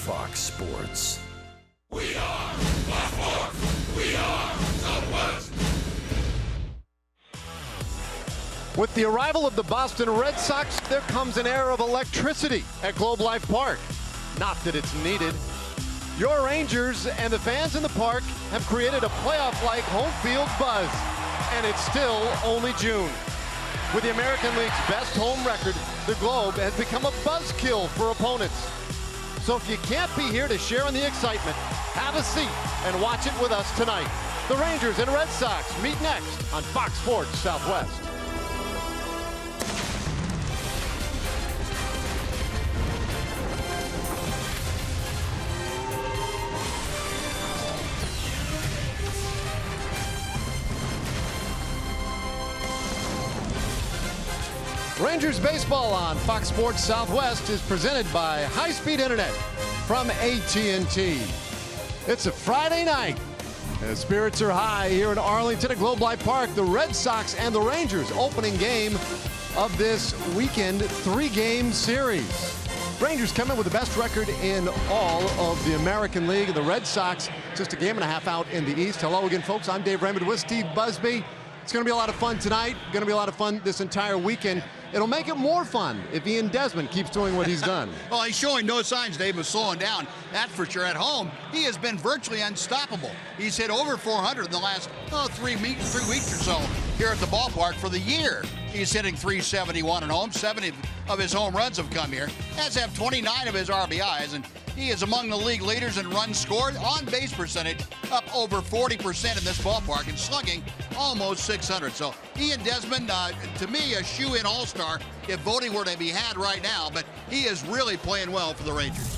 Fox Sports. We are Baltimore. We are Southwest. With the arrival of the Boston Red Sox, there comes an air of electricity at Globe Life Park. Not that it's needed. Your Rangers and the fans in the park have created a playoff-like home field buzz, and it's still only June. With the American League's best home record, the Globe has become a buzzkill for opponents. So if you can't be here to share in the excitement, have a seat and watch it with us tonight. The Rangers and Red Sox meet next on Fox Sports Southwest. Rangers baseball on Fox Sports Southwest is presented by high-speed internet from AT&T. It's a Friday night. The spirits are high here in Arlington at Globe Life Park. The Red Sox and the Rangers opening game of this weekend three-game series. Rangers come in with the best record in all of the American League. The Red Sox just a game and a half out in the East. Hello again, folks. I'm Dave Raymond with Steve Busby. It's going to be a lot of fun tonight. Going to be a lot of fun this entire weekend. It'll make it more fun if Ian Desmond keeps doing what he's done. Well, he's showing no signs, Dave, of slowing down. That's for sure. At home, he has been virtually unstoppable. He's hit over 400 in the last 3 weeks or so here at the ballpark for the year. He's hitting 371 at home. 70 of his home runs have come here. Has have 29 of his RBIs, and he is among the league leaders in runs scored, on base percentage up over 40% in this ballpark, and slugging almost 600. So Ian Desmond, to me, a shoe-in all-star if voting were to be had right now, but he is really playing well for the Rangers.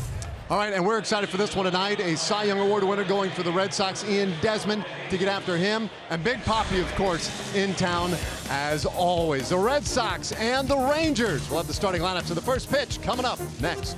All right, and we're excited for this one tonight. A Cy Young Award winner going for the Red Sox, Ian Desmond, to get after him. And Big Papi, of course, in town as always. The Red Sox and the Rangers will have the starting lineup to the first pitch coming up next.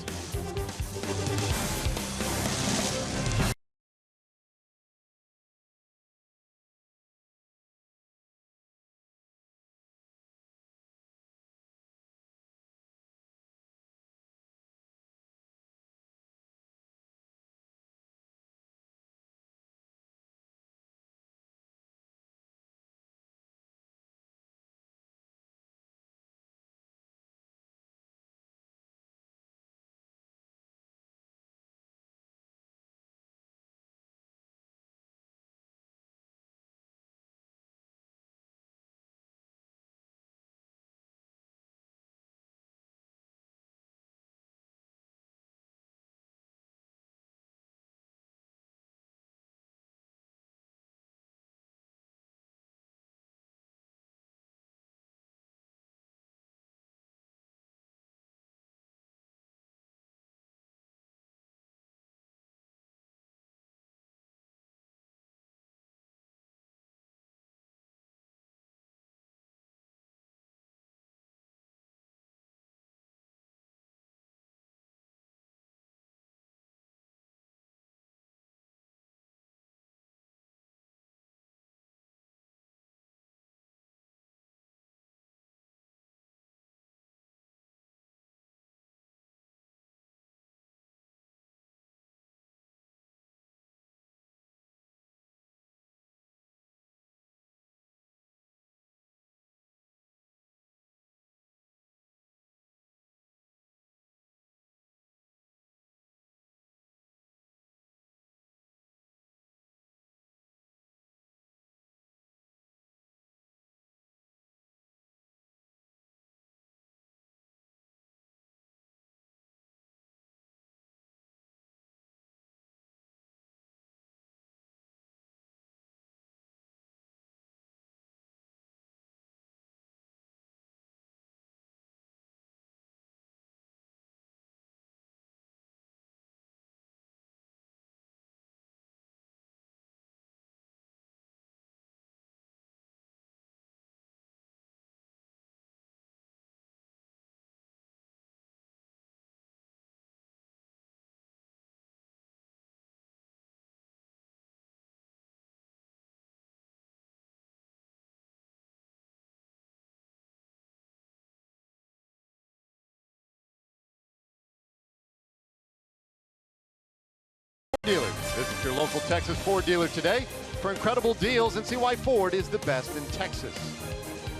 dealers. Visit your local Texas Ford dealer today for incredible deals and see why Ford is the best in Texas.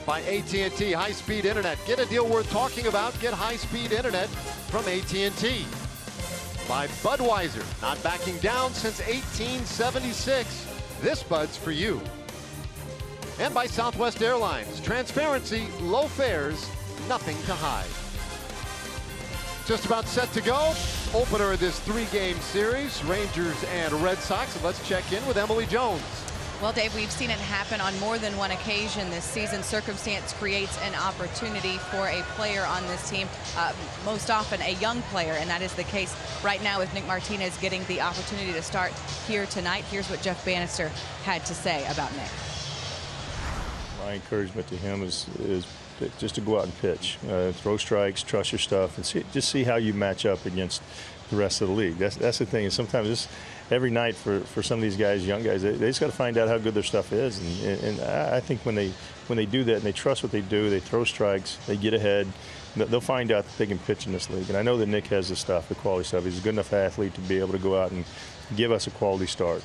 By AT&T high-speed internet. Get a deal worth talking about. Get high-speed internet from AT&T. By Budweiser, not backing down since 1876. This Bud's for you. And by Southwest Airlines. Transparency, low fares, nothing to hide. Just about set to go. Opener of this 3-game series, Rangers and Red Sox. And let's check in with Emily Jones. Well, Dave, we've seen it happen on more than one occasion this season. Circumstance creates an opportunity for a player on this team, most often a young player, and that is the case right now with Nick Martinez getting the opportunity to start here tonight. Here's what Jeff Bannister had to say about Nick. My encouragement to him is just to go out and pitch, throw strikes, trust your stuff, and just see how you match up against the rest of the league. That's the thing. And sometimes every night for some of these guys, young guys, they just got to find out how good their stuff is. And I think when they do that and they trust what they do, they throw strikes, they get ahead, they'll find out that they can pitch in this league. And I know that Nick has the stuff, the quality stuff. He's a good enough athlete to be able to go out and give us a quality start.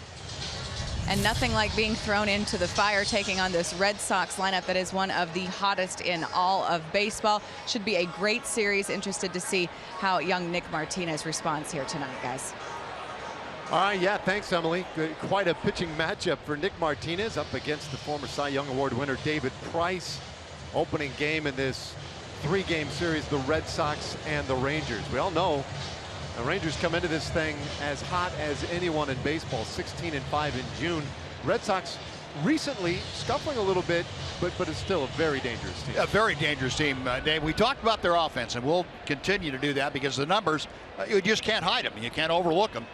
And nothing like being thrown into the fire, taking on this Red Sox lineup that is one of the hottest in all of baseball. Should be a great series. Interested to see how young Nick Martinez responds here tonight, guys. All right, yeah, thanks, Emily. Quite a pitching matchup for Nick Martinez up against the former Cy Young Award winner David Price. Opening game in this 3-game series, the Red Sox and the Rangers. We all know the Rangers come into this thing as hot as anyone in baseball, 16-5 in June. Red Sox recently scuffling a little bit, but it's still a very dangerous team. A very dangerous team, Dave. We talked about their offense, and we'll continue to do that because the numbers, you just can't hide them. You can't overlook them.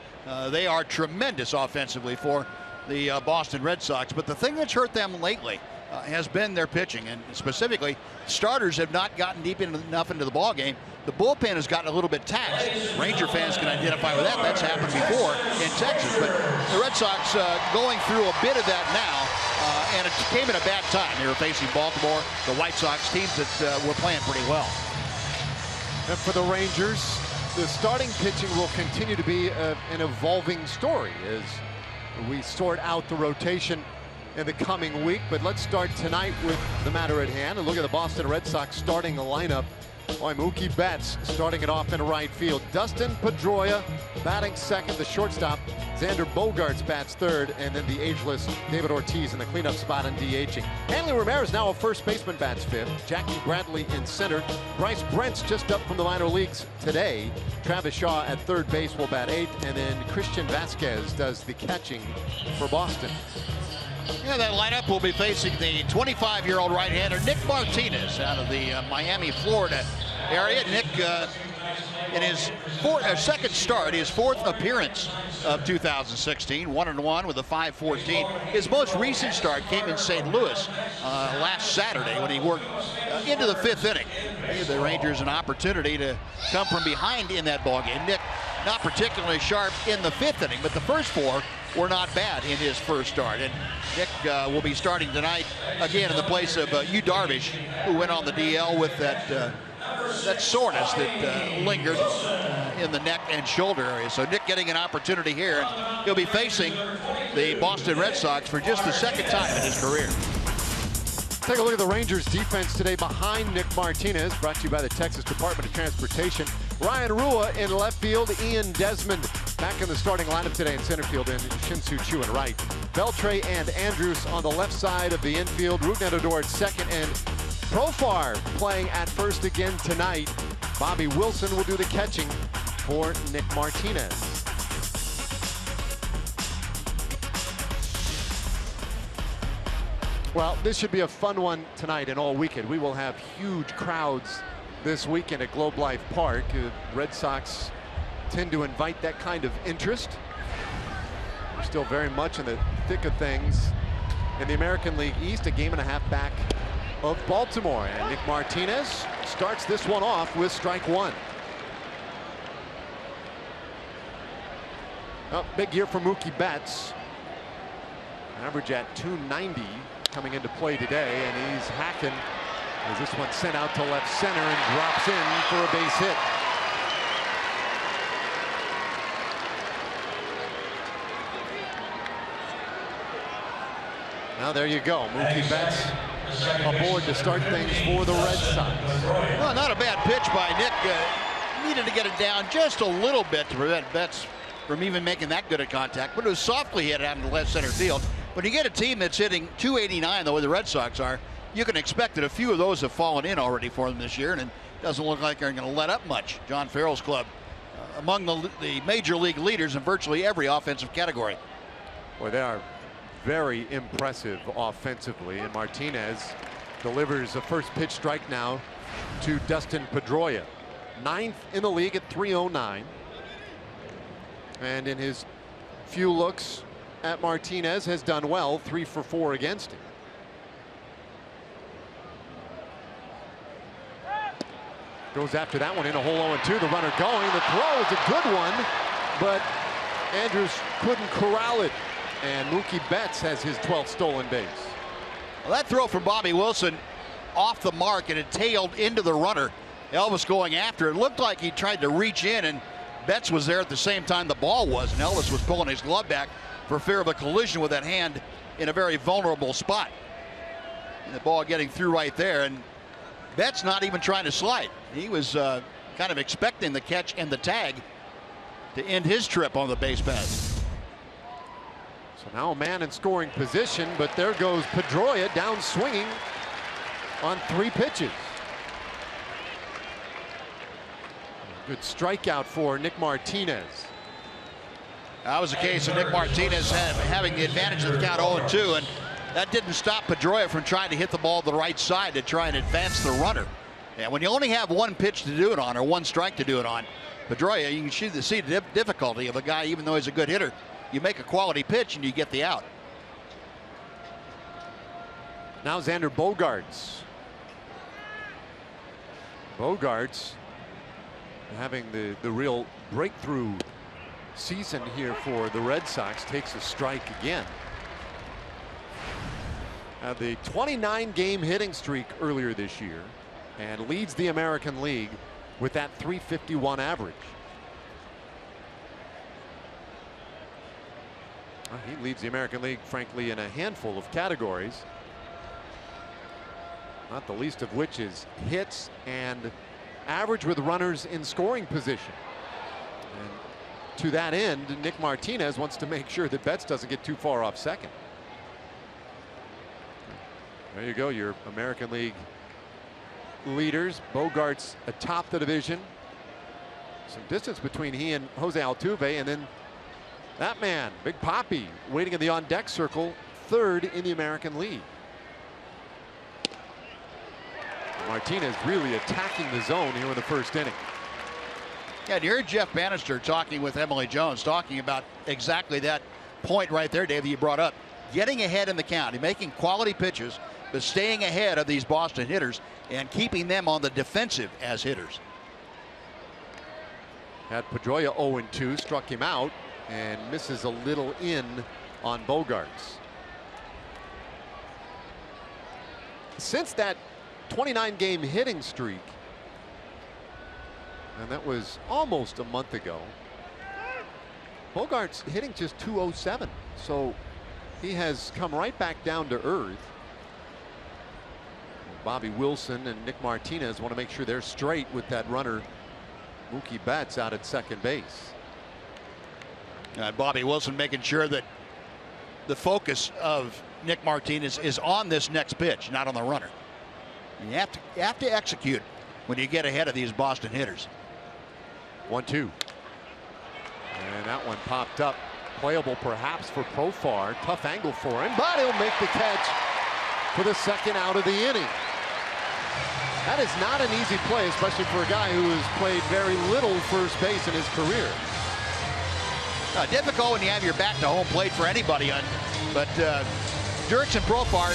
They are tremendous offensively for the Boston Red Sox. But the thing that's hurt them lately has been their pitching, and specifically, starters have not gotten deep enough into the ball game. The bullpen has gotten a little bit taxed. Ranger fans can identify with that. That's happened before in Texas. But the Red Sox going through a bit of that now, and it came at a bad time. They were facing Baltimore, the White Sox, teams that were playing pretty well. And for the Rangers, the starting pitching will continue to be an evolving story as we sort out the rotation in the coming week. But let's start tonight with the matter at hand and look at the Boston Red Sox starting the lineup. Boy, Mookie Betts starting it off in right field. Dustin Pedroia batting second. The shortstop, Xander Bogaerts, bats third. And then the ageless David Ortiz in the cleanup spot on DHing. Hanley Ramirez, now a first baseman, bats fifth. Jackie Bradley in center. Bryce Brent's just up from the minor leagues today. Travis Shaw at third base will bat eighth. And then Christian Vasquez does the catching for Boston. Yeah, that lineup will be facing the 25-year-old right-hander Nick Martinez out of the Miami, Florida area. Nick, in his second start, his fourth appearance of 2016, 1-1 with a 5.14. His most recent start came in St. Louis last Saturday when he worked into the fifth inning. Gave the Rangers an opportunity to come from behind in that ballgame. Nick, not particularly sharp in the fifth inning, but the first four were not bad in his first start. And Nick will be starting tonight again in the place of Yu Darvish, who went on the DL with that soreness that lingered in the neck and shoulder area. So Nick getting an opportunity here. He'll be facing the Boston Red Sox for just the second time in his career. Take a look at the Rangers defense today behind Nick Martinez, brought to you by the Texas Department of Transportation. Ryan Rua in left field, Ian Desmond back in the starting lineup today in center field, and Shin-Soo Choo in right. Beltre and Andrews on the left side of the infield, Rougned Odor at second, and Profar playing at first again tonight. Bobby Wilson will do the catching for Nick Martinez. Well, this should be a fun one tonight and all weekend. We will have huge crowds this weekend at Globe Life Park. Red Sox tend to invite that kind of interest. We're still very much in the thick of things in the American League East, a game and a half back of Baltimore. And Nick Martinez starts this one off with strike one. Oh, big year for Mookie Betts. Average at 290 coming into play today, and he's hacking as this one sent out to left center and drops in for a base hit. Now there you go. Mookie Betts aboard to start things for the Red Sox. Well, not a bad pitch by Nick. Needed to get it down just a little bit to prevent Betts from even making that good a contact, but it was softly hit out in the left center field. When you get a team that's hitting 289 the way the Red Sox are, you can expect that a few of those have fallen in already for them this year, and it doesn't look like they're going to let up much. John Farrell's club among the major league leaders in virtually every offensive category. Boy, they are very impressive offensively, and Martinez delivers a first pitch strike now to Dustin Pedroia. 9th in the league at 309. And in his few looks at Martinez has done well, 3 for 4 against him. Goes after that one in a hole 0-2. The runner going. The throw is a good one, but Andrews couldn't corral it. And Mookie Betts has his 12th stolen base. Well, that throw from Bobby Wilson off the mark, and it tailed into the runner. Elvis going after it. Looked like he tried to reach in, and Betts was there at the same time the ball was, and Elvis was pulling his glove back for fear of a collision with that hand in a very vulnerable spot. And the ball getting through right there, and Betts not even trying to slide. He was kind of expecting the catch and the tag to end his trip on the base paths. So now a man in scoring position, but there goes Pedroia down swinging on 3 pitches. Good strikeout for Nick Martinez. That was a case of Nick Martinez having the advantage of the count 0-2, and that didn't stop Pedroia from trying to hit the ball to the right side to try and advance the runner. And when you only have 1 pitch to do it on, or 1 strike to do it on, Pedroia, you can see the difficulty of a guy, even though he's a good hitter. You make a quality pitch and you get the out. Now Xander Bogaerts. Bogaerts having the real breakthrough season here for the Red Sox. Takes a strike again. The 29-game hitting streak earlier this year, and leads the American League with that .351 average. He leads the American League, frankly, in a handful of categories, not the least of which is hits and average with runners in scoring position. And to that end, Nick Martinez wants to make sure that Betts doesn't get too far off second. There you go, your American League leaders. Bogaerts atop the division. Some distance between he and Jose Altuve, and then that man, Big Papi, waiting in the on-deck circle, 3rd in the American League. Martinez really attacking the zone here in the 1st inning. Yeah, and you heard Jeff Bannister talking with Emily Jones, talking about exactly that point right there, Dave, that you brought up. Getting ahead in the count, making quality pitches, but staying ahead of these Boston hitters and keeping them on the defensive as hitters. Had Pedroia 0-2, struck him out, and misses a little in on Bogaerts. Since that 29-game hitting streak, and that was almost a month ago, Bogaerts hitting just .207, so he has come right back down to earth. Bobby Wilson and Nick Martinez want to make sure they're straight with that runner Mookie Betts out at second base. And Bobby Wilson making sure that the focus of Nick Martinez is on this next pitch, not on the runner. You have to execute when you get ahead of these Boston hitters. 1-2. And that one popped up. Playable perhaps for Profar. Tough angle for him, but he'll make the catch for the 2nd out of the inning. That is not an easy play, especially for a guy who has played very little first base in his career. Difficult when you have your back to home plate for anybody, but Jurickson Profar,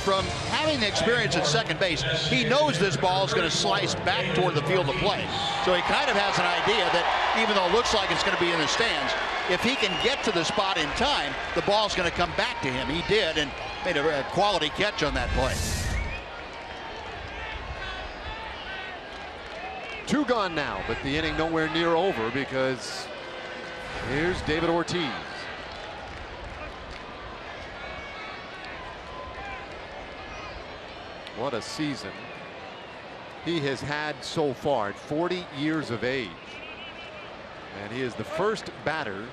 from having the experience at second base, he knows this ball is going to slice back toward the field of play. So he kind of has an idea that even though it looks like it's going to be in the stands, if he can get to the spot in time, the ball's going to come back to him. He did, and made a quality catch on that play. 2 gone now, but the inning nowhere near over because here's David Ortiz. What a season he has had so far at 40 years of age. And he is the first batter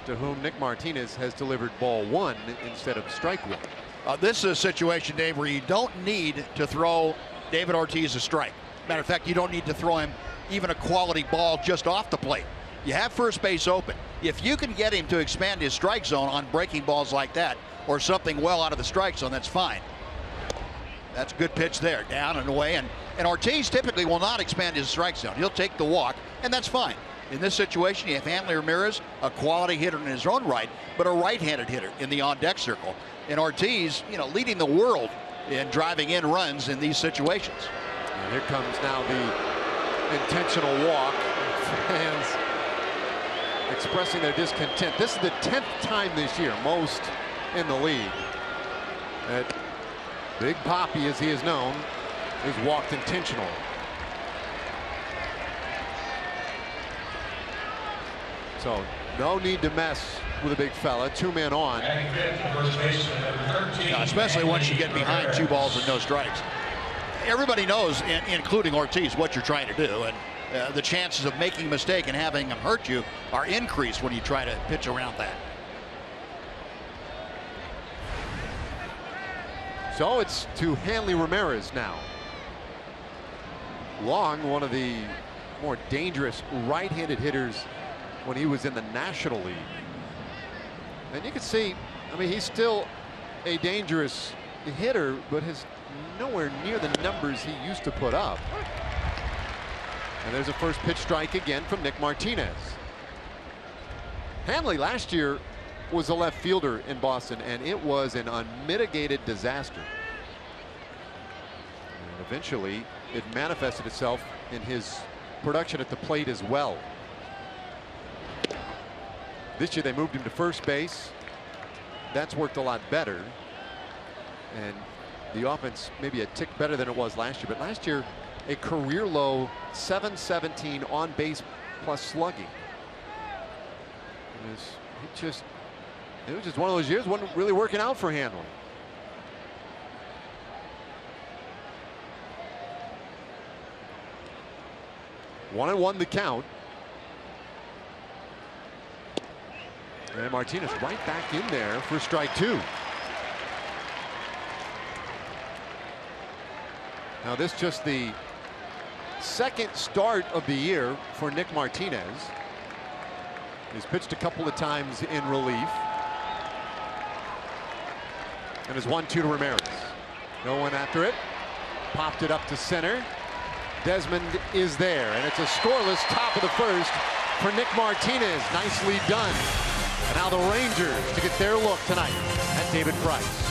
to whom Nick Martinez has delivered ball one instead of strike one. This is a situation, Dave, where you don't need to throw David Ortiz a strike. Matter of fact, you don't need to throw him even a quality ball just off the plate. You have first base open. If you can get him to expand his strike zone on breaking balls like that, or something well out of the strike zone, that's fine. That's a good pitch there, down and away. And Ortiz typically will not expand his strike zone. He'll take the walk, and that's fine. In this situation, you have Hanley Ramirez, a quality hitter in his own right, but a right-handed hitter in the on-deck circle. And Ortiz, leading the world in driving in runs in these situations. And here comes now the intentional walk. Fans expressing their discontent. This is the 10th time this year, most in the league, that Big Papi, as he is known, is walked intentionally. So no need to mess with a big fella. 2 men on. Especially once you get behind 2 balls and no strikes. Everybody knows, including Ortiz, what you're trying to do, and the chances of making a mistake and having him hurt you are increased when you try to pitch around that. So it's to Hanley Ramirez now. Long, one of the more dangerous right-handed hitters when he was in the National League. And you can see, he's still a dangerous hitter, but is nowhere near the numbers he used to put up. And there's a first pitch strike again from Nick Martinez. Hanley last year was a left fielder in Boston, and it was an unmitigated disaster. And eventually, it manifested itself in his production at the plate as well. This year they moved him to first base. That's worked a lot better. And the offense maybe a tick better than it was last year. But last year, a career low 717 on base plus slugging. It was just one of those years wasn't really working out for Hanley. 1-1 the count. And Martinez right back in there for strike 2. Now this just the second start of the year for Nick Martinez. He's pitched a couple of times in relief. And his 1-2 to Ramirez. No one after it. Popped it up to center. Desmond is there, and it's a scoreless top of the first for Nick Martinez. Nicely done. And now the Rangers to get their look tonight at David Price.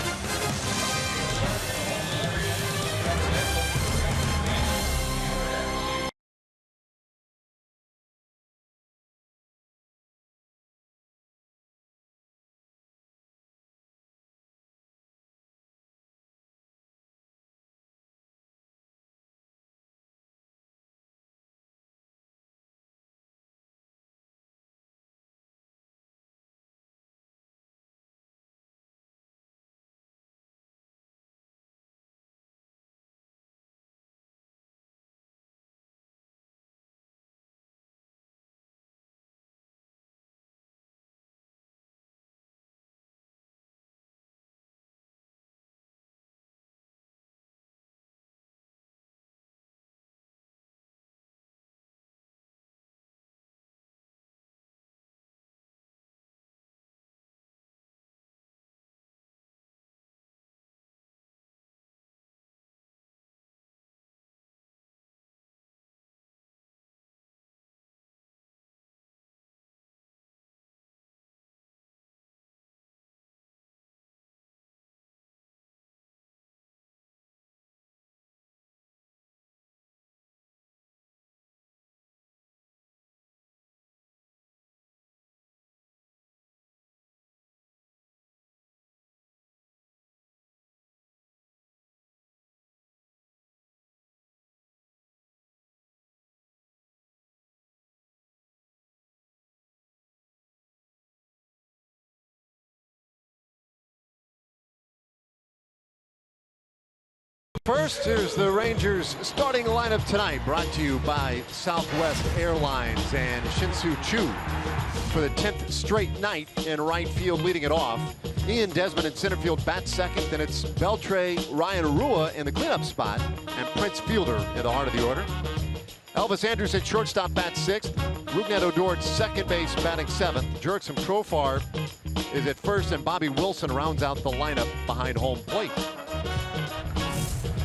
First, here's the Rangers starting lineup tonight, brought to you by Southwest Airlines and Shin-Soo Choo for the 10th straight night in right field, leading it off. Ian Desmond in center field bats second. Then it's Beltre, Ryan Rua in the cleanup spot, and Prince Fielder in the heart of the order. Elvis Andrus at shortstop bats sixth. Rougned Odor at second base batting seventh. Jurickson Profar is at first, and Bobby Wilson rounds out the lineup behind home plate.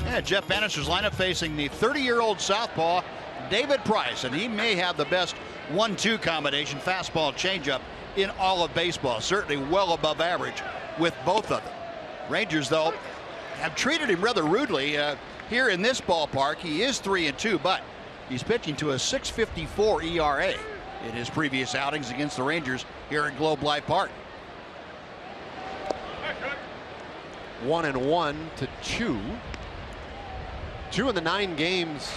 Yeah, Jeff Bannister's lineup facing the 30-year-old southpaw David Price, and he may have the best 1-2 combination, fastball changeup, in all of baseball. Certainly well above average with both of them. Rangers, though, have treated him rather rudely here in this ballpark. He is 3-2, but he's pitching to a .654 ERA in his previous outings against the Rangers here at Globe Life Park. 1-1 to Choo. Choo in the 9 games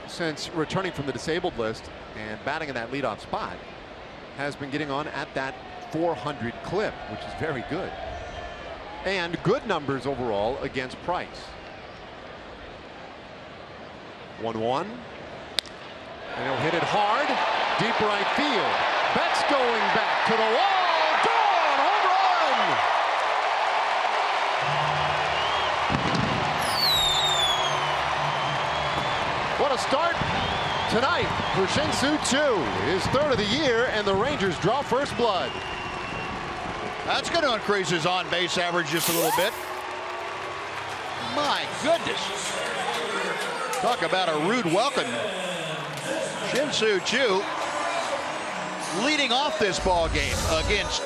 since returning from the disabled list and batting in that leadoff spot has been getting on at that 400 clip, which is very good. And good numbers overall against Price. 1-1. And he'll hit it hard. Deep right field. Betts going back to the wall. Gone! Home run! What a start tonight for Shin-Soo Choo. His third of the year, and the Rangers draw first blood. That's going to increase his on-base average just a little bit. My goodness. Talk about a rude welcome. Shin-Soo Choo leading off this ball game against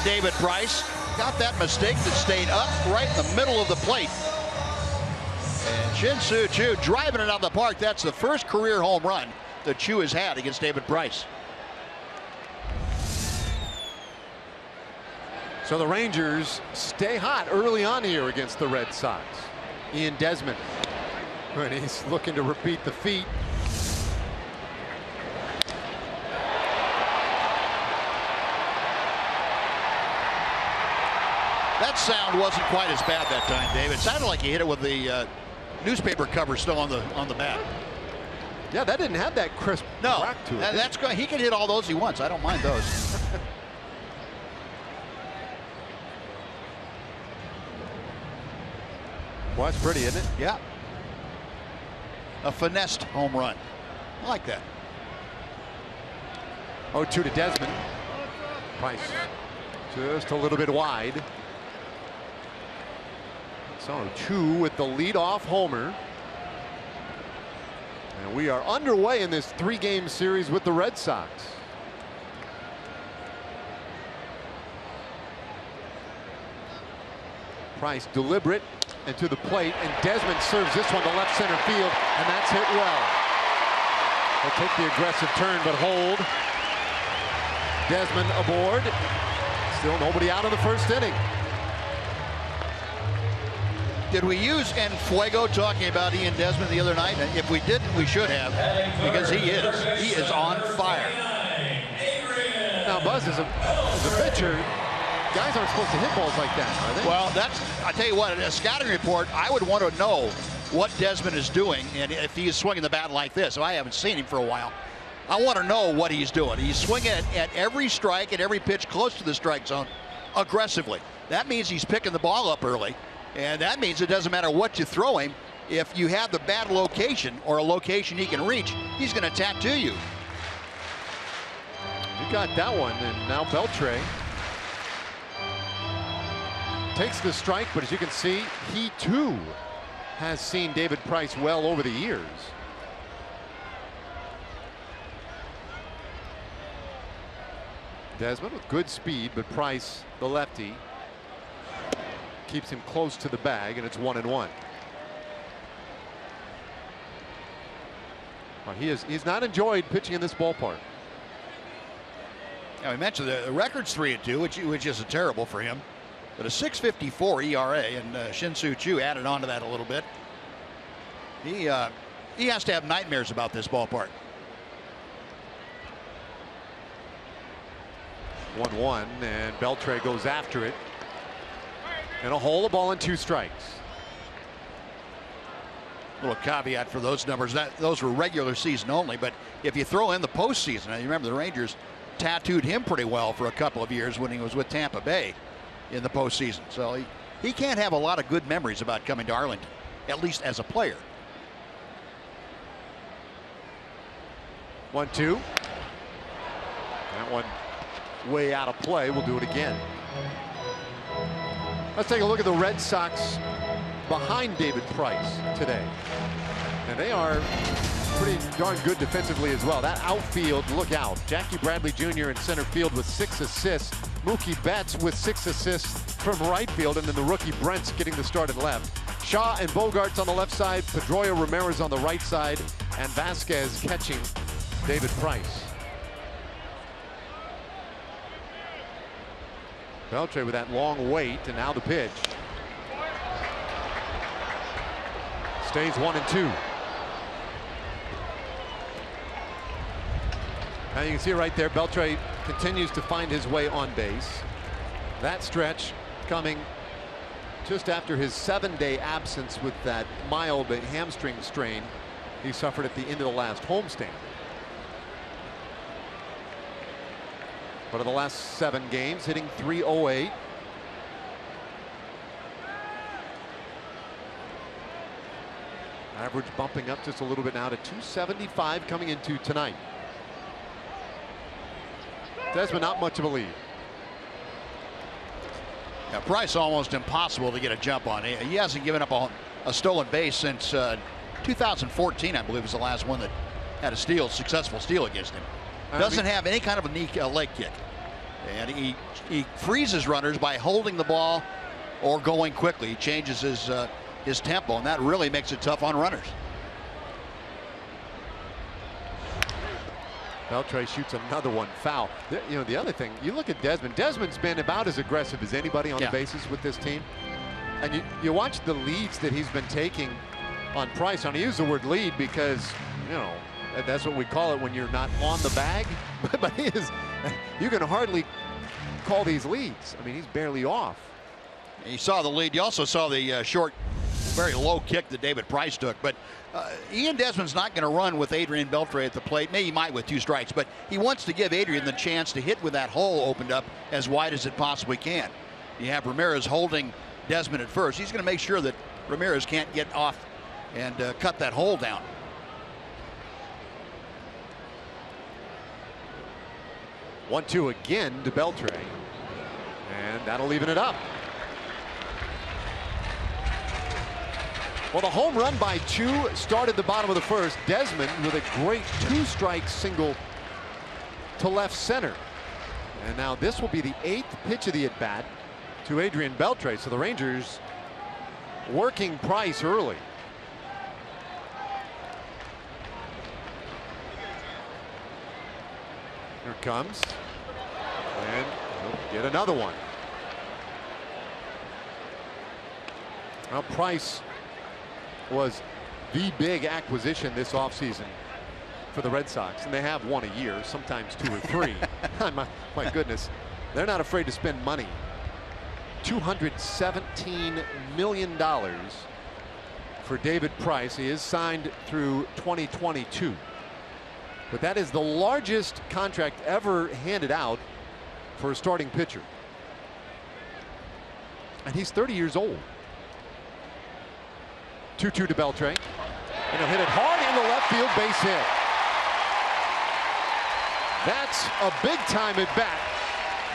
David Price. Got that mistake that stayed up right in the middle of the plate. And Shin-Soo Choo driving it out of the park. That's the first career home run that Choo has had against David Price. So the Rangers stay hot early on here against the Red Sox. Ian Desmond, and he's looking to repeat the feat. That sound wasn't quite as bad that time, Dave. It sounded like he hit it with the newspaper cover still on the bat. Yeah, that didn't have that crisp crack to it. That's good. He can hit all those he wants. I don't mind those. Well, that's pretty, isn't it? Yeah. A finessed home run. I like that. 0-2 to Desmond. Price just a little bit wide. So Choo with the leadoff homer. And we are underway in this 3-game series with the Red Sox. Price deliberate and to the plate, and Desmond serves this one to left center field, and that's hit well. He'll take the aggressive turn, but hold. Desmond aboard. Still nobody out in the first inning. Did we use En Fuego talking about Ian Desmond the other night? If we didn't, we should have, because he is on fire. Now, Buzz, as a pitcher, guys aren't supposed to hit balls like that, are they? Well, I tell you what, in a scouting report, I would want to know what Desmond is doing, and if he is swinging the bat like this. I haven't seen him for a while. I want to know what he's doing. He's swinging at every strike and every pitch close to the strike zone aggressively. That means he's picking the ball up early, and that means it doesn't matter what you throw him. If you have the bad location or a location he can reach, he's going to tattoo you. You got that one, and now Beltre takes the strike, but as you can see, he too has seen David Price well over the years. Desmond with good speed, but Price, the lefty, keeps him close to the bag, and it's 1-1. Well, he's not enjoyed pitching in this ballpark. Now, we mentioned the record's 3-2, which is terrible for him. But a .654 ERA, and Shin-Soo Choo added on to that a little bit. He has to have nightmares about this ballpark. 1-1, and Beltre goes after it. And a hole, a ball, and 2 strikes. Little caveat for those numbers, those were regular season only, but if you throw in the postseason, you remember the Rangers tattooed him pretty well for a couple of years when he was with Tampa Bay in the postseason. So he can't have a lot of good memories about coming to Arlington, at least as a player. 1-2. That one way out of play. We'll do it again. Let's take a look at the Red Sox behind David Price today. And they are pretty darn good defensively as well. That outfield, look out. Jackie Bradley Jr. in center field with 6 assists. Mookie Betts with 6 assists from right field. And then the rookie Brent's getting the start at left. Shaw and Bogarts on the left side. Pedroia Ramirez on the right side. And Vasquez catching David Price. Beltre with that long wait, and now the pitch. Stays 1-2. Now you can see right there, Beltre continues to find his way on base. That stretch coming just after his 7-day absence with that mild hamstring strain he suffered at the end of the last homestand. But in the last 7 games, hitting .308. Average bumping up just a little bit now to .275 coming into tonight. Desmond, not much of a lead. Yeah, Price almost impossible to get a jump on. He hasn't given up a stolen base since 2014, I believe, was the last one that had a successful steal against him. Doesn't have any kind of a leg kick. And he freezes runners by holding the ball or going quickly. He changes his tempo, and that really makes it tough on runners. Beltre shoots another one foul. You know, the other thing, you look at Desmond. Desmond's been about as aggressive as anybody on the bases with this team. And you watch the leads that he's been taking on Price. And I use the word lead because, you know, that's what we call it when you're not on the bag. But you can hardly call these leads. I mean, he's barely off. You saw the lead. You also saw the short, very low kick that David Price took. But Ian Desmond's not going to run with Adrian Beltre at the plate. Maybe he might with 2 strikes. But he wants to give Adrian the chance to hit with that hole opened up as wide as it possibly can. You have Ramirez holding Desmond at first. He's going to make sure that Ramirez can't get off and cut that hole down. 1-2 again to Beltre, and that'll even it up. Well, the home run by 2 started the bottom of the first. Desmond with a great 2-strike single to left center. And now this will be the 8th pitch of the at-bat to Adrian Beltre. So the Rangers working Price early. Here it comes. And he'll get another one. Well, Price was the big acquisition this offseason for the Red Sox, and they have one a year, sometimes 2 or 3. my goodness, they're not afraid to spend money. $217 million for David Price. He is signed through 2022. But that is the largest contract ever handed out for a starting pitcher. And he's 30 years old. 2-2 to Beltre. And he'll hit it hard into left field, base hit. That's a big time at bat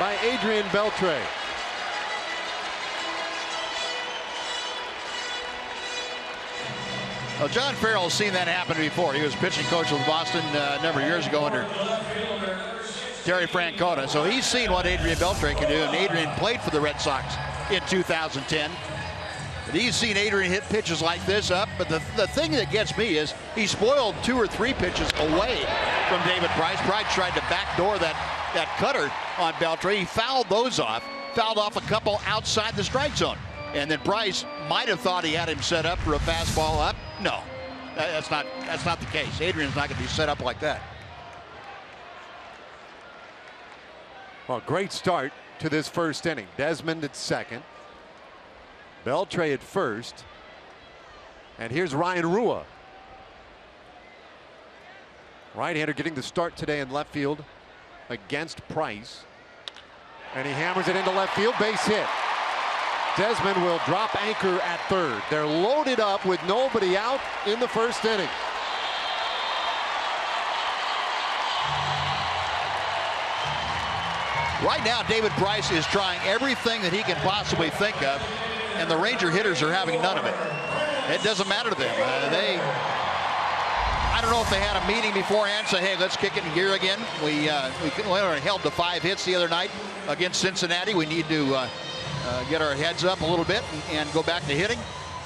by Adrian Beltre. Well, John Farrell's seen that happen before. He was pitching coach with Boston a number of years ago under Terry Francona. So he's seen what Adrian Beltre can do, and Adrian played for the Red Sox in 2010. But he's seen Adrian hit pitches like this up. But the thing that gets me is he spoiled 2 or 3 pitches away from David Price. Price tried to backdoor that cutter on Beltre. He fouled those off. Fouled off a couple outside the strike zone. And then Price might have thought he had him set up for a fastball up. No, that's not the case. Adrian's not going to be set up like that. Well, great start to this first inning. Desmond at second. Beltre at first. And here's Ryan Rua. Right-hander getting the start today in left field against Price. And he hammers it into left field, base hit. Desmond will drop anchor at third. They're loaded up with nobody out in the first inning. Right now, David Price is trying everything that he can possibly think of, and the Ranger hitters are having none of it. It doesn't matter to them. I don't know if they had a meeting beforehand, say, hey, let's kick it in gear again. We only held to 5 hits the other night against Cincinnati. We need to get our heads up a little bit and go back to hitting.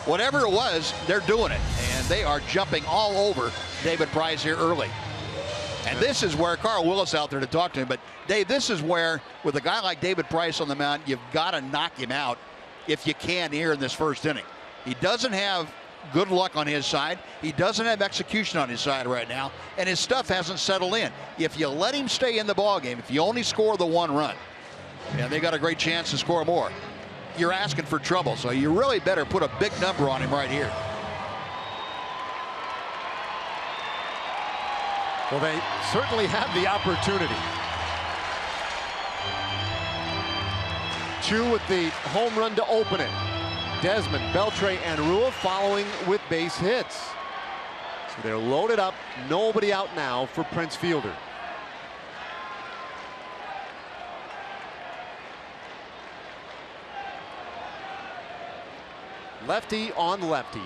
Whatever it was, they're doing it, and they are jumping all over David Price here early. And this is where Carl Willis out there to talk to him. But, Dave, this is where, with a guy like David Price on the mound, you've got to knock him out if you can here in this first inning. He doesn't have good luck on his side. He doesn't have execution on his side right now, and his stuff hasn't settled in. If you let him stay in the ballgame, if you only score the 1 run, and they got a great chance to score more, you're asking for trouble. So you really better put a big number on him right here. Well, they certainly have the opportunity. Chu with the home run to open it. Desmond, Beltre, and Rua following with base hits. So they're loaded up, nobody out now for Prince Fielder. Lefty on lefty.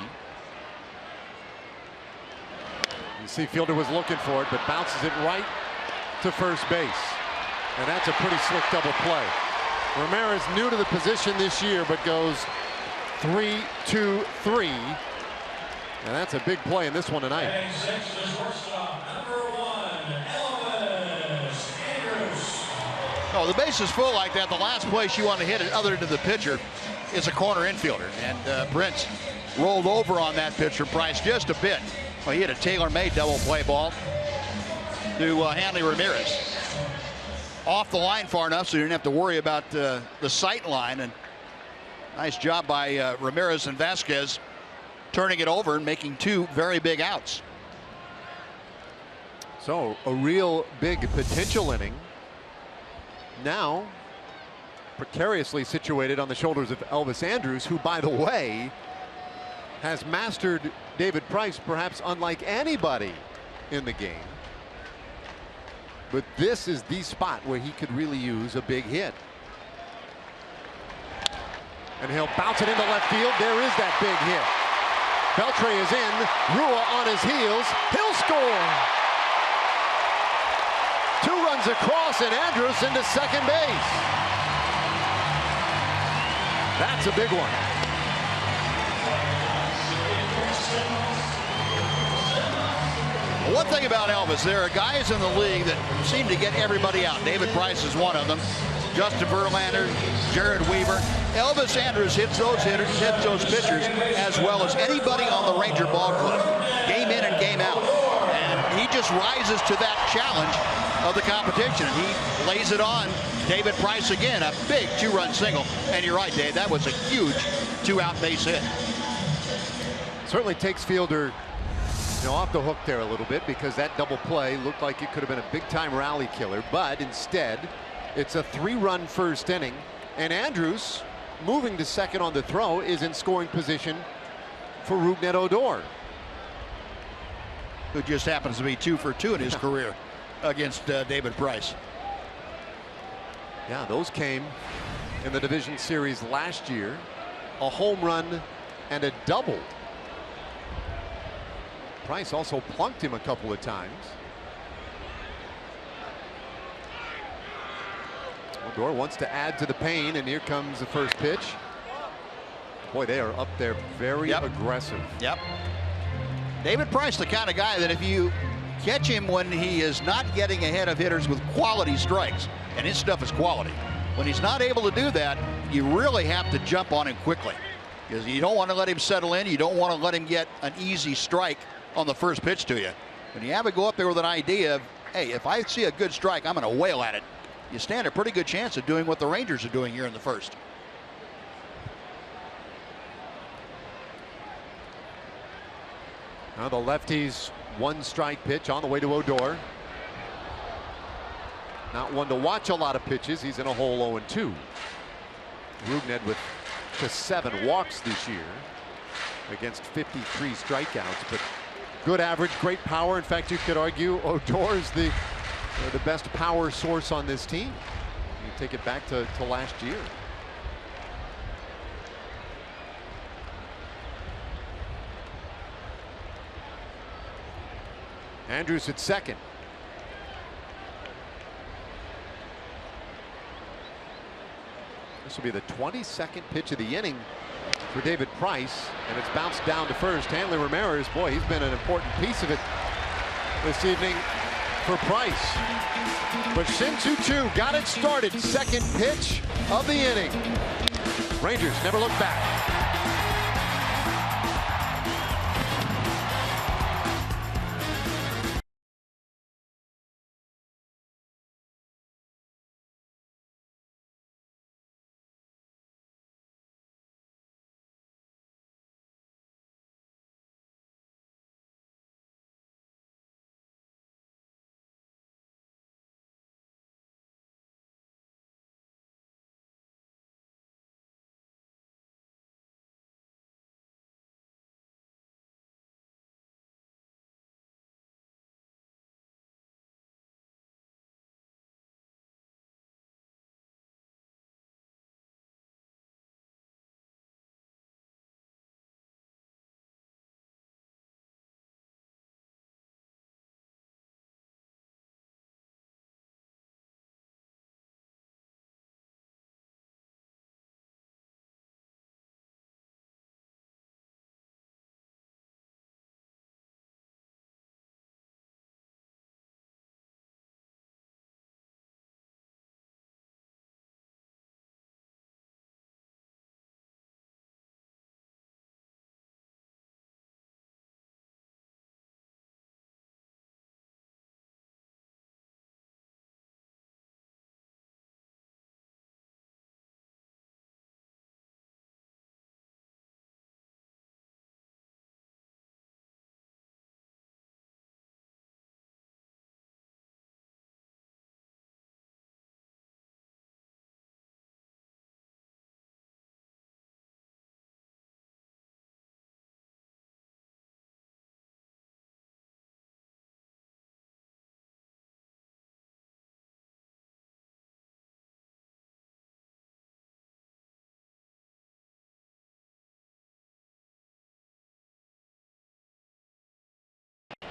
You see Fielder was looking for it, but bounces it right to first base. And that's a pretty slick double play. Ramirez new to the position this year, but goes 3-2-3. And that's a big play in this one tonight. Oh, the base is full like that. The last place you want to hit it other than the pitcher is a corner infielder. And Prince rolled over on that pitcher, Price, just a bit. Well, he had a tailor-made double play ball to Hanley Ramirez. Off the line far enough so you didn't have to worry about the sight line. And nice job by Ramirez and Vasquez turning it over and making 2 very big outs. So a real big potential inning. Now precariously situated on the shoulders of Elvis Andrus, who, by the way, has mastered David Price perhaps unlike anybody in the game. But this is the spot where he could really use a big hit. And he'll bounce it into left field. There is that big hit. Beltre is in. Rua on his heels. He'll score. 2 runs across and Andrus into second base. That's a big one. One thing about Elvis, there are guys in the league that seem to get everybody out. David Price is one of them. Justin Verlander, Jared Weaver. Elvis Andrus hits those hitters, hits those pitchers as well as anybody on the Ranger ball club, game in and game out. And he just rises to that challenge of the competition. He lays it on David Price again, a big 2-run single. And you're right, Dave, that was a huge 2-out base hit. Certainly takes Fielder off the hook there a little bit, because that double play looked like it could have been a big-time rally killer, but instead it's a 3-run first inning, and Andrus, moving to second on the throw, is in scoring position for Rougned Odor, who just happens to be 2 for 2 in his career against David Price. Yeah, those came in the division series last year, a home run and a double. Price also plunked him a couple of times. Odor wants to add to the pain, and here comes the first pitch. Boy, they are up there very aggressive. Yep. David Price, the kind of guy that if you catch him when he is not getting ahead of hitters with quality strikes, and his stuff is quality, when he's not able to do that, you really have to jump on him quickly, because you don't want to let him settle in. You don't want to let him get an easy strike on the first pitch to you. When you have it go up there with an idea of, hey, if I see a good strike, I'm going to wail at it, you stand a pretty good chance of doing what the Rangers are doing here in the first. Now the lefty's one-strike pitch on the way to Odor. Not one to watch a lot of pitches. He's in a hole 0-2. Rougned with just 7 walks this year against 53 strikeouts, but good average, great power. In fact, you could argue Odor is the best power source on this team. You take it back to last year. Andrews at second. This will be the 22nd pitch of the inning for David Price, and it's bounced down to first. Hanley Ramirez, boy, he's been an important piece of it this evening for Price. But Shin-Soo Choo got it started. Second pitch of the inning. Rangers never look back.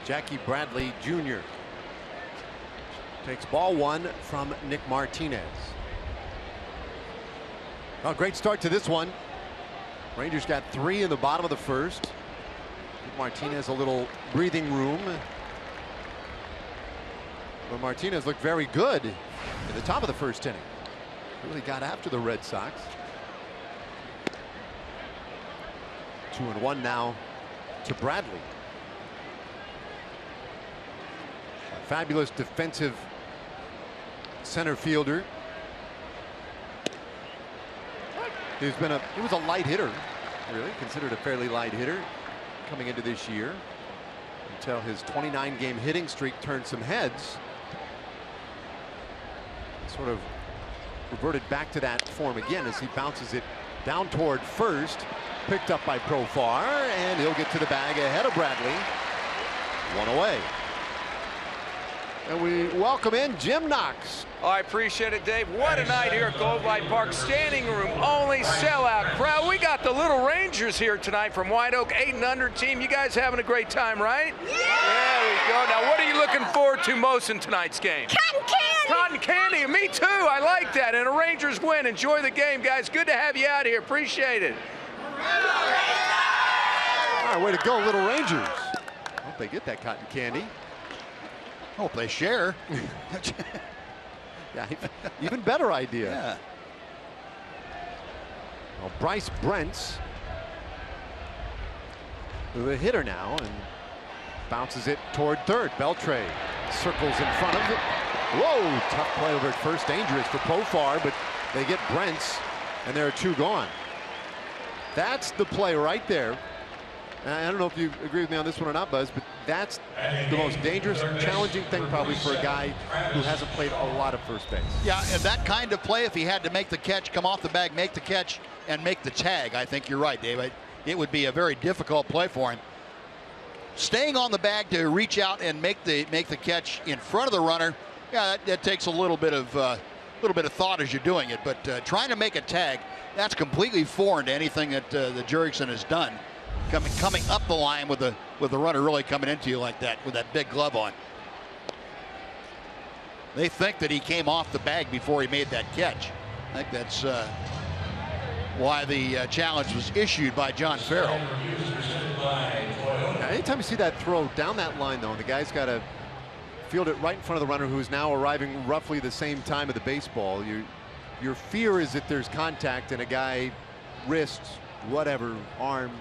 Jackie Bradley Jr. takes ball 1 from Nick Martinez. Oh, great start to this one. Rangers got 3 in the bottom of the first. Nick Martinez a little breathing room. But Martinez looked very good in the top of the first inning. Really got after the Red Sox. 2-1 now to Bradley. Fabulous defensive center fielder. He was a light hitter, really considered a fairly light hitter coming into this year, until his 29-game hitting streak turned some heads. Sort of reverted back to that form again as he bounces it down toward first, picked up by Profar, and he'll get to the bag ahead of Bradley. 1 away. And we welcome in Jim Knox. Oh, I appreciate it, Dave. What a night here at Globe Life Park. Standing room only, sellout crowd. We got the Little Rangers here tonight from White Oak, 8-under team. You guys having a great time, right? Yeah! There we go. Now, what are you looking forward to most in tonight's game? Cotton candy! Cotton candy. Me too. I like that. And a Rangers win. Enjoy the game, guys. Good to have you out here. Appreciate it. All right, way to go, Little Rangers. Hope they get that cotton candy. Hope they share. Yeah, even better idea. Yeah. Well, Bryce Brent's the hitter now and bounces it toward third. Beltre circles in front of it. Whoa, tough play over at first, dangerous for Profar, but they get Brent's, and there are 2 gone. That's the play right there I don't know if you agree with me on this one or not, Buzz, but that's the most dangerous, challenging thing probably for a guy who hasn't played a lot of first base. Yeah, and that kind of play, if he had to make the catch, come off the bag, make the catch, and make the tag, I think you're right, Dave. It would be a very difficult play for him. Staying on the bag to reach out and make the catch in front of the runner, yeah, that takes a little bit of thought as you're doing it. But trying to make a tag, that's completely foreign to anything that the Jurickson has done. Coming up the line with the runner really coming into you like that with that big glove on. They think that he came off the bag before he made that catch. I think that's why the challenge was issued by John Farrell. Now, anytime you see that throw down that line, though, the guy's got to field it right in front of the runner, who is now arriving roughly the same time of the baseball. Your fear is that there's contact and a guy, wrist, whatever, arm,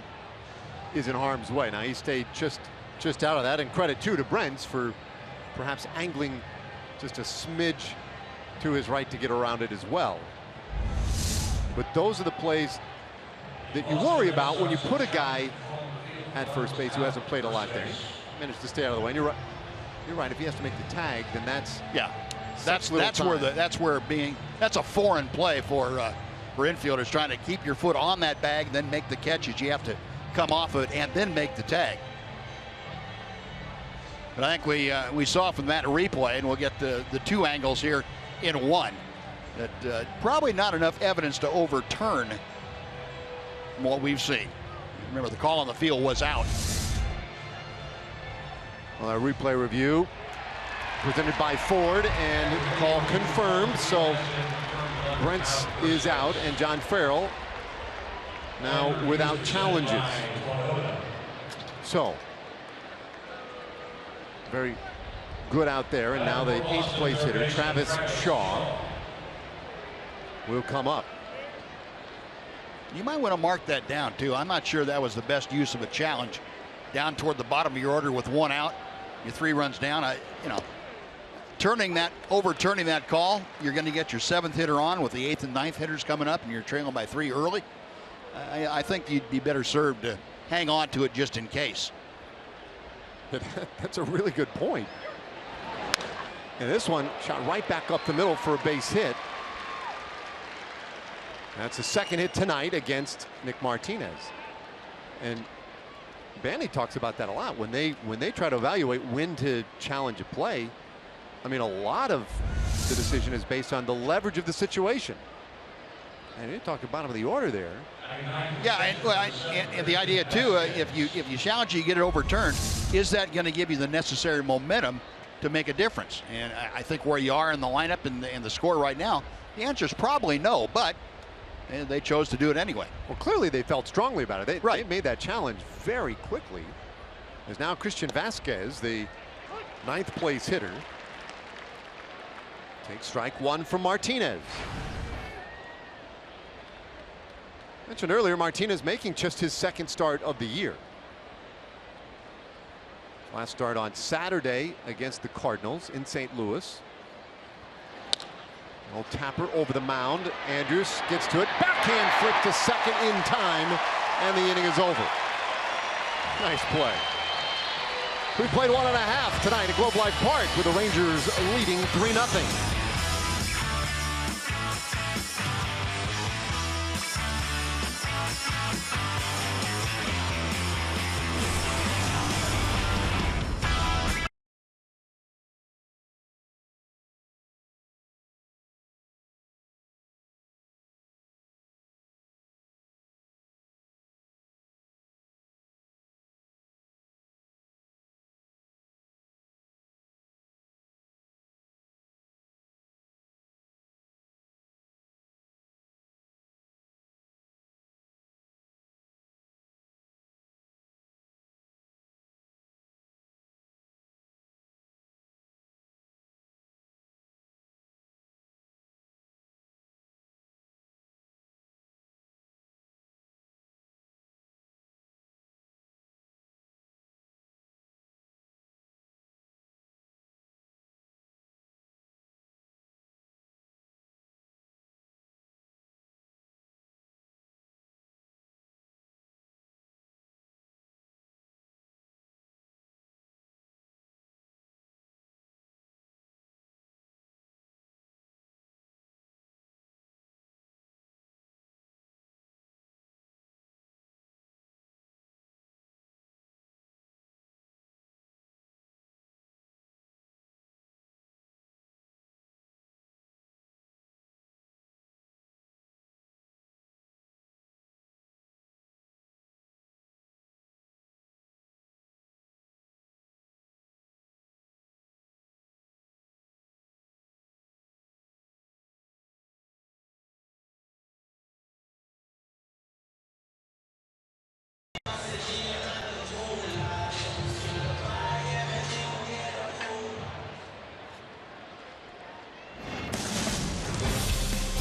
is in harm's way. Now he stayed just out of that, and credit too to Brents for perhaps angling just a smidge to his right to get around it as well. But those are the plays that you worry about when you put a guy at first base who hasn't played a lot there. He managed to stay out of the way. And you're right. If he has to make the tag, then that's that's a foreign play for infielders, trying to keep your foot on that bag, then make the catches. You have to come off of it and then make the tag. But I think we saw from that replay, and we'll get the two angles here in one, that probably not enough evidence to overturn what we've seen. Remember, the call on the field was out. Well, our replay review presented by Ford, and call confirmed. So Brents is out, and John Farrell now without challenges. So very good out there, and now the 8th place hitter, Travis Shaw, will come up. You might want to mark that down too. I'm not sure that was the best use of a challenge. Down toward the bottom of your order with 1 out, you're 3 runs down. Overturning that call, you're going to get your 7th hitter on with the 8th and 9th hitters coming up, and you're trailing by 3 early. I think you'd be better served to hang on to it just in case. That's a really good point. And this one shot right back up the middle for a base hit. That's the 2nd hit tonight against Nick Martinez. And Bandy talks about that a lot when they try to evaluate when to challenge a play. I mean, a lot of the decision is based on the leverage of the situation. And you talk bottom of the order there. Yeah, and the idea too, if you challenge, you get it overturned. Is that going to give you the necessary momentum to make a difference? And I think where you are in the lineup and the score right now, the answer is probably no. But they chose to do it anyway. Well, clearly they felt strongly about it. They made that challenge very quickly. There's now Christian Vasquez, the 9th place hitter, takes strike 1 from Martinez. Mentioned earlier, Martinez making just his 2nd start of the year. Last start on Saturday against the Cardinals in St. Louis. Old tapper over the mound. Andrews gets to it. Backhand flip to second in time, and the inning is over. Nice play. We played 1.5 tonight at Globe Life Park, with the Rangers leading 3-0.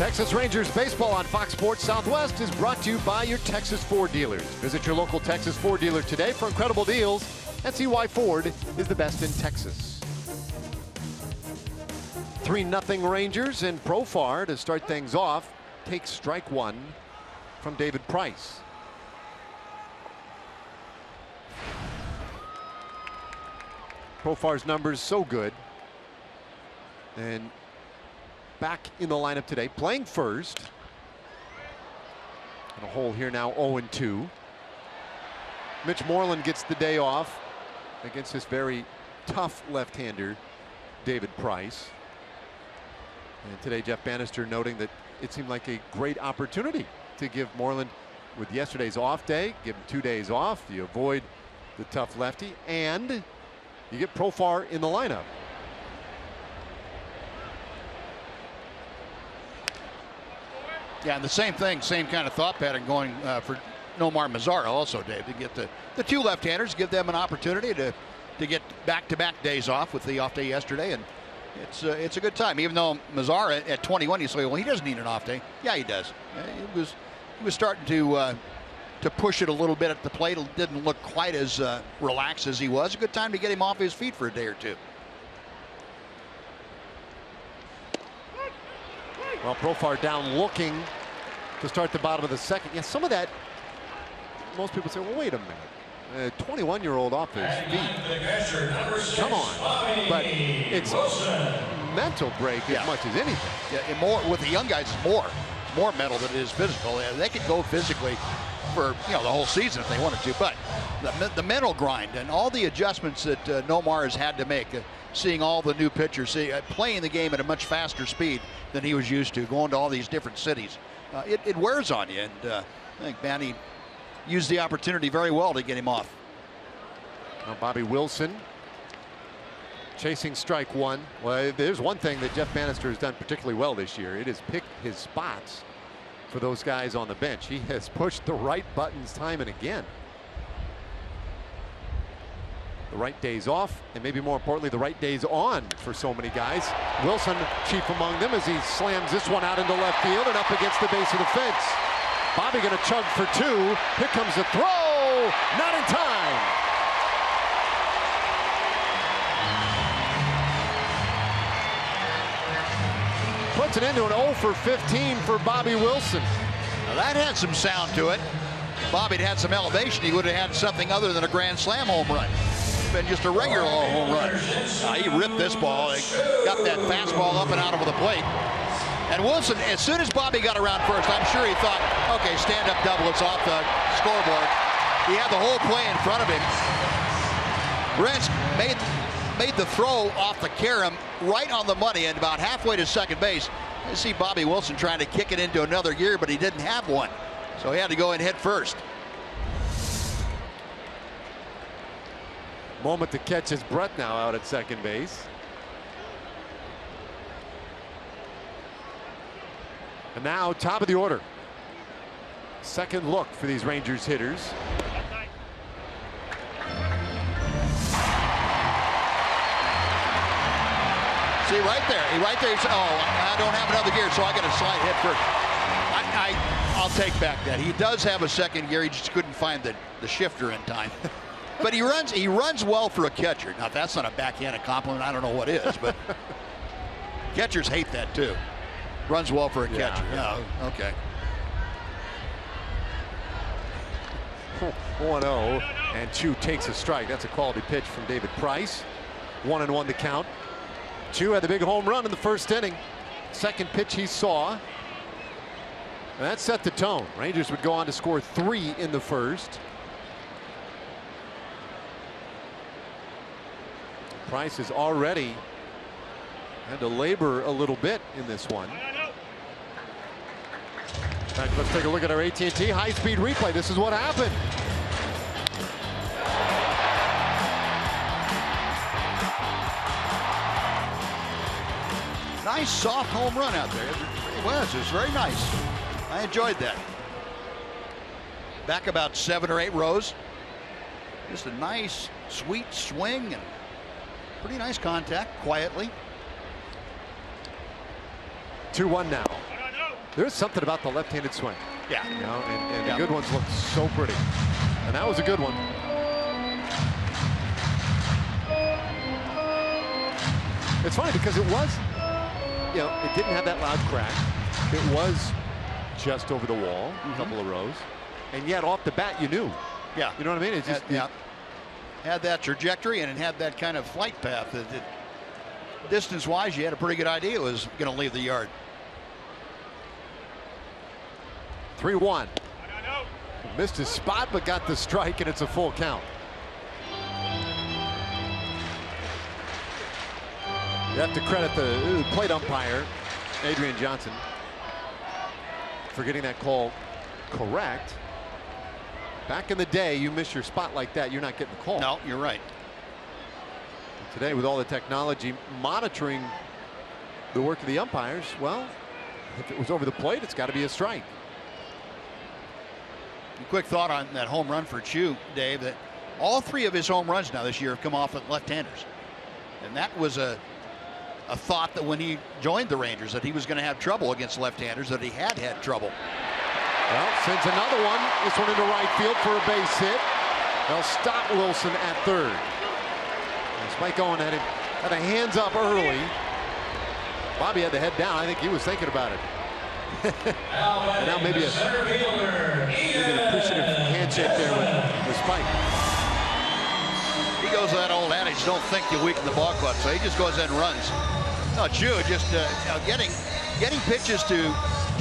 Texas Rangers baseball on Fox Sports Southwest is brought to you by your Texas Ford dealers. Visit your local Texas Ford dealer today for incredible deals and see why Ford is the best in Texas. 3-0 Rangers, and Profar to start things off takes strike one from David Price. Profar's numbers so good, and back in the lineup today, playing first. And a hole here now, 0-2. Mitch Moreland gets the day off against this very tough left-hander, David Price. And today, Jeff Bannister noting that it seemed like a great opportunity to give Moreland, with yesterday's off day, give him 2 days off. You avoid the tough lefty, and you get Profar in the lineup. Yeah, and the same thing, same kind of thought pattern going for Nomar Mazara also, Dave, to get the two left-handers, give them an opportunity to get back-to-back days off with the off day yesterday, and it's a good time. Even though Mazara at 21, you say, well, he doesn't need an off day. Yeah, he does. He was starting to push it a little bit at the plate. It didn't look quite as relaxed as he was. A good time to get him off his feet for a day or two. Well, Profar down looking to start the bottom of the second. Yeah, some of that, most people say, well, wait a minute. 21-year-old off his feet. Come on. But it's mental break as much as anything. Yeah, and more with the young guys, it's more mental than it is physical. They could go physically for the whole season if they wanted to, but the mental grind and all the adjustments that Nomar has had to make, seeing all the new pitchers, playing the game at a much faster speed than he was used to, going to all these different cities, it wears on you. And I think Manny used the opportunity very well to get him off. Now Bobby Wilson chasing strike one. Well, there's one thing that Jeff Bannister has done particularly well this year. It is picked his spots for those guys on the bench. He has pushed the right buttons time and again. The right days off, and maybe more importantly, the right days on for so many guys. Wilson, chief among them, as he slams this one out into left field and up against the base of the fence. Bobby going to chug for two. Here comes the throw. Not in time. Puts it into an 0 for 15 for Bobby Wilson. Now that had some sound to it. If Bobby'd had some elevation, he would have had something other than a grand slam home run. Been just a regular home run. He ripped this ball. He got that fastball up and out over the plate. And Wilson, as soon as Bobby got around first, I'm sure he thought, okay, stand-up double, it's off the scoreboard. He had the whole play in front of him. Brentz made the throw off the carom right on the money and about halfway to second base. You see Bobby Wilson trying to kick it into another gear, but he didn't have one. So he had to go and hit first. Moment to catch his breath now out at second base. And now top of the order. Second look for these Rangers hitters. See right there, he said, oh, I don't have another gear, so I got a slide hit first. I'll take back that. He does have a second gear, he just couldn't find the shifter in time. But he runs well for a catcher. Now, if that's not a backhanded compliment, I don't know what is, but catchers hate that too. Runs well for a catcher. Yeah, okay. 1-0, and Chu takes a strike. That's a quality pitch from David Price. 1-1 to count. Chu had the big home run in the first inning. Second pitch he saw. And that set the tone. Rangers would go on to score 3 in the first. Price has already had to labor a little bit in this one. In fact, let's take a look at our AT&T high-speed replay. This is what happened. Nice soft home run out there. It was very nice. I enjoyed that. Back about 7 or 8 rows. Just a nice, sweet swing and pretty nice contact, quietly. 2-1 now. There's something about the left-handed swing. Yeah. You know, and the good ones look so pretty. And that was a good one. It's funny because it was, you know, it didn't have that loud crack. It was just over the wall, a couple of rows. And yet off the bat, you knew. Yeah. You know what I mean? It's just, had that trajectory and it had that kind of flight path. Distance-wise, you had a pretty good idea it was going to leave the yard. 3-1. Missed his spot, but got the strike, and it's a full count. You have to credit the plate umpire, Adrian Johnson, for getting that call correct. Back in the day, you miss your spot like that, you're not getting the call. No, you're right. Today, with all the technology monitoring the work of the umpires, well, if it was over the plate, it's got to be a strike. A quick thought on that home run for Chu, Dave, that all 3 of his home runs now this year have come off at left-handers. And that was a thought that when he joined the Rangers that he was going to have trouble against left-handers, that he had trouble. Well, sends another one. This one into right field for a base hit. They'll stop Wilson at third. Spike Owen had a hands up early. Bobby had the head down. I think he was thinking about it. And now maybe an appreciative handshake there with Spike. He goes to that old adage, don't think you weaken the ball club, so he just goes in and runs. No, Chu just getting pitches to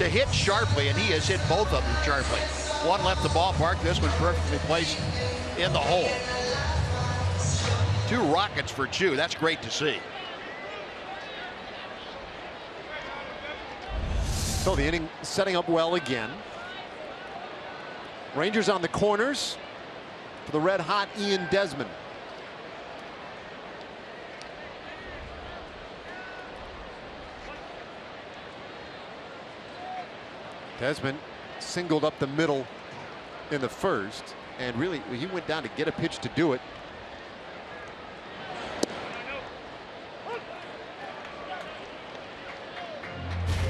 hit sharply, and he has hit both of them sharply. One left the ballpark, this one perfectly placed in the hole. 2 rockets for Chu. That's great to see. So the inning setting up well again. Rangers on the corners for the red-hot Ian Desmond. Desmond singled up the middle in the first, and really he went down to get a pitch to do it.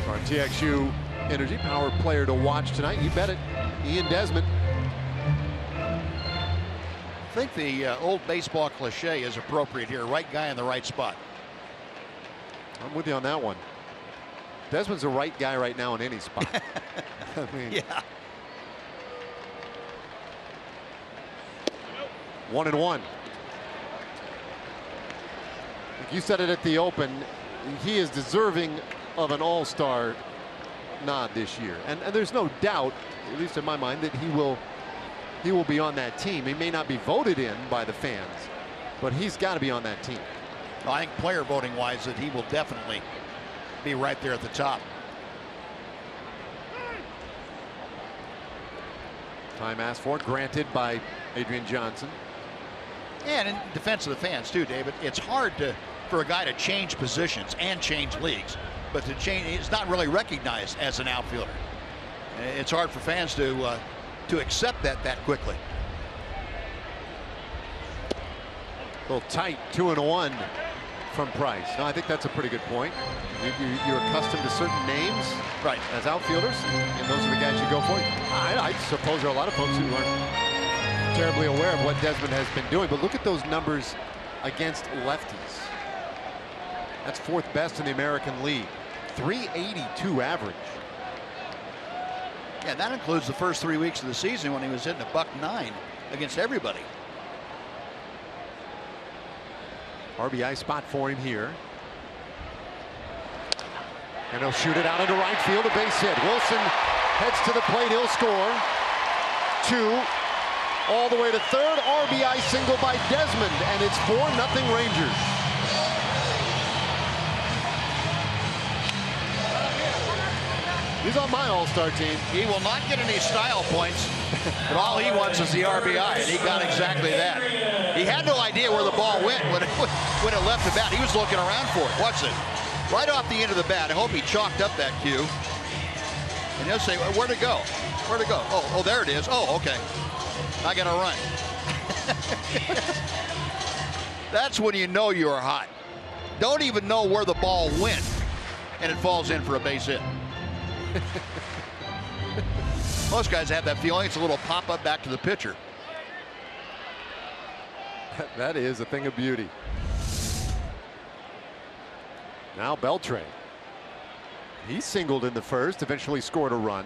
Our TXU Energy Power player to watch tonight. You bet it, Ian Desmond. I think the old baseball cliche is appropriate here. Right guy in the right spot. I'm with you on that one. Desmond's the right guy right now in any spot. I mean, Yeah. 1-1. Like you said it at the Open, he is deserving of an all-star nod this year, and there's no doubt, at least in my mind, that he will be on that team. He may not be voted in by the fans, but he's got to be on that team. I think player voting wise that he will definitely be right there at the top. Time asked for, granted by Adrian Johnson. And in defense of the fans too, David, it's hard for a guy to change positions and change leagues, but to change, it's not really recognized as an outfielder. It's hard for fans to accept that quickly. A little tight, 2-1 from Price. No, I think that's a pretty good point. You're accustomed to certain names, right, as outfielders, and those are the guys you go for. I suppose there are a lot of folks who aren't terribly aware of what Desmond has been doing, but look at those numbers against lefties. That's 4th best in the American League. 382 average. Yeah, that includes the first 3 weeks of the season when he was hitting $109 against everybody. RBI spot for him here. And he'll shoot it out into right field, a base hit. Wilson heads to the plate, he'll score. 2, all the way to third, RBI single by Desmond, and it's 4-0 Rangers. He's on my all-star team. He will not get any style points, but all he wants is the RBI, and he got exactly that. He had no idea where the ball went when it left the bat. He was looking around for it. Watch it. Right off the end of the bat. I hope he chalked up that cue. And he'll say, where'd it go? Where'd it go? Oh, there it is. Oh, okay. I got to run. That's when you know you're hot. Don't even know where the ball went, and it falls in for a base hit. Most guys have that feeling. It's a little pop-up back to the pitcher. That is a thing of beauty. Now Beltre. He singled in the first, eventually scored a run.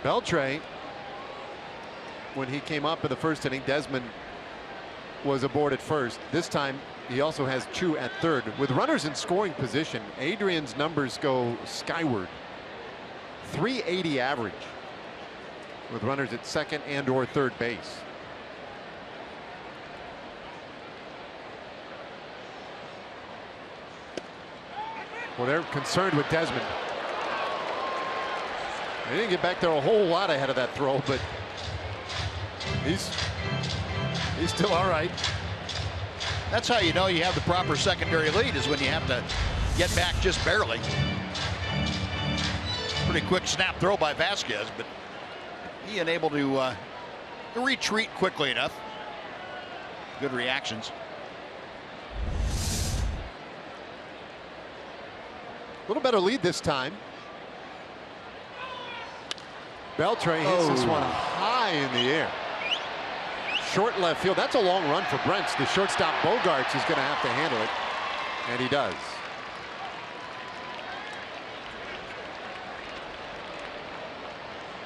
Beltre, when he came up in the first inning, Desmond was aboard at first. This time he also has Chu at third. With runners in scoring position, Adrian's numbers go skyward. 380 average with runners at second and or third base. Well, they're concerned with Desmond. They didn't get back there a whole lot ahead of that throw, but he's still all right. That's how you know you have the proper secondary lead, is when you have to get back just barely. Pretty quick snap throw by Vasquez, but he unable to retreat quickly enough. Good reactions. A little better lead this time. Beltre hits this one high in the air. Short left field. That's a long run for Brents. The shortstop Bogarts is going to have to handle it, and he does.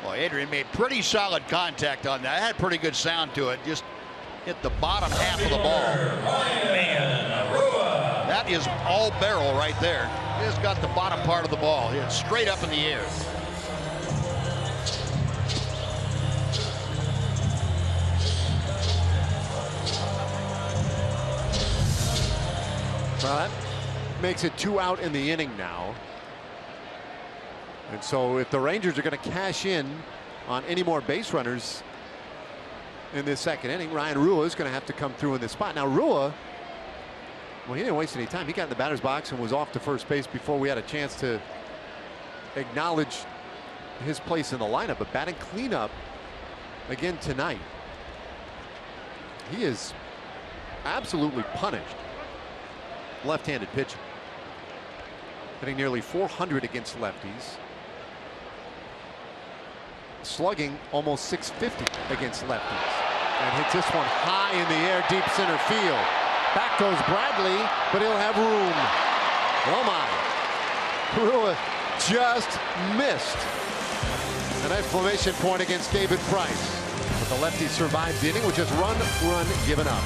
Well, Adrian made pretty solid contact on that. It had pretty good sound to it. Just hit the bottom half of the ball. Man, that is all barrel right there. He just got the bottom part of the ball. It's straight up in the air. Well, that makes it 2 out in the inning now. And so if the Rangers are going to cash in on any more base runners in this second inning, Ryan Rua is going to have to come through in this spot. Now Rua, well, he didn't waste any time. He got in the batter's box and was off to first base before we had a chance to acknowledge his place in the lineup. But batting cleanup again tonight. He is absolutely punished. Left-handed pitcher, hitting nearly 400 against lefties, slugging almost 650 against lefties, and hits this one high in the air, deep center field. Back goes Bradley, but he'll have room. Oh my! Rua just missed. An exclamation point against David Price. But the lefty survived the inning with just run given up.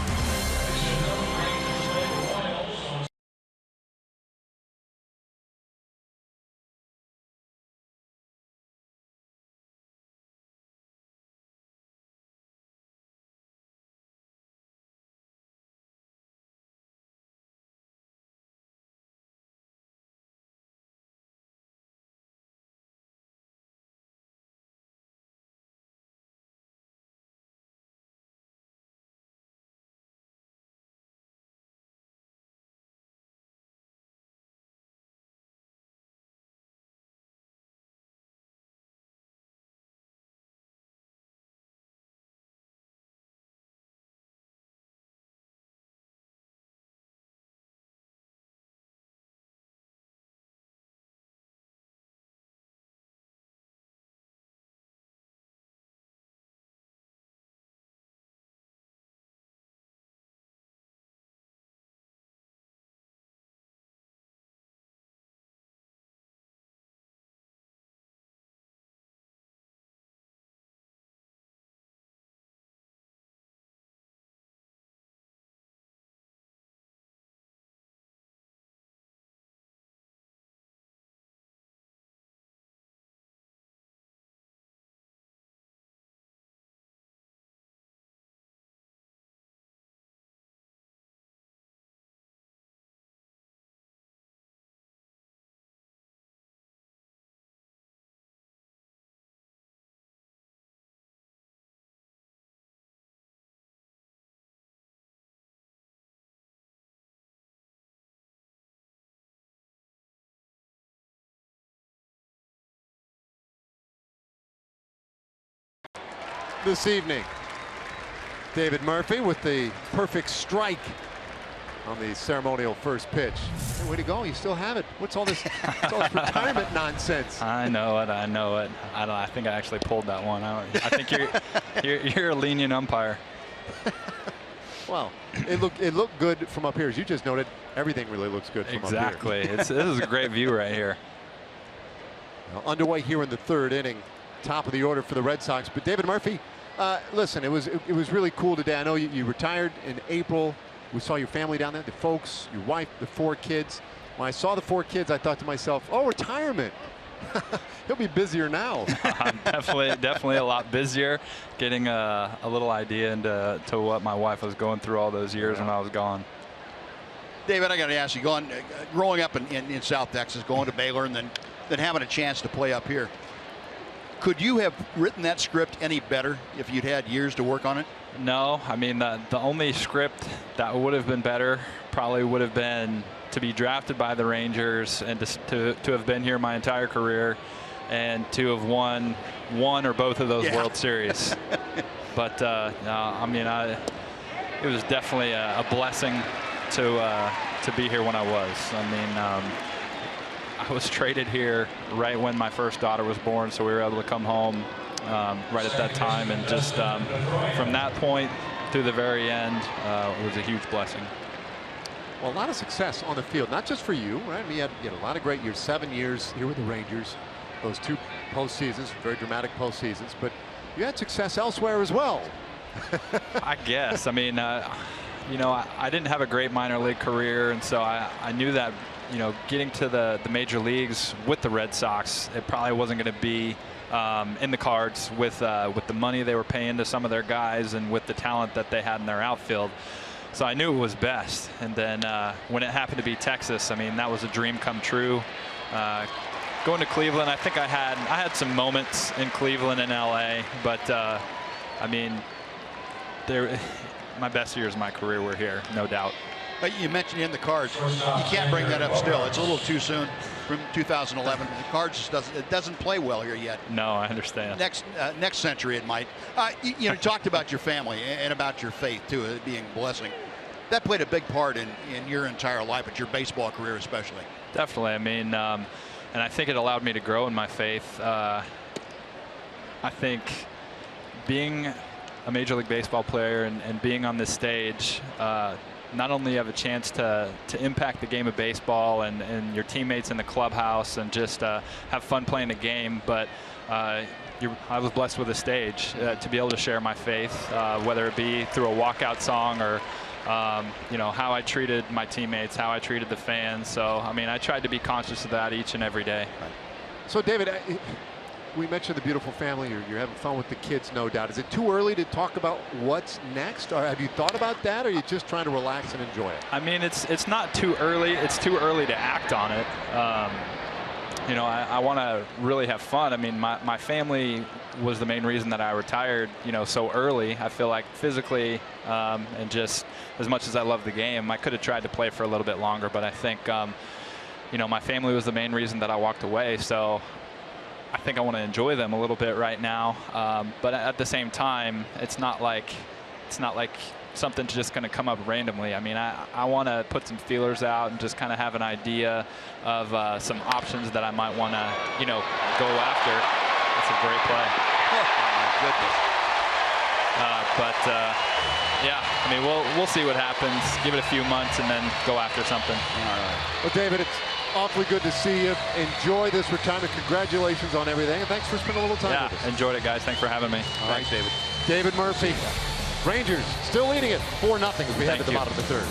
This evening, David Murphy with the perfect strike on the ceremonial first pitch. Hey, way to go. You still have it. What's all this, retirement nonsense? I know it. I know it. I think I actually pulled that one out. I think you're a lenient umpire. Well, it looked good from up here. As you just noted, everything really looks good from up here. Exactly. This is a great view right here. Well, underway here in the third inning. Top of the order for the Red Sox. But David Murphy, listen, it was really cool today. I know you retired in April. We saw your family down there, the folks, your wife, the 4 kids. When I saw the 4 kids, I thought to myself, oh, retirement. He'll be busier now. Definitely a lot busier. Getting a little idea into what my wife was going through all those years when I was gone. David, I got to ask you, growing up in South Texas, going to Baylor, and then having a chance to play up here, could you have written that script any better if you'd had years to work on it? No, I mean the only script that would have been better probably would have been to be drafted by the Rangers and to have been here my entire career and to have won one or both of those World Series. But no, I mean it was definitely a blessing to be here when I was. I mean I was traded here right when my first daughter was born, so we were able to come home right at that time, and just from that point to the very end was a huge blessing. Well, a lot of success on the field, not just for you, right? I mean, you had a lot of great years, 7 years here with the Rangers, those 2 postseasons, very dramatic postseasons, but you had success elsewhere as well. I guess. I mean, you know, I didn't have a great minor league career, and so I knew that, you know, getting to the major leagues with the Red Sox, it probably wasn't going to be in the cards with the money they were paying to some of their guys and with the talent that they had in their outfield. So I knew it was best. And then when it happened to be Texas, I mean, that was a dream come true. Going to Cleveland, I think I had some moments in Cleveland and LA, but I mean, my best years of my career were here, no doubt. You mentioned in the cards. You can't bring that up still. It's a little too soon from 2011. The cards just doesn't play well here yet. No, I understand. Next century it might. You talked about your family and about your faith too, it being a blessing. That played a big part in your entire life, but your baseball career especially. Definitely. I mean, and I think it allowed me to grow in my faith. I think being a Major League Baseball player and being on this stage, not only have a chance to impact the game of baseball and your teammates in the clubhouse and just have fun playing the game, but I was blessed with a stage to be able to share my faith, whether it be through a walkout song or you know, how I treated my teammates, how I treated the fans. So I mean, I tried to be conscious of that each and every day. So David, we mentioned the beautiful family. You're having fun with the kids, no doubt. Is it too early to talk about what's next, or have you thought about that, or are you just trying to relax and enjoy it? I mean, it's not too early. It's too early to act on it. You know, I want to really have fun. I mean, my family was the main reason that I retired, you know, so early. I feel like physically and just as much as I love the game, I could have tried to play for a little bit longer, but I think, you know, my family was the main reason that I walked away. So I think I want to enjoy them a little bit right now. But at the same time, it's not like something's just going to come up randomly. I mean, I want to put some feelers out and just kind of have an idea of some options that I might want to, you know, go after. That's a great play. Oh my goodness. But yeah, I mean, we'll see what happens. Give it a few months and then go after something. All right. Well, David, it's awfully good to see you. Enjoy this retirement. Congratulations on everything, and thanks for spending a little time with us. Yeah, enjoyed it, guys. Thanks for having me. Thanks, David. David Murphy. Rangers still leading it 4-0 as we head to the bottom of the third.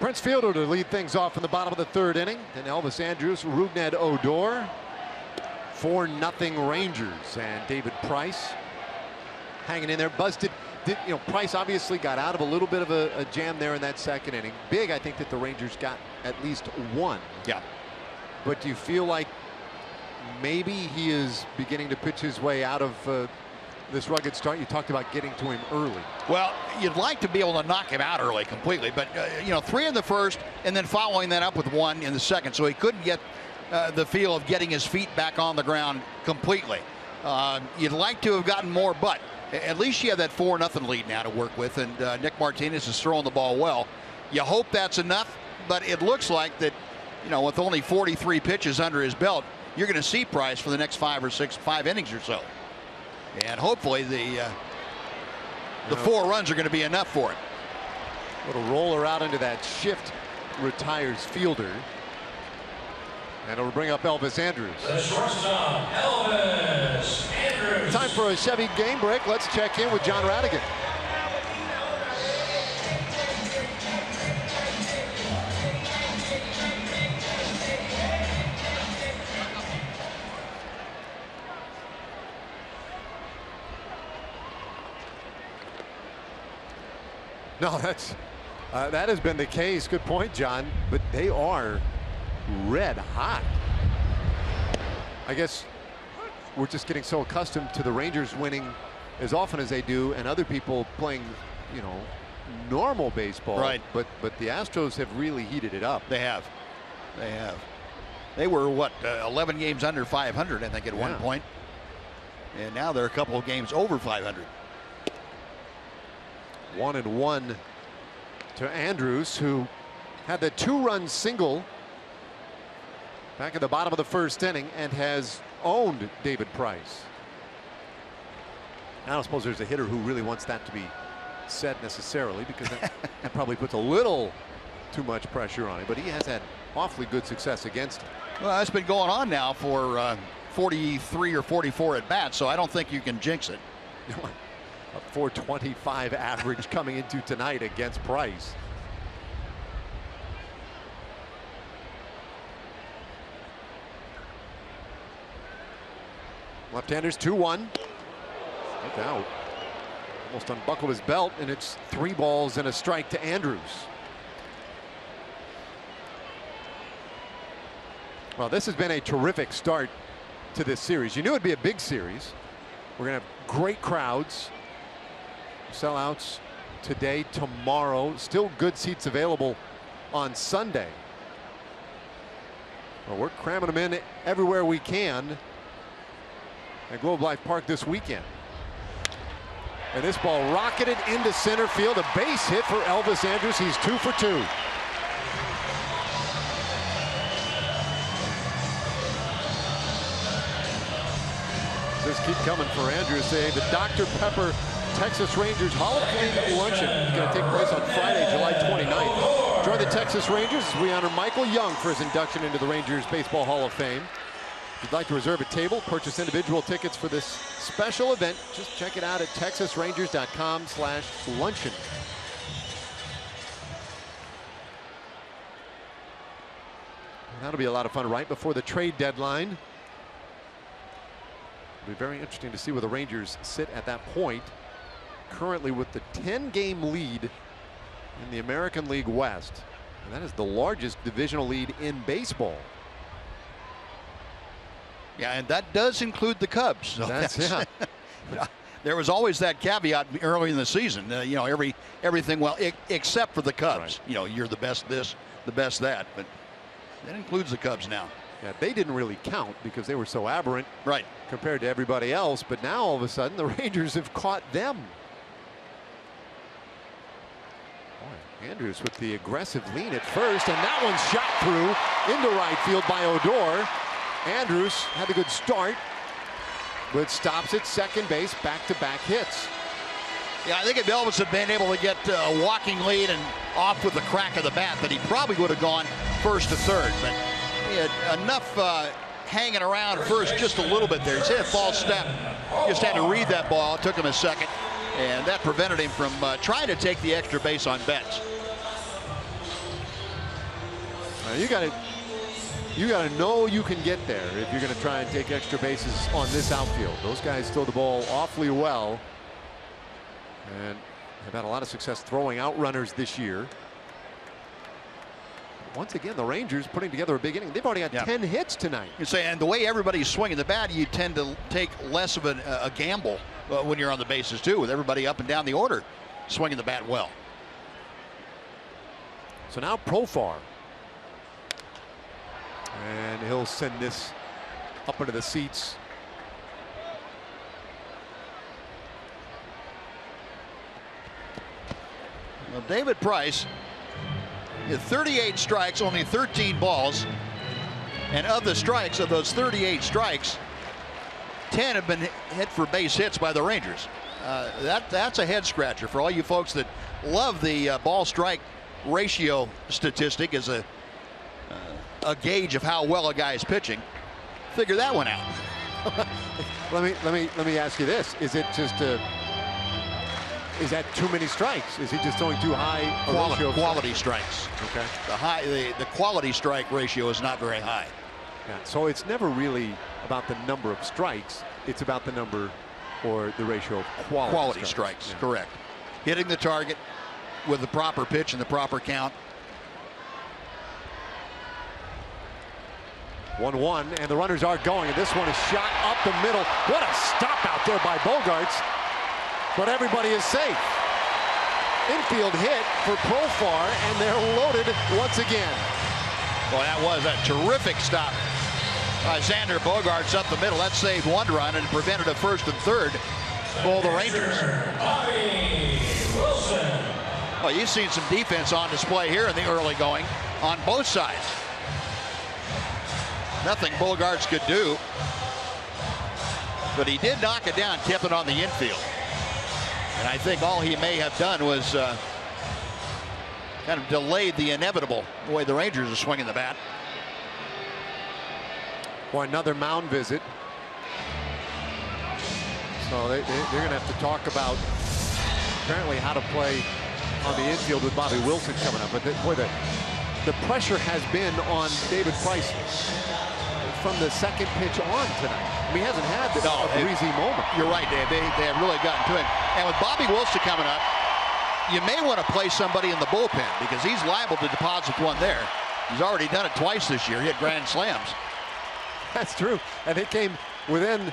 Prince Fielder to lead things off in the bottom of the 3rd inning. Then Elvis Andrus, Rougned Odor. 4-0 Rangers, and David Price hanging in there. Busted. Price obviously got out of a little bit of a jam there in that 2nd inning. Big, I think, that the Rangers got at least one. Yeah. But do you feel like maybe he is beginning to pitch his way out of this rugged start? You talked about getting to him early. Well, you'd like to be able to knock him out early completely, but 3 in the 1st and then following that up with 1 in the 2nd, so he couldn't get the feel of getting his feet back on the ground completely. You'd like to have gotten more, but at least you have that 4-0 lead now to work with, and Nick Martinez is throwing the ball well. You hope that's enough, but it looks like that, with only 43 pitches under his belt, you're going to see Price for the next 5 innings or so. And hopefully the 4 runs are going to be enough for it. Little roller out into that shift, retires Fielder. And it'll bring up Elvis Andrus. The shortstop, Elvis Andrus. Time for a Chevy game break. Let's check in with John Radigan. No, that has been the case. Good point, John. But they are red hot. I guess we're just getting so accustomed to the Rangers winning as often as they do, and other people playing, normal baseball. Right. But the Astros have really heated it up. They have. They were what, 11 games under 500, I think, at one point, and now they're a couple of games over 500. 1-1 to Andrus, who had the 2-run single back at the bottom of the 1st inning and has owned David Price. I don't suppose there's a hitter who really wants that to be said necessarily, because that probably puts a little too much pressure on him, but he has had awfully good success against him. Well, that's been going on now for 43 or 44 at bats, so I don't think you can jinx it. A 4.25 average coming into tonight against Price. Left-handers 2-1. Look out. Almost unbuckled his belt, and it's 3 balls and a strike to Andrus. Well, this has been a terrific start to this series. You knew it'd be a big series. We're going to have great crowds. Sellouts today, tomorrow. Still good seats available on Sunday. Well, we're cramming them in everywhere we can at Globe Life Park this weekend. And this ball rocketed into center field. A base hit for Elvis Andrus. He's 2 for 2. Just keep coming for Andrus. The Dr. Pepper Texas Rangers Hall of Fame luncheon is going to take place on Friday, July 29th. Join the Texas Rangers as we honor Michael Young for his induction into the Rangers Baseball Hall of Fame. If you'd like to reserve a table, purchase individual tickets for this special event, just check it out at texasrangers.com/luncheon. That'll be a lot of fun right before the trade deadline. It'll be very interesting to see where the Rangers sit at that point. Currently with the 10-game lead in the American League West. And that is the largest divisional lead in baseball. Yeah, and that does include the Cubs. So yeah. There was always that caveat early in the season. Everything well, except for the Cubs. Right. You're the best this, the best that, but that includes the Cubs now. Yeah, they didn't really count because they were so aberrant, right, compared to everybody else. But now all of a sudden the Rangers have caught them. Boy, Andrus with the aggressive lean at first, and that one's shot through into right field by Odor. Andrus had a good start, but stops at second base, back-to-back hits. Yeah, I think if Elvis had been able to get a walking lead and off with the crack of the bat, that he probably would have gone first to third. But he had enough hanging around first just a little bit there. He's hit a false step. Just had to read that ball. It took him a second, and that prevented him from trying to take the extra base on Betts. You got to know you can get there if you're going to try and take extra bases on this outfield. Those guys throw the ball awfully well and have had a lot of success throwing out runners this year. Once again, the Rangers putting together a big inning. They've already had 10 hits tonight. You say, and the way everybody's swinging the bat, you tend to take less of a gamble when you're on the bases too, with everybody up and down the order swinging the bat well. So now Profar, and he'll send this up into the seats. Well, David Price, 38 strikes, only 13 balls, and of the strikes, of those 38 strikes, 10 have been hit for base hits by the Rangers. That's a head scratcher for all you folks that love the ball strike ratio statistic as a gauge of how well a guy is pitching. Figure that one out. let me ask you this: is it just is that too many strikes? Is he just throwing too high quality strikes? Okay. The quality strike ratio is not very high. Yeah, so it's never really about the number of strikes. It's about the number or the ratio of quality strikes. Yeah. Correct. Hitting the target with the proper pitch and the proper count. 1-1, and the runners are going, and this one is shot up the middle. What a stop out there by Bogaerts, but everybody is safe. Infield hit for Profar, and they're loaded once again. Well, that was a terrific stop by Xander Bogaerts up the middle. That saved one run and prevented a first and third for the Rangers. Well, you've seen some defense on display here in the early going on both sides. Nothing Bogaerts could do, but he did knock it down, kept it on the infield. And I think all he may have done was kind of delayed the inevitable, the way the Rangers are swinging the bat. For another mound visit. So they're going to have to talk about apparently how to play on the infield with Bobby Wilson coming up. But the pressure has been on David Price from the second pitch on tonight. I mean, he hasn't had a breezy moment. You're right, Dave. They have really gotten to him. And with Bobby Wilson coming up, you may want to play somebody in the bullpen because he's liable to deposit one there. He's already done it twice this year. He had grand slams. That's true. And it came within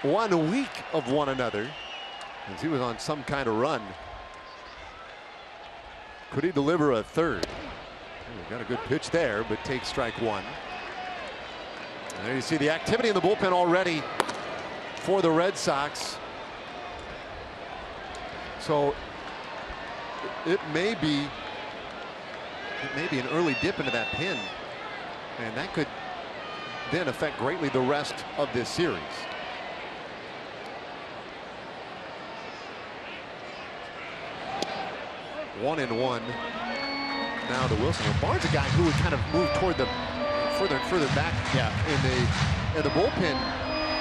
1 week of one another as he was on some kind of run. Could he deliver a third? Got a good pitch there, but takes strike one. And there you see the activity in the bullpen already for the Red Sox. So it may be an early dip into that pin, and that could then affect greatly the rest of this series. One and one now to Wilson. Well, Barnes, a guy who would kind of move toward the further and further back in the bullpen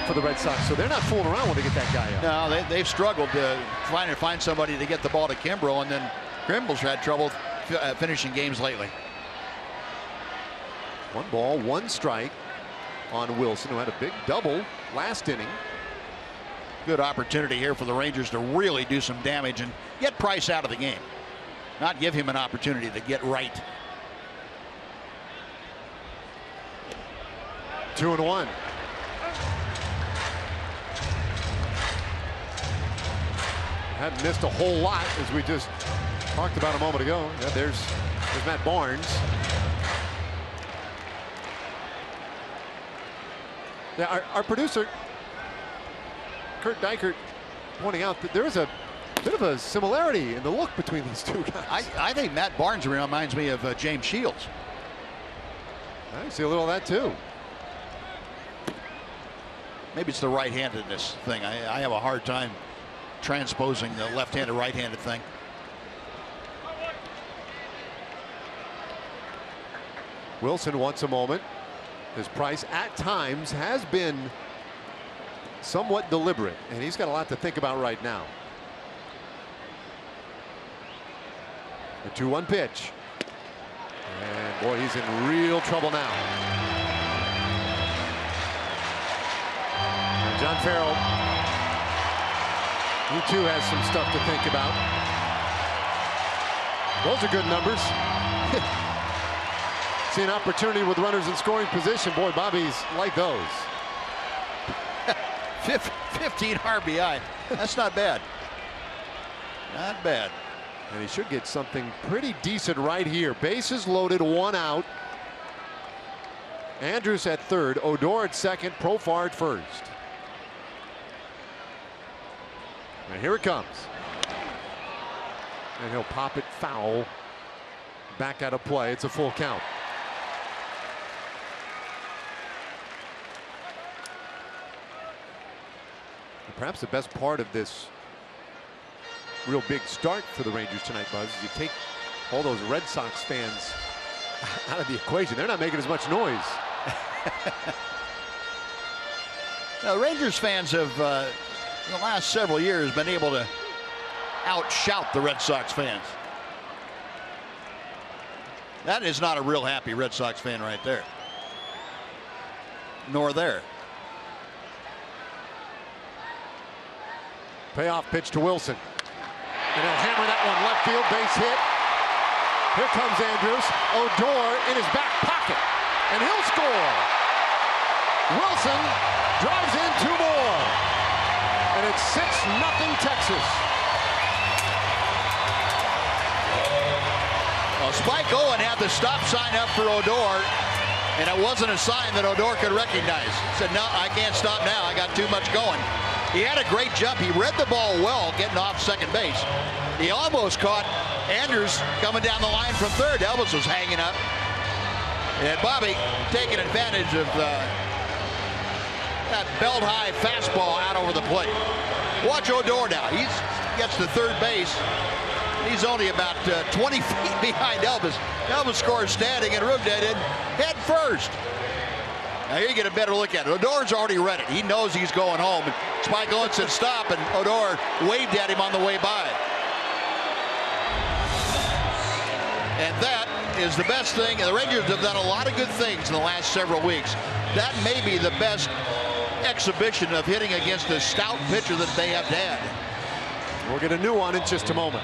for the Red Sox. So they're not fooling around when they get that guy up. No, they've struggled to find somebody to get the ball to Kimbrough, and then Kimbrough's had trouble finishing games lately. 1 ball, 1 strike on Wilson, who had a big double last inning. Good opportunity here for the Rangers to really do some damage and get Price out of the game. Not give him an opportunity to get right. 2-1. Hadn't missed a whole lot, as we just talked about a moment ago. Yeah, there's Matt Barnes. Yeah, our producer Kurt Dykert pointing out that there is a bit of a similarity in the look between these two guys. I think Matt Barnes reminds me of James Shields. I see a little of that too. Maybe it's the right-handedness thing. I have a hard time transposing the left-handed, right-handed thing. Wilson wants a moment. His Price at times has been somewhat deliberate, and he's got a lot to think about right now. The 2-1 pitch. And Boy, he's in real trouble now. John Farrell, he too has some stuff to think about. Those are good numbers. See an opportunity with runners in scoring position. Boy, Bobby's like those. 15 RBI. That's not bad. Not bad. And he should get something pretty decent right here. Bases loaded, 1 out. Andrus at third, Odor at second, Profar at first. And here it comes. And he'll pop it foul. Back out of play. It's a full count. And perhaps the best part of this real big start for the Rangers tonight, Buzz, is you take all those Red Sox fans out of the equation. They're not making as much noise. Now, Rangers fans have, in the last several years, been able to outshout the Red Sox fans. That is not a real happy Red Sox fan right there. Nor there. Payoff pitch to Wilson. And he'll hammer that one left field, base hit. Here comes Andrus. Odor in his back pocket. And he'll score. Wilson drives in 2 more. And it's 6-0 Texas. Well, Spike Owen had the stop sign up for Odor, and it wasn't a sign that Odor could recognize. He said, no, I can't stop now. I got too much going. He had a great jump. He read the ball well getting off second base. He almost caught Andrus coming down the line from third. Elvis was hanging up. And Bobby taking advantage of that belt-high fastball out over the plate. Watch Odor now. He gets to third base. He's only about 20 feet behind Elvis. Elvis scores standing and Rubda in head first. Now here you get a better look at it. Odor's already read it. He knows he's going home. Spike Owen said stop, and Odor waved at him on the way by. And that is the best thing. And the Rangers have done a lot of good things in the last several weeks. That may be the best exhibition of hitting against a stout pitcher that they have had. We'll get a new one in just a moment.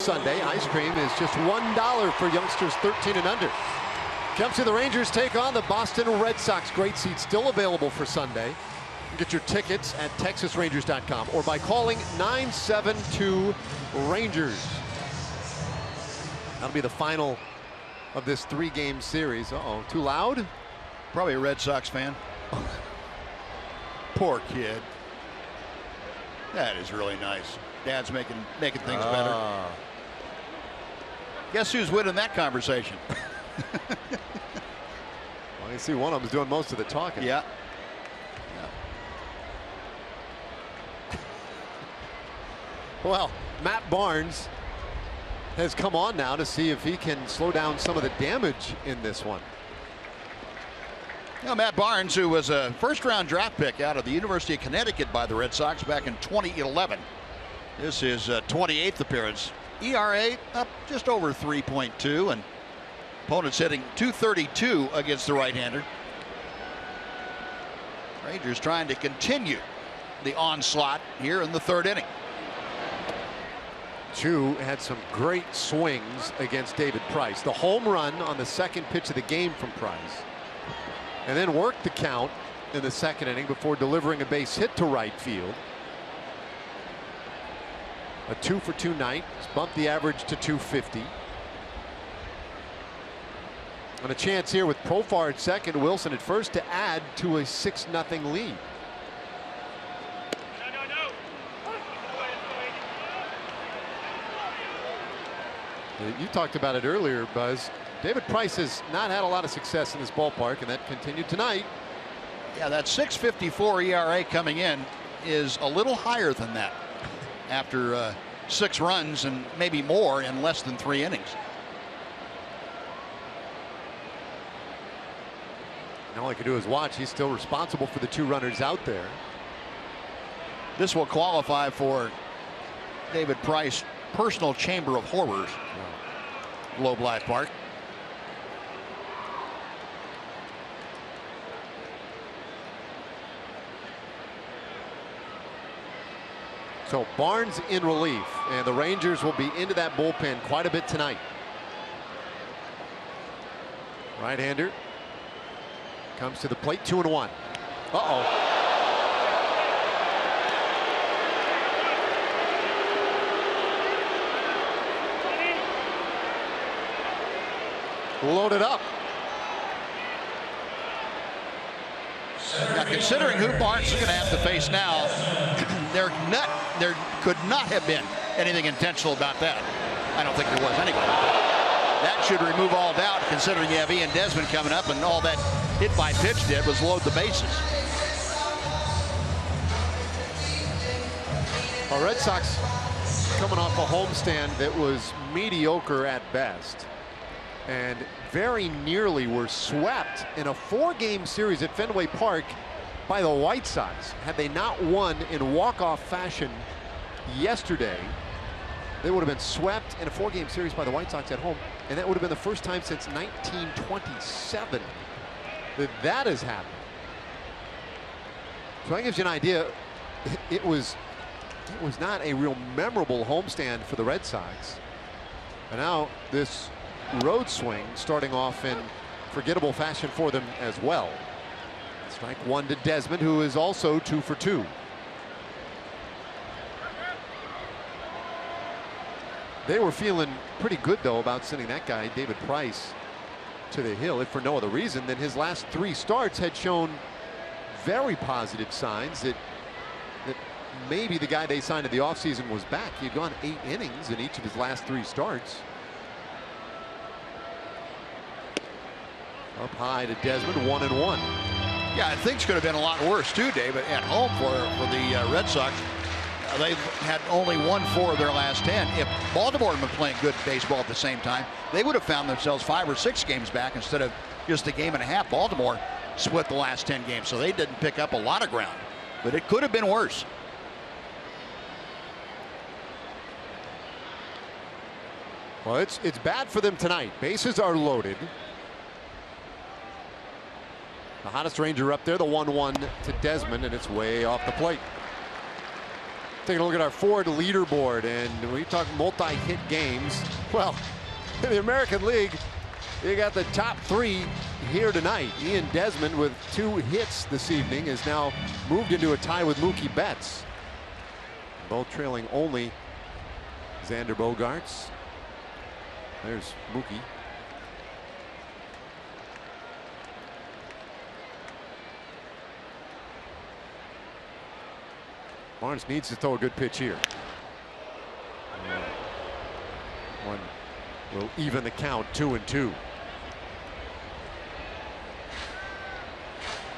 Sunday, ice cream is just $1 for youngsters 13 and under. Comes to the Rangers take on the Boston Red Sox. Great seats still available for Sunday. Get your tickets at TexasRangers.com or by calling 972-RANGERS. That'll be the final of this 3-game series. Uh-oh, too loud? Probably a Red Sox fan. Poor kid. That is really nice. Dad's making things better. Guess who's winning that conversation? Well, you see one of them is doing most of the talking. Yeah. Well, Matt Barnes has come on now to see if he can slow down some of the damage in this one. You know, Matt Barnes, who was a first-round draft pick out of the University of Connecticut by the Red Sox back in 2011. This is 28th appearance. ERA up just over 3.2, and opponents hitting .232 against the right-hander. Rangers trying to continue the onslaught here in the third inning. Chu had some great swings against David Price. The home run on the second pitch of the game from Price, and then worked the count in the second inning before delivering a base hit to right field. A 2-for-2 night. It's bumped the average to 250. And a chance here with Profar at second, Wilson at first to add to a 6-0 lead. You talked about it earlier, Buzz. David Price has not had a lot of success in this ballpark, and that continued tonight. Yeah, that 6.54 ERA coming in is a little higher than that after 6 runs and maybe more in less than 3 innings. And all I can do is watch. He's still responsible for the 2 runners out there. This will qualify for David Price personal chamber of horrors. Globe Life Park. So Barnes in relief, and the Rangers will be into that bullpen quite a bit tonight. Right-hander comes to the plate, 2-1. Uh-oh. Loaded up. Now, considering who Barnes is going to have to face now, there could not have been anything intentional about that. I don't think there was anyway. That should remove all doubt, considering you have Ian Desmond coming up, and all that hit by pitch did was load the bases. Well, Red Sox coming off a homestand that was mediocre at best, and very nearly were swept in a 4-game series at Fenway Park by the White Sox. Had they not won in walk-off fashion yesterday, they would have been swept in a 4-game series by the White Sox at home, and that would have been the first time since 1927 that that has happened. So that gives you an idea. It was not a real memorable homestand for the Red Sox. And now this road swing starting off in forgettable fashion for them as well. Strike 1 to Desmond, who is also 2 for 2. They were feeling pretty good, though, about sending that guy, David Price, to the hill, if for no other reason than his last 3 starts had shown very positive signs that maybe the guy they signed in the offseason was back. He had gone 8 innings in each of his last 3 starts. Up high to Desmond, 1-1. Yeah, things could have been a lot worse too, Dave. At home for the Red Sox, they've had only won 4 of their last 10. If Baltimore had been playing good baseball at the same time, they would have found themselves 5 or 6 games back instead of just a game and a half. Baltimore split the last 10 games, so they didn't pick up a lot of ground. But it could have been worse. Well, it's bad for them tonight. Bases are loaded. The hottest Ranger up there, the 1-1 to Desmond, and it's way off the plate. Taking a look at our Ford leaderboard, and we talk multi-hit games. Well, in the American League, you got the top 3 here tonight. Ian Desmond, with 2 hits this evening, is now moved into a tie with Mookie Betts. Both trailing only Xander Bogaerts. There's Mookie. Barnes needs to throw a good pitch here. One will even the count 2-2.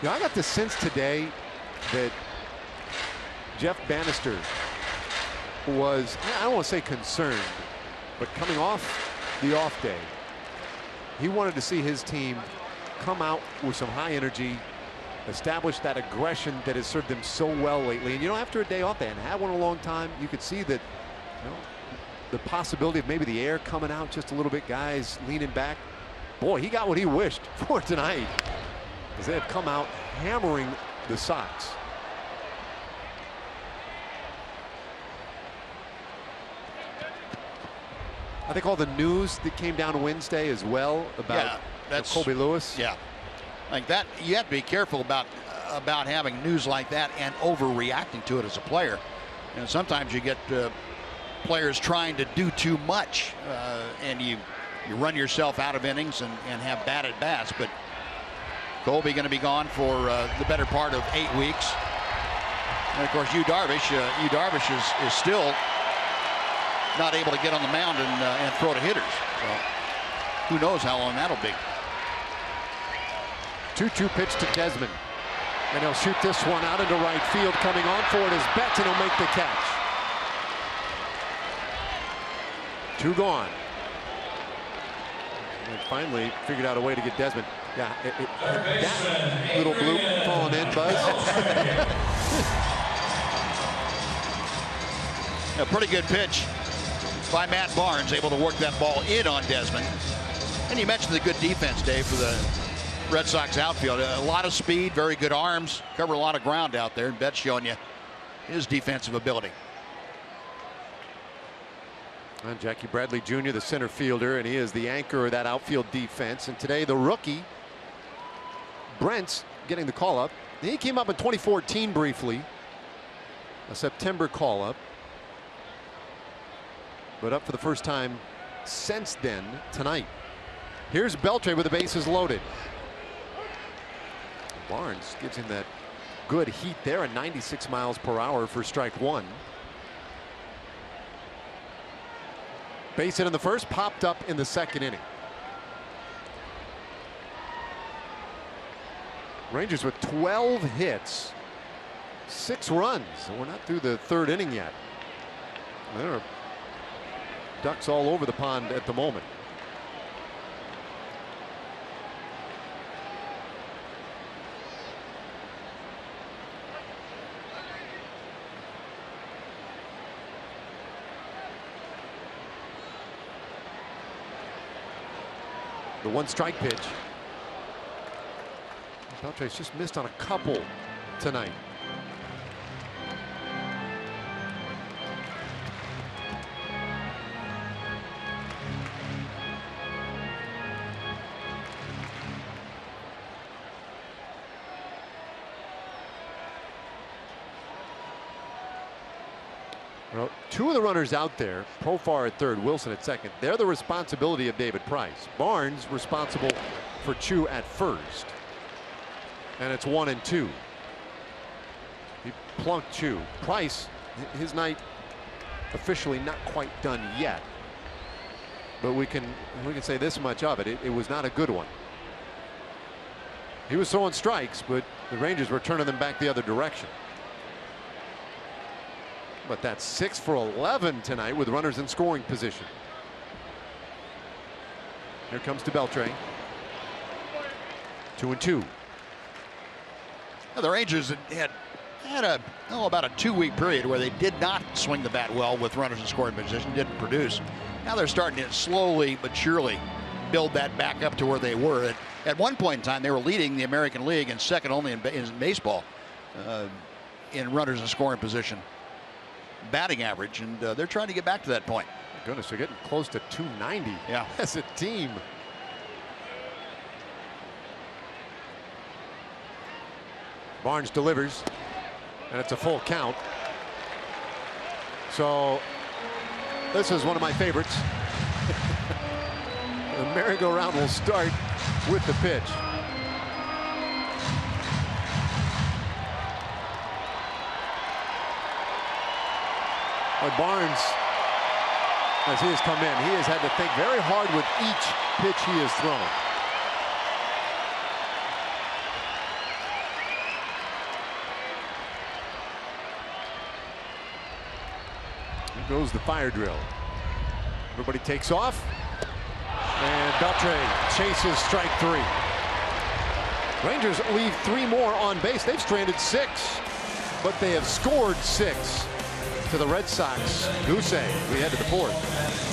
I got the sense today that Jeff Bannister was, I don't want to say concerned, but coming off the off day, he wanted to see his team come out with some high energy, establish that aggression that has served them so well lately. And after a day off, they hadn't had one in a long time. You could see that the possibility of maybe the air coming out just a little bit, guys leaning back. Boy, he got what he wished for tonight, as they have come out hammering the Sox. I think all the news that came down Wednesday as well about Colby Lewis. Yeah, like that, you have to be careful about having news like that and overreacting to it as a player. And sometimes you get players trying to do too much, and you run yourself out of innings and have bad at bats. But Colby going to be gone for the better part of 8 weeks. And of course, Yu Darvish is still not able to get on the mound and throw to hitters. So who knows how long that'll be. 2-2 pitch to Desmond, and he'll shoot this one out into right field. Coming on for it is Betts, and he'll make the catch. 2 gone. And finally figured out a way to get Desmond. Yeah, that little bloop falling in, Buzz. A pretty good pitch by Matt Barnes, able to work that ball in on Desmond. And you mentioned the good defense, Dave, for the Red Sox outfield. A lot of speed, very good arms, cover a lot of ground out there, and Betts showing you his defensive ability. And Jackie Bradley Jr., the center fielder, and he is the anchor of that outfield defense. And today the rookie Brent's getting the call up. He came up in 2014 briefly, a September call up, but up for the first time since then tonight. Here's Beltre with the bases loaded. Barnes gives him that good heat there at 96 miles per hour for strike 1. Base hit in the first, popped up in the second inning. Rangers with 12 hits, 6 runs, and we're not through the 3rd inning yet. There are ducks all over the pond at the moment. The 1-strike pitch. Beltre's just missed on a couple tonight. Well, 2 of the runners out there, Profar at third, Wilson at second. They're the responsibility of David Price. Barnes responsible for Chu at first. And it's 1-2. He plunked Chu. Price, his night officially not quite done yet. But we can say this much of it. It was not a good one. He was throwing strikes, but the Rangers were turning them back the other direction. But that's 6 for 11 tonight with runners in scoring position. Here comes to Beltre. 2-2. Now, the Rangers had about a 2-week period where they did not swing the bat well with runners in scoring position, didn't produce. Now they're starting to slowly but surely build that back up to where they were. At one point in time, they were leading the American League and second only in baseball in runners in scoring position batting average, and they're trying to get back to that point. My goodness, they're getting close to 290 as a team. Barnes delivers, and it's a full count. So this is one of my favorites. The merry-go-round will start with the pitch. Barnes as he has come in. He has had to think very hard with each pitch he has thrown. Here goes the fire drill. Everybody takes off. And Beltre chases strike 3. Rangers leave 3 more on base. They've stranded 6, but they have scored 6 to the Red Sox. Goose egg. We head to the 4th.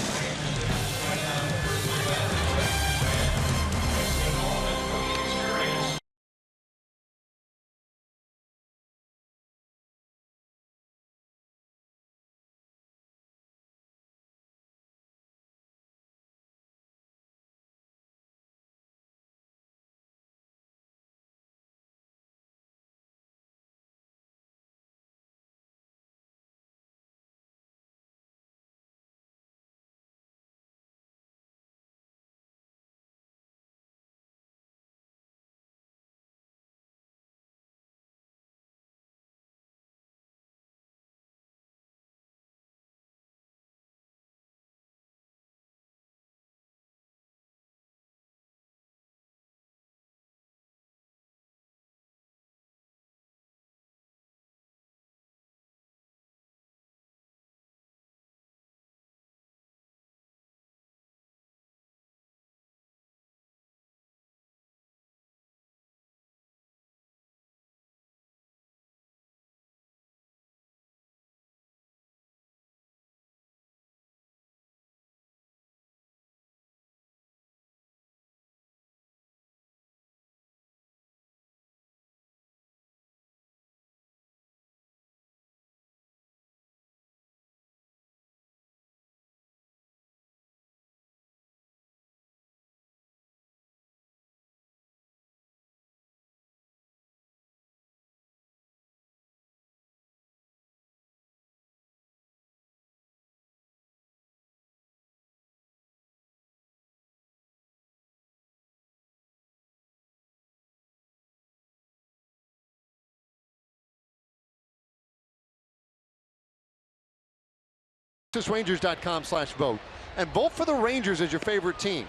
Rangers.com/vote and vote for the Rangers as your favorite team.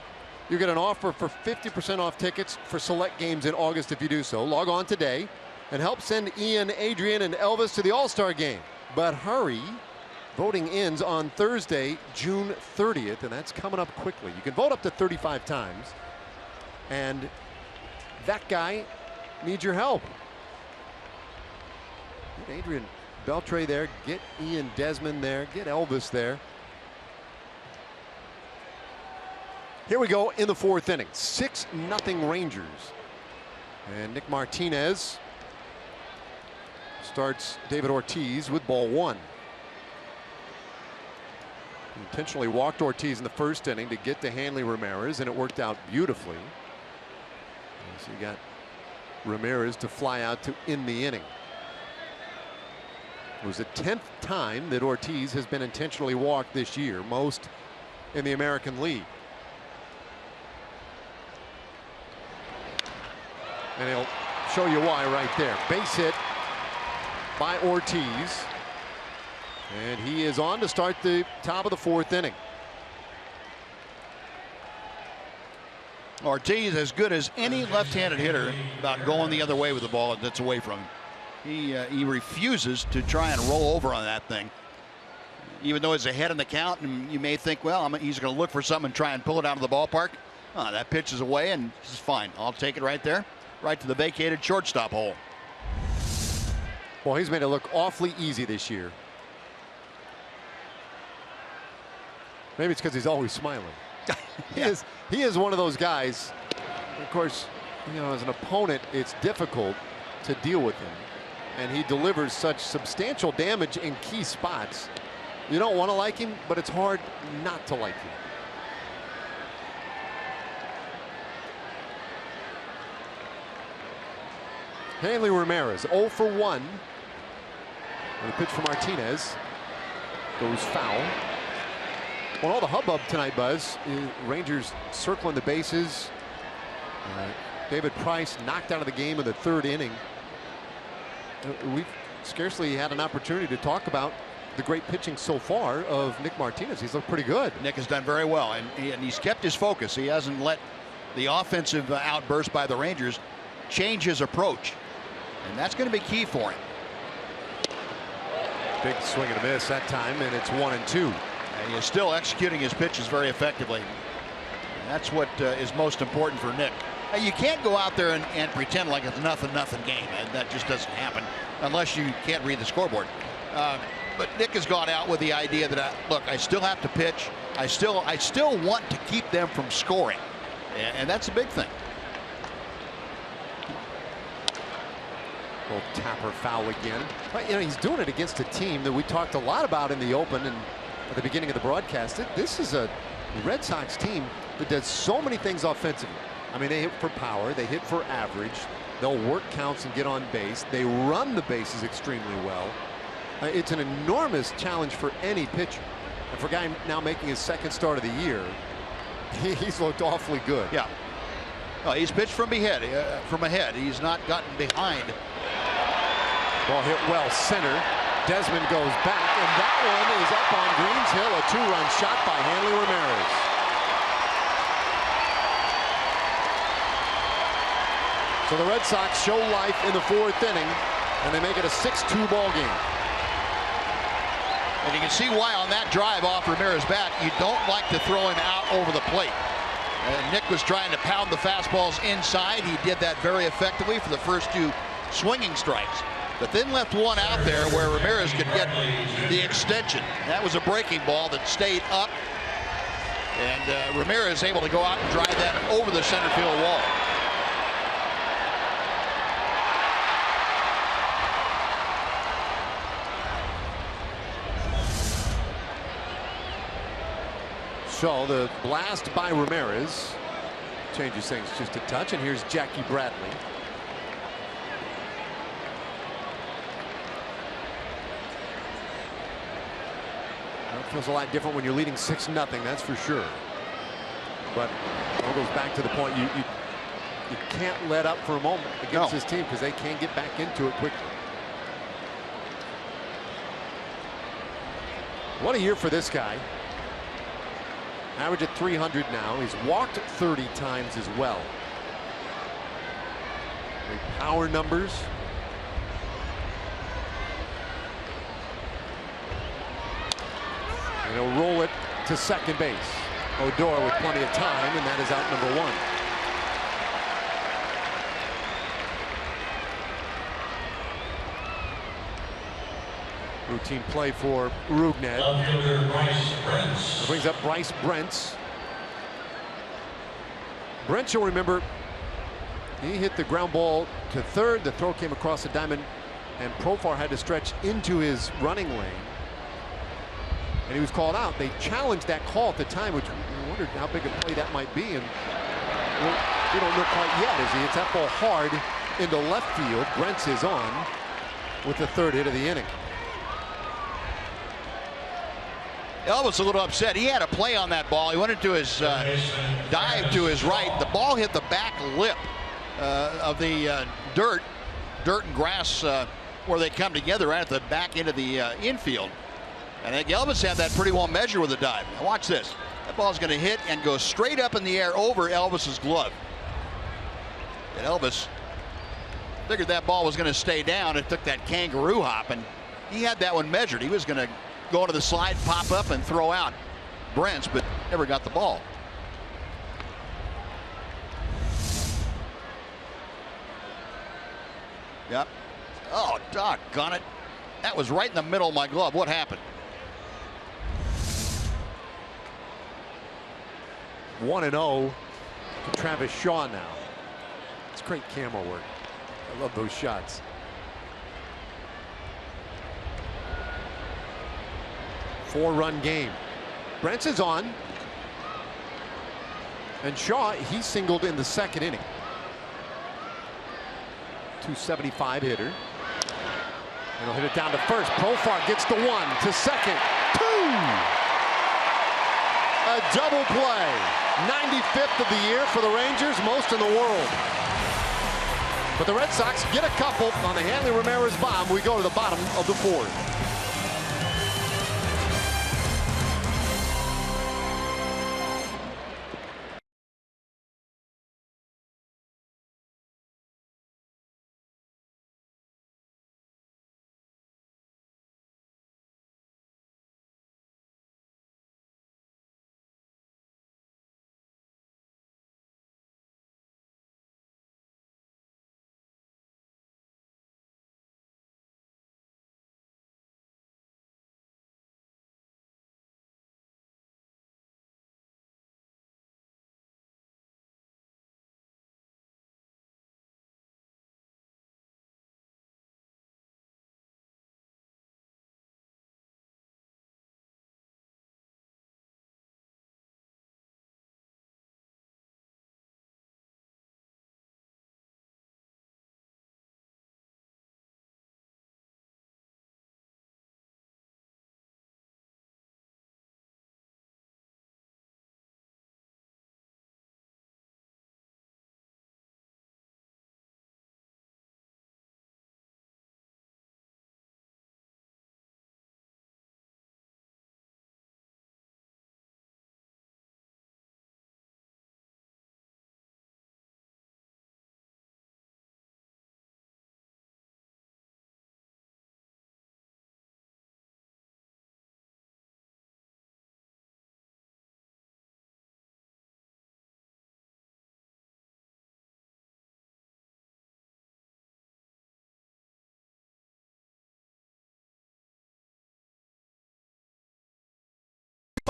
You get an offer for 50% off tickets for select games in August if you do so. Log on today and help send Ian, Adrian, and Elvis to the All-Star game. But hurry, voting ends on Thursday, June 30th, and that's coming up quickly. You can vote up to 35 times, and that guy needs your help. Get Adrian Beltre there, get Ian Desmond there, get Elvis there. Here we go in the 4th inning. 6-0 Rangers. And Nick Martinez starts David Ortiz with ball 1. He intentionally walked Ortiz in the 1st inning to get to Hanley Ramirez, and it worked out beautifully. So you got Ramirez to fly out to end the inning. It was the 10th time that Ortiz has been intentionally walked this year, most in the American League. And he'll show you why right there. Base hit by Ortiz. And he is on to start the top of the 4th inning. Ortiz as good as any left-handed hitter about going the other way with the ball that's away from him. He refuses to try and roll over on that thing. Even though it's ahead in the count, and you may think, well, he's going to look for something and try and pull it out of the ballpark. That pitch is away, and this is fine. I'll take it right there, right to the vacated shortstop hole. Well, he's made it look awfully easy this year. Maybe it's because he's always smiling. Yeah. He is one of those guys. Of course, as an opponent, it's difficult to deal with him. And he delivers such substantial damage in key spots. You don't want to like him, but it's hard not to like him. Hanley Ramirez 0 for 1. And the pitch for Martinez goes foul. Well, all the hubbub tonight, Buzz, Rangers circling the bases. David Price knocked out of the game in the 3rd inning. We've scarcely had an opportunity to talk about the great pitching so far of Nick Martinez. He's looked pretty good. Nick has done very well, and he's kept his focus. He hasn't let the offensive outburst by the Rangers change his approach, and that's going to be key for him. Big swing and a miss that time, and it's 1-2. And he is still executing his pitches very effectively. And that's what is most important for Nick. Now, you can't go out there and pretend like it's a nothing game, and that just doesn't happen unless you can't read the scoreboard. But Nick has gone out with the idea that look, I still have to pitch. I still want to keep them from scoring, and that's a big thing. Little tapper foul again. But you know, he's doing it against a team that we talked a lot about in the open and at the beginning of the broadcast. This is a Red Sox team that does so many things offensively. I mean, they hit for power, they hit for average, they'll work counts and get on base, they run the bases extremely well. It's an enormous challenge for any pitcher. And for a guy now making his second start of the year, he's looked awfully good. Yeah. Well, he's pitched from ahead. He's not gotten behind. Ball hit well center. Desmond goes back, and that one is up on Green's Hill. A two-run shot by Hanley Ramirez. So the Red Sox show life in the fourth inning, and they make it a 6-2 ball game. And you can see why on that drive off Ramirez's bat, you don't like to throw him out over the plate. Nick was trying to pound the fastballs inside. He did that very effectively for the first two swinging strikes, but then left one out there where Ramirez could get the extension. That was a breaking ball that stayed up, and Ramirez able to go out and drive that over the center field wall. So the blast by Ramirez changes things just a touch, and here's Jackie Bradley. It feels a lot different when you're leading 6-0, that's for sure. But it all goes back to the point you can't let up for a moment against this team because they can't get back into it quickly. What a year for this guy. Average at 300 now. He's walked 30 times as well. Big power numbers. And he'll roll it to second base. Odor with plenty of time, and that is out number one. Routine play for Rugnet. Brings up Bryce Brents. Brents, you'll remember, he hit the ground ball to third. The throw came across the diamond, and Profar had to stretch into his running lane. And he was called out. They challenged that call at the time, which we wondered how big a play that might be. And we don't know quite yet as he hits that ball hard into left field. Brents is on with the third hit of the inning. Elvis a little upset. He had a play on that ball. He went into his dive to his right. The ball hit the back lip of the dirt and grass where they come together right at the back end of the infield. And I think Elvis had that pretty well measured with a dive. Now watch this. That ball's going to hit and go straight up in the air over Elvis's glove. And Elvis figured that ball was going to stay down. It took that kangaroo hop, and he had that one measured. He was going to go into the slide, pop up, and throw out Brents, but never got the ball. Yep. Oh, doggone it. That was right in the middle of my glove. What happened? 1-0 to Travis Shaw now. It's great camera work. I love those shots. Four-run game. Brents is on. And Shaw, he singled in the second inning. 275 hitter. And he'll hit it down to first. Profar gets the one to second. Two! A double play. 95th of the year for the Rangers, most in the world. But the Red Sox get a couple on the Hanley Ramirez bomb. We go to the bottom of the fourth.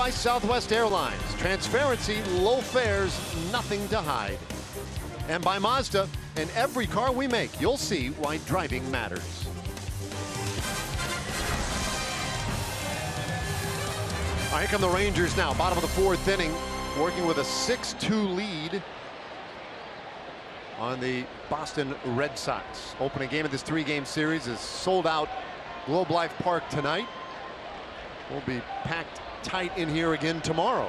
by Southwest Airlines. Transparency, low fares, nothing to hide. And by Mazda, in every car we make, you'll see why driving matters. All right, here come the Rangers now, bottom of the 4th inning, working with a 6-2 lead on the Boston Red Sox. Opening game of this 3-game series is sold out Globe Life Park tonight. We'll be packed tight in here again tomorrow.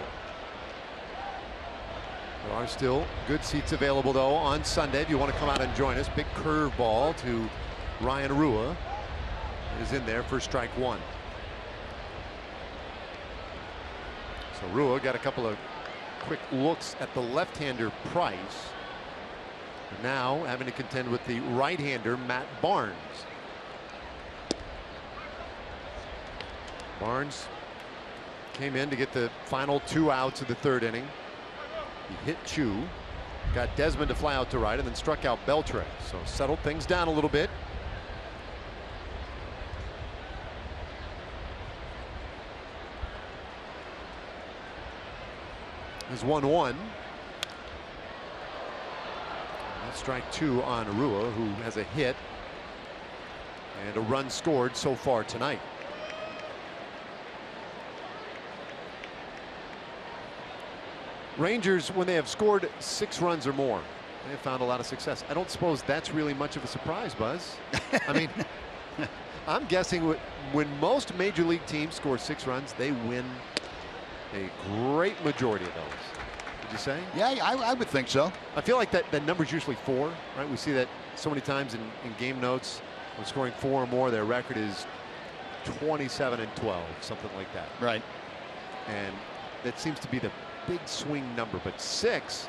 There are still good seats available though on Sunday if you want to come out and join us. Big curveball to Ryan Rua is in there for strike 1. So Rua got a couple of quick looks at the left-hander Price. Now having to contend with the right-hander Matt Barnes. Barnes came in to get the final 2 outs of the 3rd inning. He hit Chu, got Desmond to fly out to right, and then struck out Beltre. So settled things down a little bit. There's 1-1. That's strike 2 on Rua, who has a hit and a run scored so far tonight. Rangers, when they have scored 6 runs or more, they have found a lot of success. I don't suppose that's really much of a surprise, Buzz. I mean, I'm guessing when most major league teams score 6 runs, they win a great majority of those. Would you say? Yeah, I would think so. I feel like that number's usually 4, right? We see that so many times in game notes. When scoring 4 or more, their record is 27-12, something like that. Right. And that seems to be the big swing number, but 6,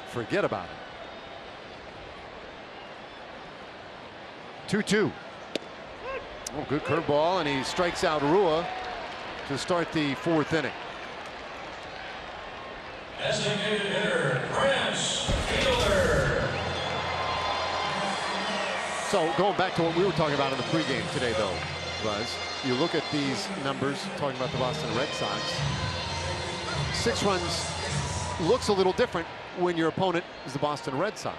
forget about it. 2-2. Oh, good curveball, and he strikes out Rua to start the 4th inning. Designated hitter, Prince Fielder. So going back to what we were talking about in the pregame today, though, Buzz, you look at these numbers, talking about the Boston Red Sox. 6 runs looks a little different when your opponent is the Boston Red Sox.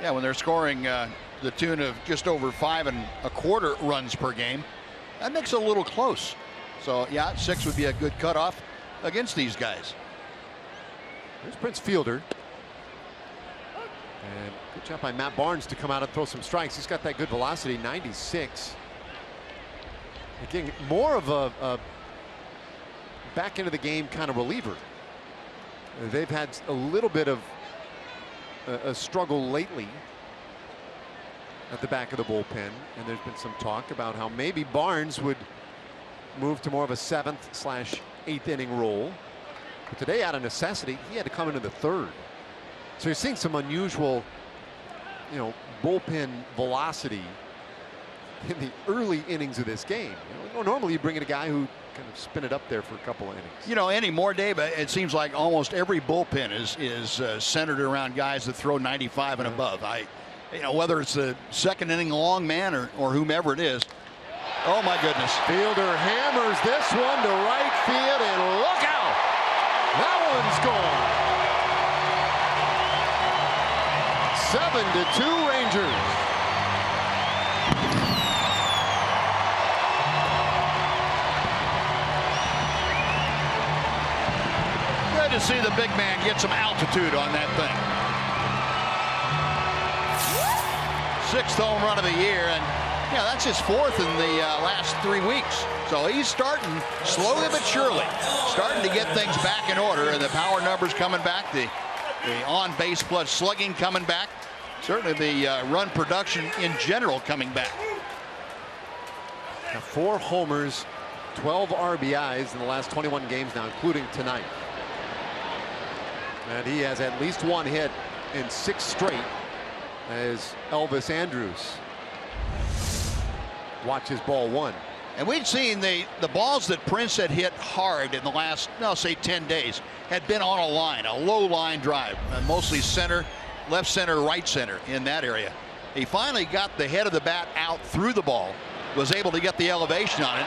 Yeah, when they're scoring the tune of just over 5 1/4 runs per game, that makes it a little close. So yeah, 6 would be a good cutoff against these guys. There's Prince Fielder. And good job by Matt Barnes to come out and throw some strikes. He's got that good velocity, 96. Again, more of a back into the game kind of reliever. They've had a little bit of a struggle lately at the back of the bullpen, and there's been some talk about how maybe Barnes would move to more of a 7th/8th inning role. But today, out of necessity, he had to come into the 3rd. So you're seeing some unusual, bullpen velocity in the early innings of this game. Normally you bring in a guy who kind of spin it up there for a couple of innings. Anymore, Dave, it seems like almost every bullpen is centered around guys that throw 95 and above. Whether it's the 2nd inning long man or whomever it is. Oh my goodness. Fielder hammers this one to right field, and look out! That one's gone. 7-2 Rangers. Good to see the big man get some altitude on that thing. 6th home run of the year, and that's his 4th in the last 3 weeks. So he's starting slowly but surely, starting to get things back in order, and the power numbers coming back, the on base plus slugging coming back, certainly the run production in general coming back. Now 4 homers, 12 RBIs in the last 21 games now, including tonight. And he has at least 1 hit in 6 straight as Elvis Andrus watches ball 1. And we'd seen the balls that Prince had hit hard in the last, say 10 days, had been on a line, a low line drive, mostly center, left center, right center in that area. He finally got the head of the bat out through the ball, was able to get the elevation on it,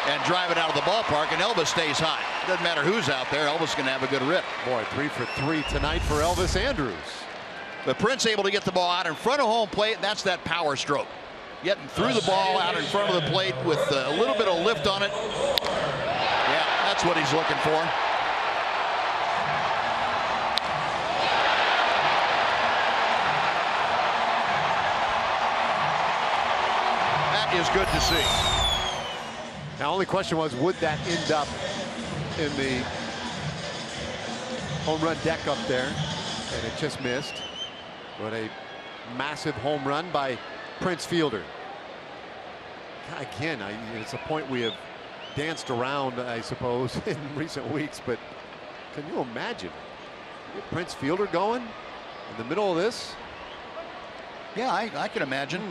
and drive it out of the ballpark, and Elvis stays high. Doesn't matter who's out there, Elvis is going to have a good rip. Boy, 3 for 3 tonight for Elvis Andrus. But Prince able to get the ball out in front of home plate, and that's that power stroke. Getting through the ball out in front of the plate with a little bit of lift on it. Yeah, that's what he's looking for. That is good to see. Now, only question was, would that end up in the home run deck up there? And it just missed. But a massive home run by Prince Fielder. Again, it's a point we have danced around, I suppose, in recent weeks. But can you imagine get Prince Fielder going in the middle of this? Yeah, I can imagine.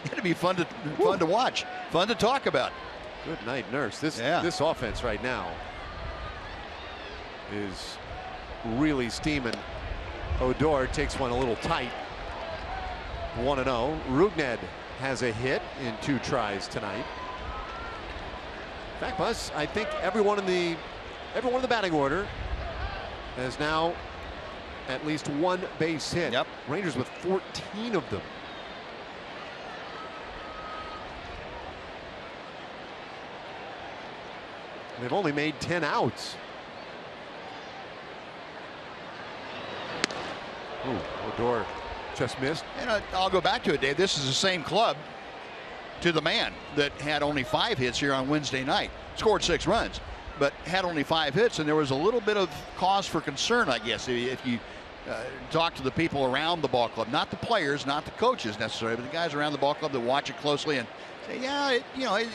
It'd be fun to watch, fun to talk about. Good night, Nurse. This offense right now is really steaming. Odor takes one a little tight. 1-0. Rugned has a hit in 2 tries tonight. In fact, Buzz, I think everyone in the batting order has now at least 1 base hit. Yep. Rangers with 14 of them. They've only made 10 outs. Ooh, Odor just missed. And I'll go back to it, Dave. This is the same club to the man that had only 5 hits here on Wednesday night. Scored 6 runs, but had only 5 hits, and there was a little bit of cause for concern, I guess, if you talk to the people around the ball club, not the players, not the coaches necessarily, but the guys around the ball club that watch it closely and say, yeah,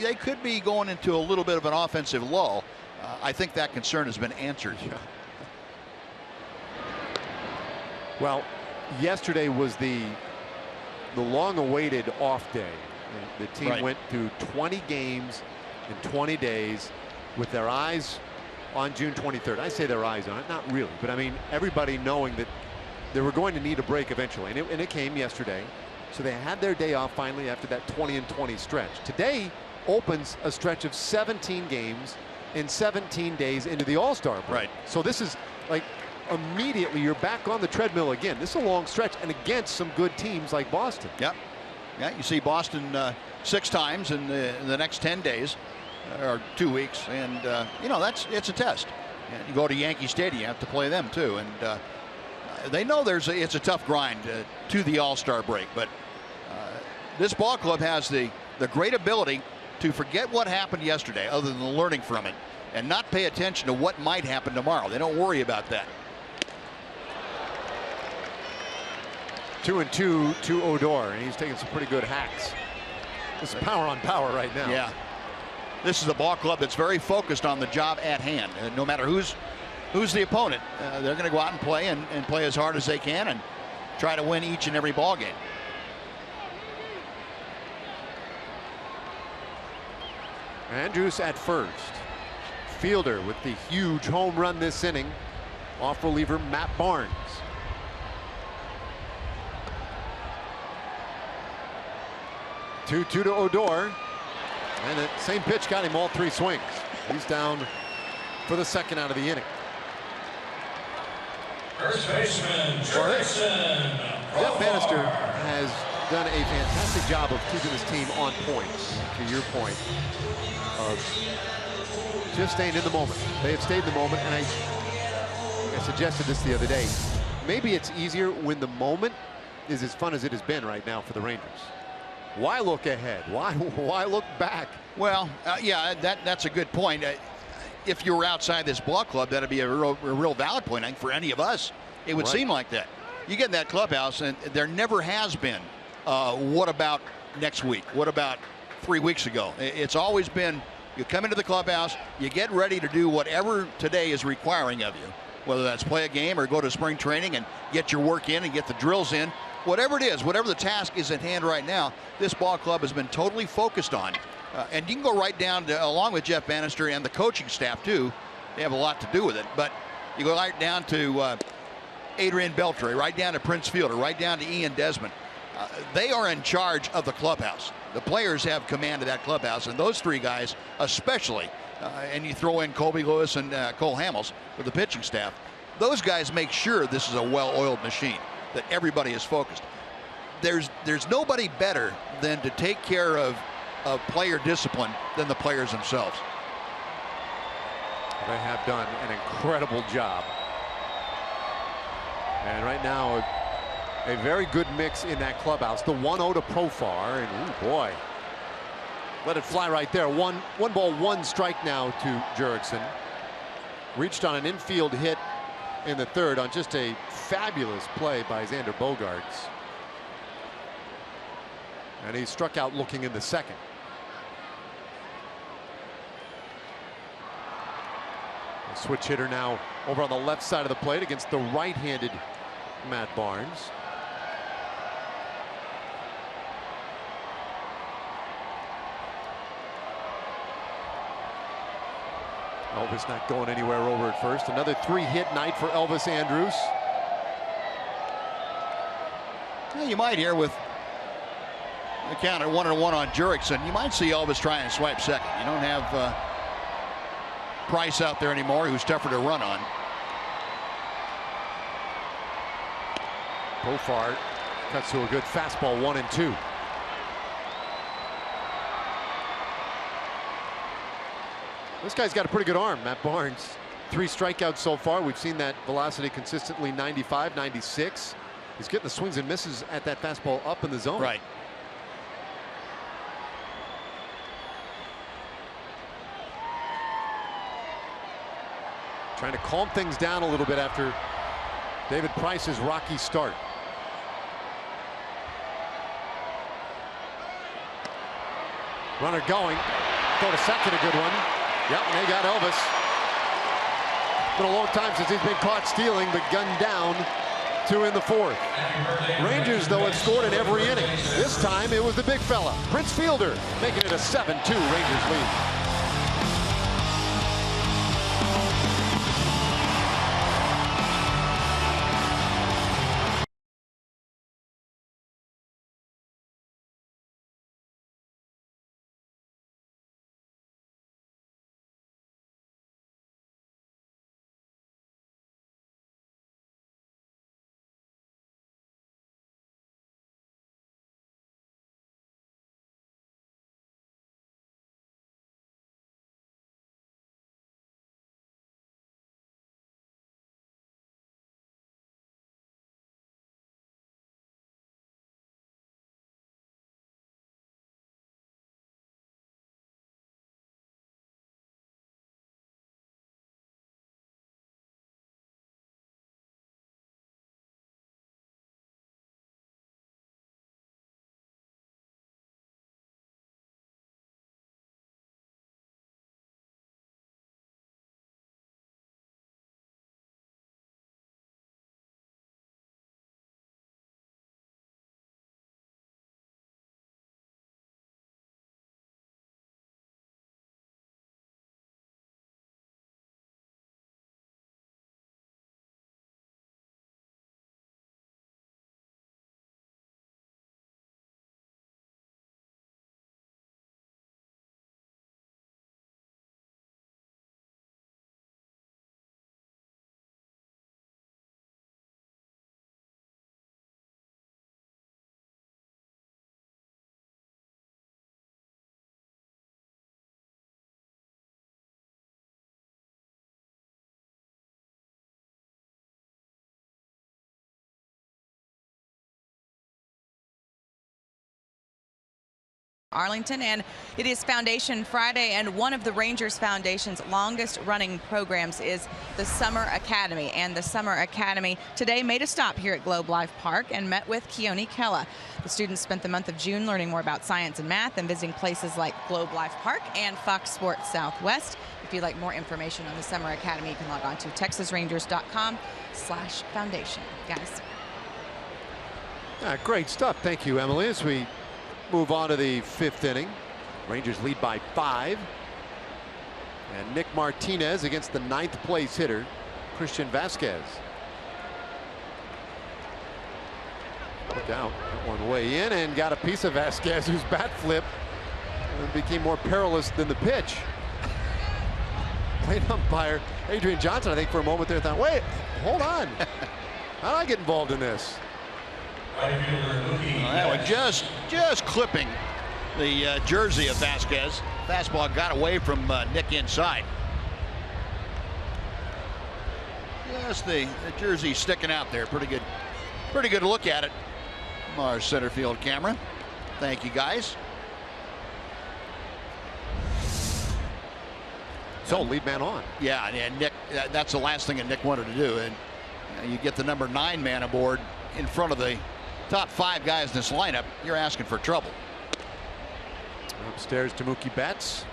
they could be going into a little bit of an offensive lull. I think that concern has been answered. Yeah. Well, yesterday was the long-awaited off day. The team went through 20 games in 20 days with their eyes on June 23rd. I say their eyes on it, not really, but I mean everybody knowing that they were going to need a break eventually, and it came yesterday. So they had their day off finally after that 20-20 stretch. Today opens a stretch of 17 games in 17 days into the All-Star break. Right. So this is like immediately you're back on the treadmill again. This is a long stretch and against some good teams like Boston. Yep. Yeah, you see Boston 6 times in the next 10 days or 2 weeks, and it's a test. And you go to Yankee Stadium, you have to play them too, and they know it's a tough grind to the All-Star break. But this ball club has the great ability to forget what happened yesterday, other than learning from it, and not pay attention to what might happen tomorrow. They don't worry about that. 2-2 to Odor, and he's taking some pretty good hacks. This is power on power right now. Yeah. This is a ball club that's very focused on the job at hand. No matter who's the opponent, they're going to go out and play and play as hard as they can and try to win each and every ball game. Andrus at first. Fielder with the huge home run this inning off reliever Matt Barnes. Two to Odor, and the same pitch got him all 3 swings. He's down for the 2nd out of the inning. First baseman, Jason. Jeff Bannister has done a fantastic job of keeping his team on point, to your point, of just staying in the moment. They have stayed in the moment, and I suggested this the other day. Maybe it's easier when the moment is as fun as it has been right now for the Rangers. Why look ahead? Why look back? Well, yeah, that's a good point. If you were outside this ball club, that'd be a real valid point. I think for any of us, it would seem like that. You get in that clubhouse, and there never has been. What about next week? What about 3 weeks ago? It's always been you come into the clubhouse, you get ready to do whatever today is requiring of you, whether that's play a game or go to spring training and get your work in and get the drills in. Whatever it is, whatever the task is at hand right now, this ball club has been totally focused on. And you can go right down to, along with Jeff Bannister and the coaching staff too, they have a lot to do with it. But you go right down to Adrian Beltre, right down to Prince Fielder, right down to Ian Desmond. They are in charge of the clubhouse. The players have command of that clubhouse, and those three guys especially, and you throw in Colby Lewis and Cole Hamels with the pitching staff, those guys make sure this is a well-oiled machine, that everybody is focused. There's nobody better than to take care of player discipline than the players themselves. They have done an incredible job. And right now, a very good mix in that clubhouse. The 1-0 to Profar, and ooh, boy, let it fly right there. One ball, one strike now to Jurickson. Reached on an infield hit in the third on just a fabulous play by Xander Bogaerts. And he struck out looking in the second. A switch hitter now over on the left side of the plate against the right-handed Matt Barnes. Elvis not going anywhere over at first. Another 3-hit night for Elvis Andrus. Well, you might hear with the count at 1-1 on Jurickson, you might see Elvis try and swipe second. You don't have Price out there anymore, who's tougher to run on. Profar cuts to a good fastball, 1-2. This guy's got a pretty good arm, Matt Barnes. 3 strikeouts so far. We've seen that velocity consistently 95, 96. He's getting the swings and misses at that fastball up in the zone. Right. Trying to calm things down a little bit after David Price's rocky start. Runner going. Throw to second, a good one. Yep, and they got Elvis. Been a long time since he's been caught stealing, but gunned down 2 in the 4th. Rangers, though, have scored in every inning. This time it was the big fella, Prince Fielder, making it a 7-2 Rangers lead. Arlington, and it is Foundation Friday, and one of the Rangers Foundation's longest running programs is the Summer Academy. And the Summer Academy today made a stop here at Globe Life Park and met with Keone Kella. The students spent the month of June learning more about science and math and visiting places like Globe Life Park and Fox Sports Southwest. If you'd like more information on the Summer Academy, you can log on to texasrangers.com/foundation. Guys. Great stuff. Thank you, Emily. As we move on to the 5th inning, Rangers lead by 5. And Nick Martinez against the 9th place hitter, Christian Vasquez. Look out. That one way in and got a piece of Vasquez, whose bat flip became more perilous than the pitch. Plate umpire Adrian Johnson, I think, for a moment there thought, wait, hold on. How do I get involved in this? That one just clipping the jersey of Vasquez. Fastball got away from Nick inside. Just the jersey sticking out there. Pretty good look at it from our center field camera. Thank you, guys. So lead man on. Yeah, and Nick, that's the last thing that Nick wanted to do. And you get the number 9 man aboard in front of the top 5 guys in this lineup, you're asking for trouble. Upstairs to Mookie Betts,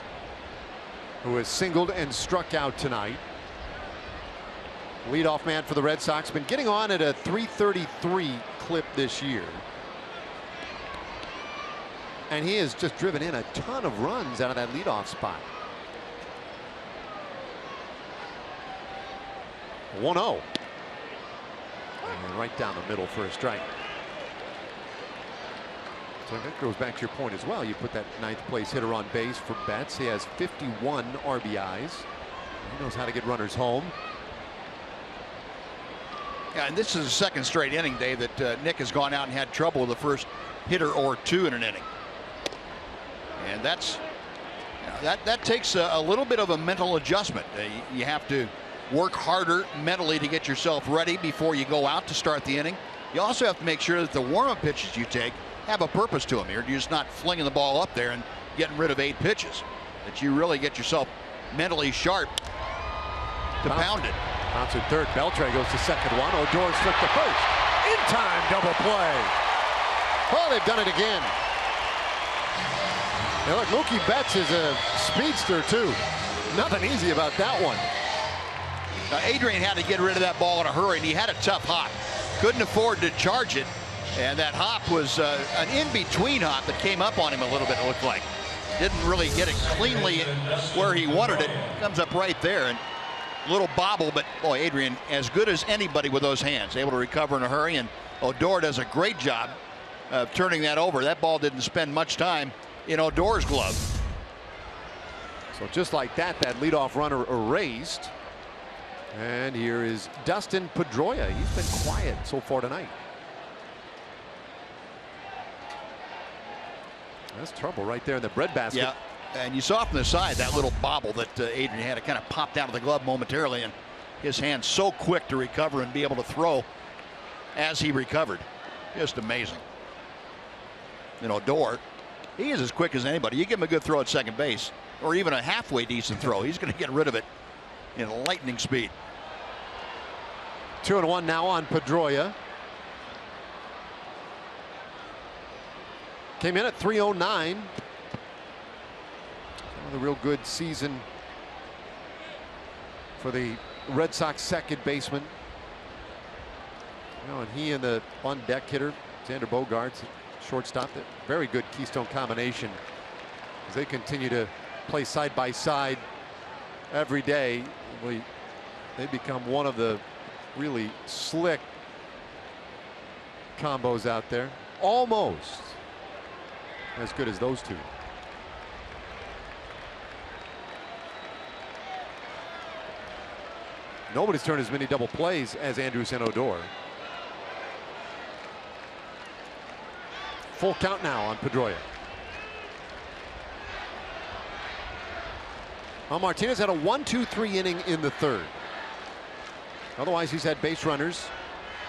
who has singled and struck out tonight. Leadoff man for the Red Sox, been getting on at a .333 clip this year. And he has just driven in a ton of runs out of that leadoff spot. 1-0. And right down the middle for a strike. So that goes back to your point as well. You put that 9th place hitter on base for Betts. He has 51 RBIs. He knows how to get runners home. Yeah, and this is the 2nd straight inning, Dave, that Nick has gone out and had trouble with the first hitter or 2 in an inning. And that takes a little bit of a mental adjustment. You have to work harder mentally to get yourself ready before you go out to start the inning. You also have to make sure that the warm-up pitches you take have a purpose to them. You're just not flinging the ball up there and getting rid of 8 pitches. That you really get yourself mentally sharp to pound it. Bounce at third. Beltre goes to second one. Odor's flipped to first. In time, double play. Oh, they've done it again. Now look, Mookie Betts is a speedster too. Nothing easy about that one. Adrian had to get rid of that ball in a hurry, and he had a tough hop. Couldn't afford to charge it, and that hop was an in-between hop that came up on him a little bit, it looked like. Didn't really get it cleanly where he wanted it. Comes up right there, and a little bobble, but boy, Adrian, as good as anybody with those hands, able to recover in a hurry, and Odor does a great job of turning that over. That ball didn't spend much time in Odor's glove. So just like that, that leadoff runner erased. And here is Dustin Pedroia. He's been quiet so far tonight. That's trouble right there in the breadbasket. Yeah, and you saw from the side that little bobble that Adrian had. It kind of popped out of the glove momentarily, and his hand so quick to recover and be able to throw as he recovered. Just amazing. You know, Odor, he is as quick as anybody. You give him a good throw at second base, or even a halfway decent throw, he's going to get rid of it in lightning speed. 2-1 now on Pedroia. Came in at 309. A real good season for the Red Sox second baseman. You know, and he and the on deck hitter Xander Bogaerts, shortstop, that very good Keystone combination as they continue to play side by side every day. They become one of the really slick combos out there, almost as good as those two. Nobody's turned as many double plays as Andrus and Odor. Full count now on Pedroia. Well, Martinez had a 1-2-3 inning in the 3rd. Otherwise, he's had base runners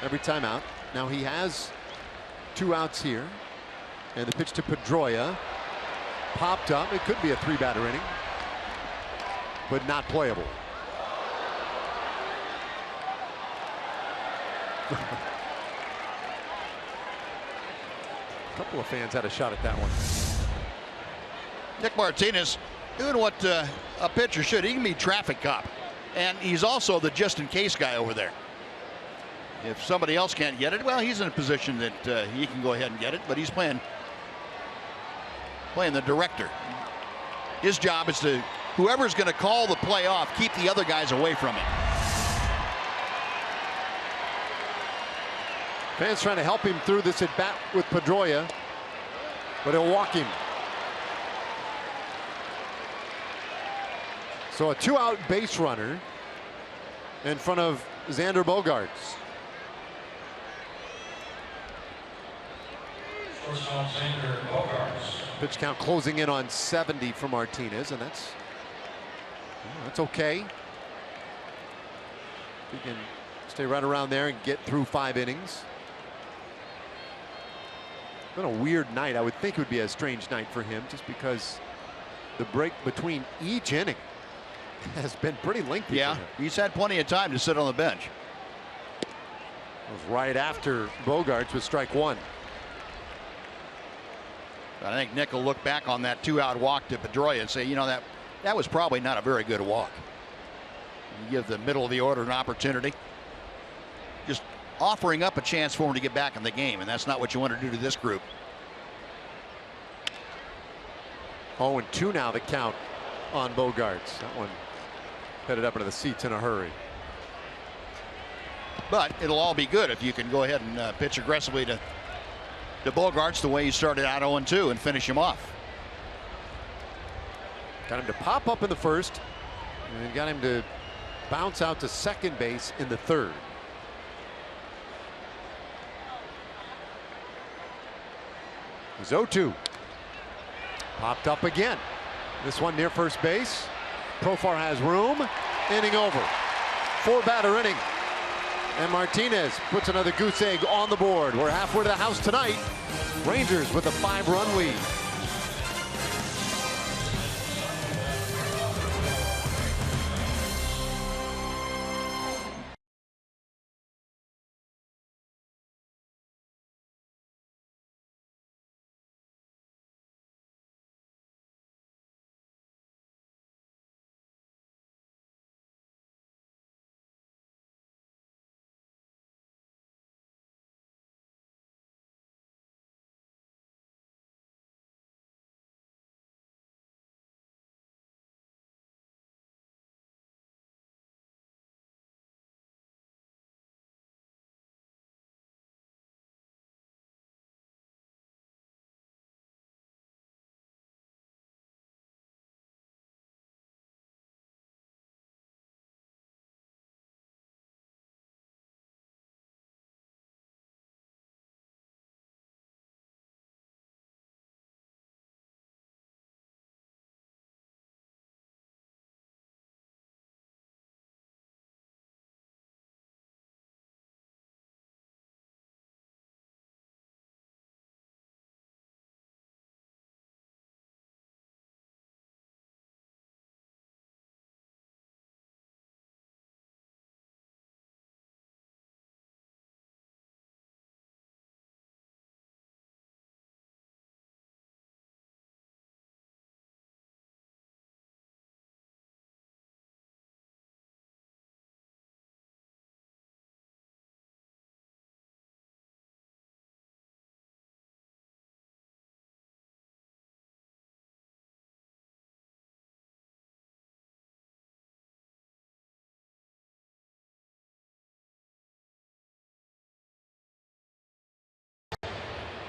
every time out. Now he has 2 outs here. And the pitch to Pedroia popped up. It could be a 3-batter inning, but not playable. A couple of fans had a shot at that one. Nick Martinez doing what a pitcher should. He can be traffic cop, and he's also the just-in-case guy over there. If somebody else can't get it, well, he's in a position that he can go ahead and get it, but he's playing the director. His job is to, whoever's going to call the play off, keep the other guys away from it. Fans trying to help him through this at bat with Pedroia, but he'll walk him. So a 2-out base runner in front of Xander Bogaerts. Pitch count closing in on 70 for Martinez, and that's okay. He can stay right around there and get through 5 innings. Been a weird night. I would think it would be a strange night for him, just because the break between each inning has been pretty lengthy. Yeah, he's had plenty of time to sit on the bench. It was right after Bogaerts with strike 1. I think Nick will look back on that 2-out walk to Pedroia and say, you know, that was probably not a very good walk. You give the middle of the order an opportunity, just offering up a chance for him to get back in the game, and that's not what you want to do to this group. 0-2 now the count on Bogaerts. That one headed up into the seats in a hurry. But it'll all be good if you can go ahead and pitch aggressively to Bogaerts the way you started out 0-2 and finish him off. Got him to pop up in the first, and got him to bounce out to second base in the third. It was 0-2. Popped up again. This one near first base. Profar has room. Inning over. 4-batter inning. And Martinez puts another goose egg on the board. We're halfway to the house tonight. Rangers with a 5-run lead.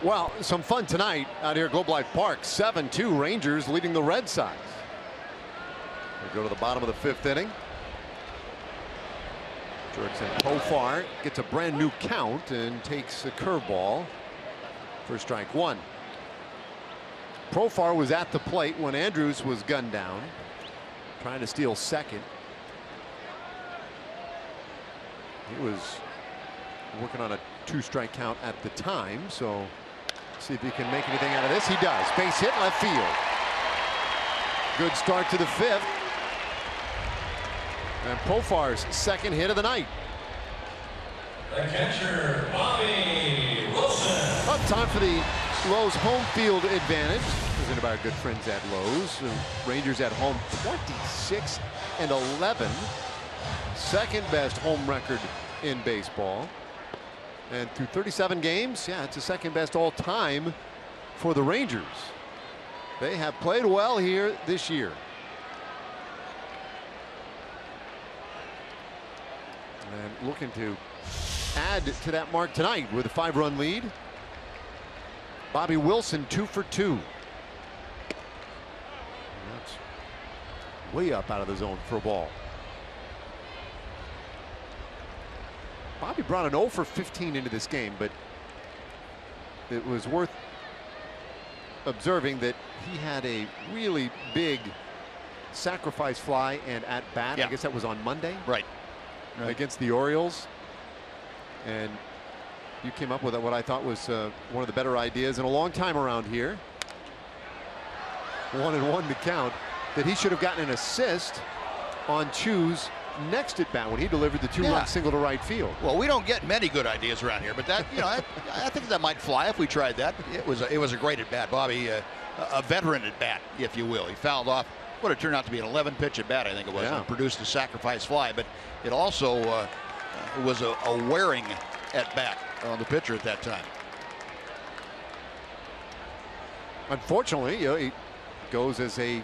Well, some fun tonight out here at Globe Life Park. 7-2 Rangers leading the Red Sox. We go to the bottom of the 5th inning. Jordan Profar gets a brand new count and takes a curveball for strike 1. Profar was at the plate when Andrews was gunned down, trying to steal second. He was working on a 2-strike count at the time, so see if he can make anything out of this. He does. Base hit left field. Good start to the 5th. And Profar's second hit of the night. The catcher, Bobby Wilson. Up time for the Lowe's home field advantage. Presented by our good friends at Lowe's. The Rangers at home 26-11. Second best home record in baseball. And through 37 games, yeah, it's the second best all time for the Rangers. They have played well here this year. And looking to add to that mark tonight with a 5-run lead. Bobby Wilson 2 for 2. That's way up out of the zone for a ball. Bobby brought an 0 for 15 into this game, but it was worth observing that he had a really big sacrifice fly and at bat. Yeah. I guess that was on Monday. Right. Against the Orioles. And you came up with what I thought was one of the better ideas in a long time around here. 1-1 to count. That he should have gotten an assist on Chu's next at bat when he delivered the 2-run single to right field. Well, we don't get many good ideas around here, but that, you know, I think that might fly if we tried that. It was a great at bat. Bobby, a veteran at bat, if you will. He fouled off what it turned out to be an 11-pitch at bat, I think it was, and produced a sacrifice fly. But it also was a wearing at bat on the pitcher at that time. Unfortunately, he goes as a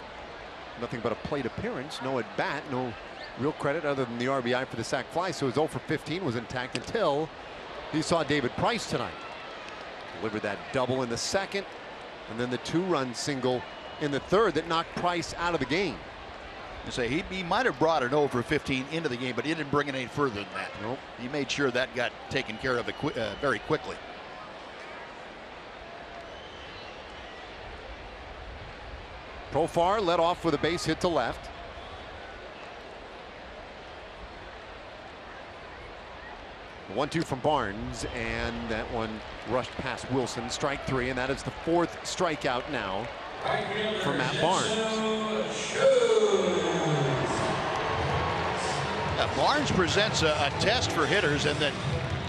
nothing but a plate appearance, no at bat, no real credit other than the RBI for the sac fly. So his 0 for 15 was intact until he saw David Price tonight. Delivered that double in the second, and then the 2-run single in the third that knocked Price out of the game. You say he might have brought an 0 for 15 into the game, but he didn't bring it any further than that. Nope. He made sure that got taken care of very quickly. Profar led off with a base hit to left. The 1-2 from Barnes, and that one rushed past Wilson. Strike 3, and that is the 4th strikeout now for Matt Barnes. Barnes presents a test for hitters, and that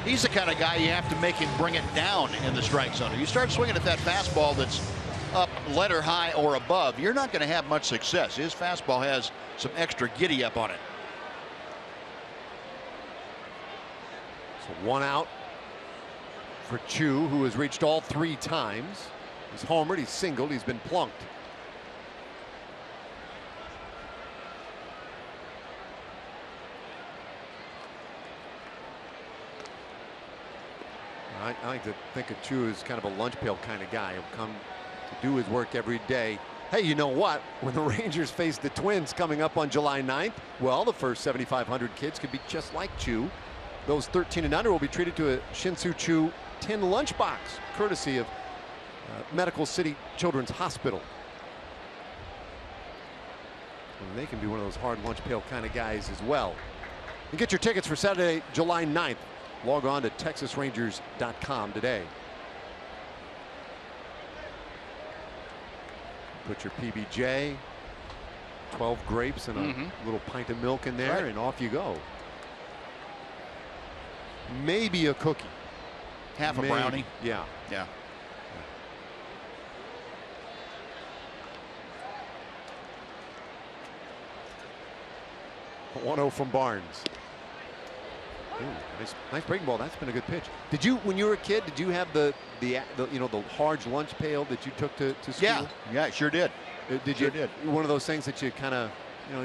he's the kind of guy you have to make him bring it down in the strike zone. You start swinging at that fastball that's up letter high or above, you're not going to have much success. His fastball has some extra giddy up on it. So 1 out for Chu, who has reached all 3 times. He's homered, he's singled, he's been plunked. I like to think of Chu as kind of a lunch pail kind of guy. He'll come to do his work every day. Hey, you know what? When the Rangers face the Twins coming up on July 9th, well, the first 7,500 kids could be just like Chu. Those 13 and under will be treated to a Shin-Soo Choo tin lunchbox, courtesy of Medical City Children's Hospital. And they can be one of those hard lunch pail kind of guys as well. You get your tickets for Saturday, July 9th. Log on to TexasRangers.com today. Put your PBJ, 12 grapes, and a little pint of milk in there, and off you go. Maybe a cookie. Half a brownie. Yeah. Yeah. 1-0 from Barnes. Ooh, nice breaking ball. That's been a good pitch. Did you, when you were a kid, did you have the you know, the large lunch pail that you took to school? Yeah, sure did. Did you? One of those things that you kind of, you know,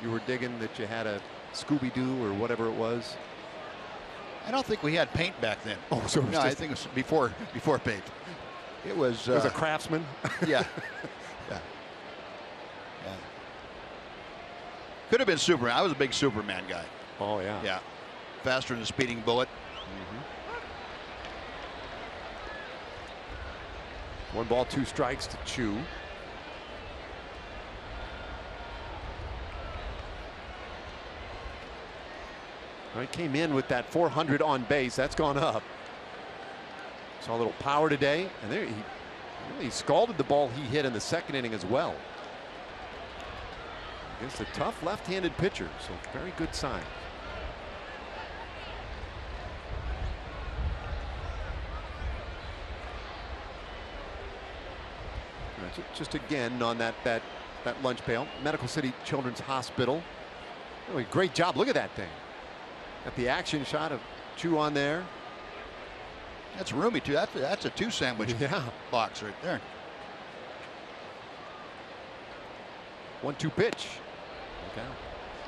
you were digging, that you had a Scooby-Doo or whatever it was. I don't think we had paint back then. Oh, so it was I think it was before paint. It was a Craftsman. Yeah. Could have been Superman. I was a big Superman guy. Oh yeah. Yeah. Faster than a speeding bullet. 1 ball, 2 strikes to Chu. All right, came in with that 400 on base. That's gone up. Saw a little power today, and there he scalded the ball he hit in the second inning as well. Against a tough left-handed pitcher, so very good sign. Just again on that lunch pail. Medical City Children's Hospital. Oh, great job. Look at that thing. Got the action shot of Chu on there. That's roomy too. That's a 2 sandwich box right there. 1-2 pitch. Okay.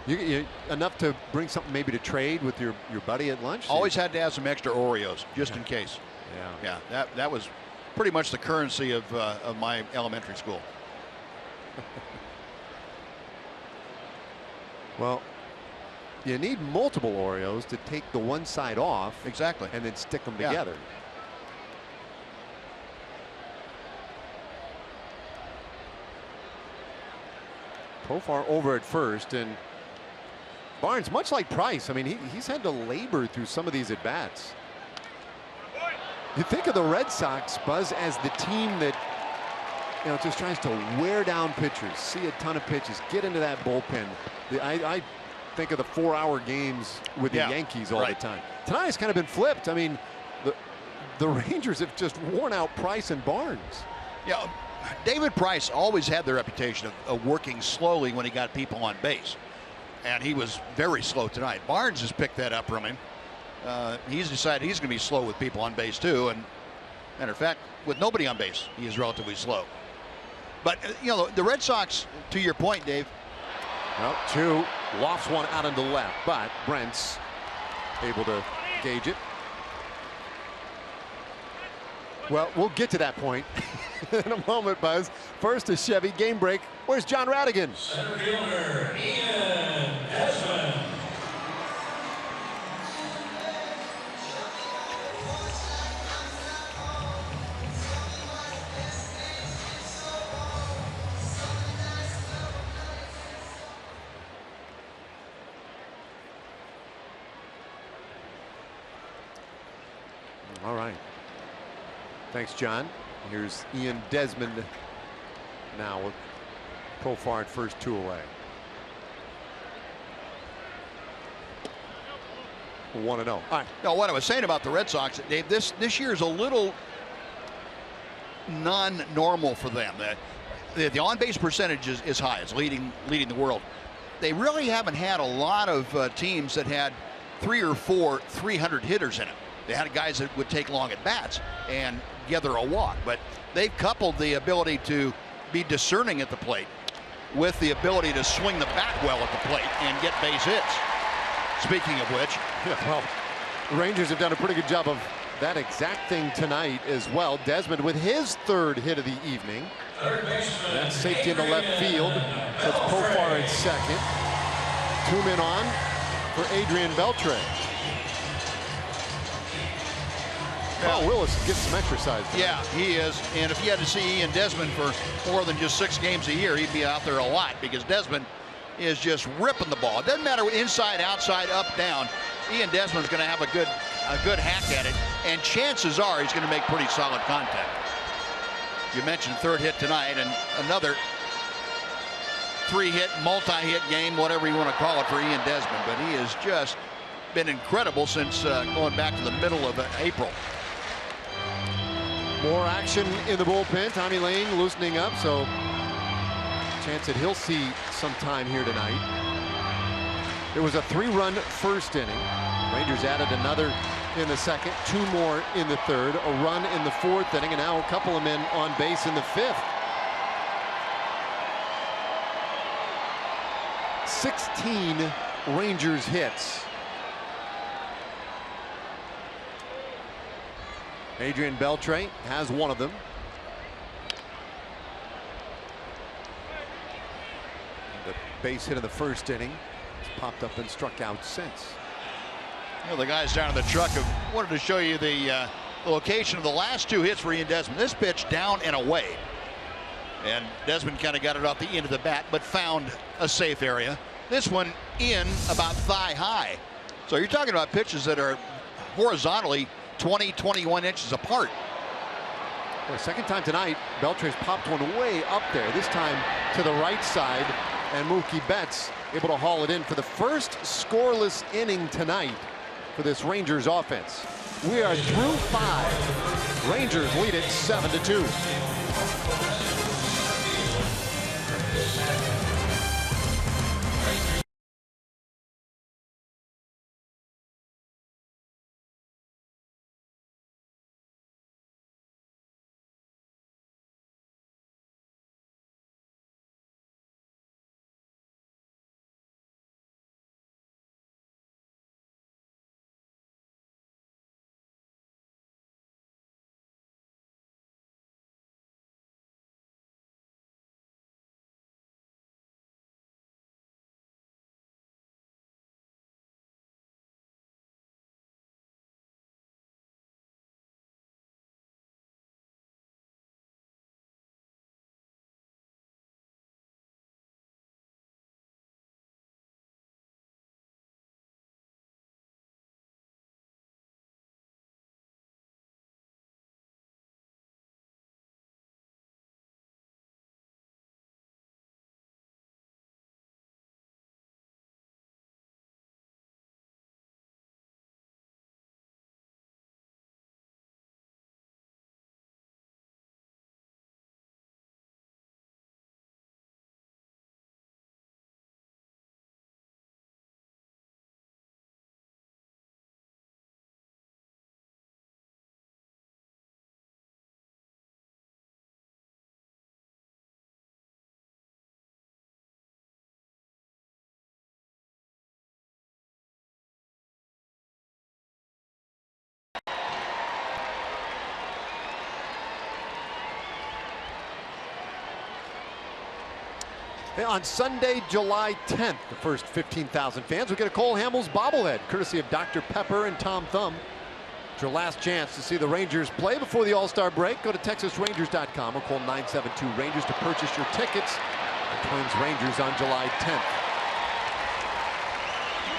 Enough to bring something maybe to trade with your buddy at lunch? Always had to have some extra Oreos just in case. Yeah, that was pretty much the currency of my elementary school. Well, you need multiple Oreos to take the one side off. Exactly. And then stick them together. Profar over at first, and Barnes, much like Price, I mean, he's had to labor through some of these at bats. You think of the Red Sox, Buzz, as the team that just tries to wear down pitchers, see a ton of pitches, get into that bullpen. I think of the 4-hour games with the Yankees all the time. Tonight it's kind of been flipped. I mean, the Rangers have just worn out Price and Barnes. Yeah, David Price always had the reputation of working slowly when he got people on base. And he was very slow tonight. Barnes has picked that up from him. He's decided he's going to be slow with people on base too. And matter of fact, with nobody on base, he is relatively slow. But the Red Sox, to your point, Dave. Well, 2 lofts one out into left, but Brent's able to gauge it. Well, we'll get to that point in a moment, Buzz. First, a Chevy game break. Where's John Radigan? Center fielder Ian Desmond. All right. Thanks, John. Here's Ian Desmond now with Profar at first, 2 away. 1-0. All right. Now, what I was saying about the Red Sox, Dave, this year is a little non-normal for them. The on-base percentage is high. It's leading the world. They really haven't had a lot of teams that had 3 or 4 300 hitters in it. They had guys that would take long at bats and gather a walk, but they've coupled the ability to be discerning at the plate with the ability to swing the bat well at the plate and get base hits. Speaking of which, well, the Rangers have done a pretty good job of that exact thing tonight as well. Desmond with his 3rd hit of the evening. That's safety into left field. That's Profar at second. 2 men on for Adrian Beltre. Paul Willis gets some exercise. Yeah, he is. And if you had to see Ian Desmond for more than just 6 games a year, he'd be out there a lot, because Desmond is just ripping the ball. It doesn't matter inside, outside, up, down. Ian Desmond's going to have a good hack at it, and chances are he's going to make pretty solid contact. You mentioned 3rd hit tonight, and another 3-hit, multi-hit game, whatever you want to call it, for Ian Desmond. But he has just been incredible since going back to the middle of April. More action in the bullpen. Tommy Lane loosening up, so chance that he'll see some time here tonight. There was a 3-run first inning. Rangers added another in the second, 2 more in the third, a run in the 4th inning, and now a couple of men on base in the 5th. 16 Rangers hits. Adrian Beltre has one of them. The base hit in the 1st inning has popped up and struck out since. The guys down in the truck have wanted to show you the location of the last 2 hits for Ian Desmond. This pitch down and away, and Desmond kind of got it off the end of the bat, but found a safe area. This one in about thigh high. So you're talking about pitches that are horizontally 20-21 inches apart. Well, 2nd time tonight, Beltre's popped one way up there, this time to the right side, and Mookie Betts able to haul it in for the first scoreless inning tonight for this Rangers offense. We are through 5. Rangers lead it 7-2. On Sunday, July 10th, the first 15,000 fans will get a Cole Hamels bobblehead, courtesy of Dr. Pepper and Tom Thumb. It's your last chance to see the Rangers play before the All-Star break. Go to TexasRangers.com or call 972-RANGERS to purchase your tickets. The Twins Rangers on July 10th.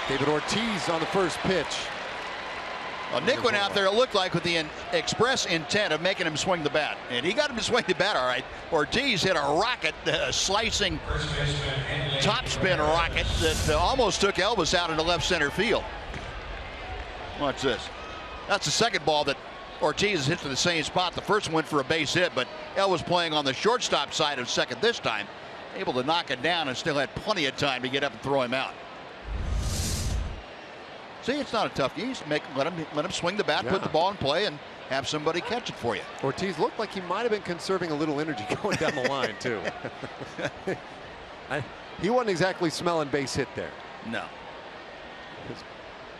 David Ortiz on the first pitch. Well, Nick went out there, it looked like, with the express intent of making him swing the bat. And he got him to swing the bat all right. Ortiz hit a rocket, slicing topspin rocket that almost took Elvis out into left center field. Watch this. That's the second ball that Ortiz hit to the same spot. The first one went for a base hit, but Elvis playing on the shortstop side of second this time. Able to knock it down and still had plenty of time to get up and throw him out. See, it's not a tough game. Let him swing the bat, yeah, put the ball in play, and have somebody catch it for you. Ortiz looked like he might have been conserving a little energy going down the line, too. He wasn't exactly smelling base hit there. No. His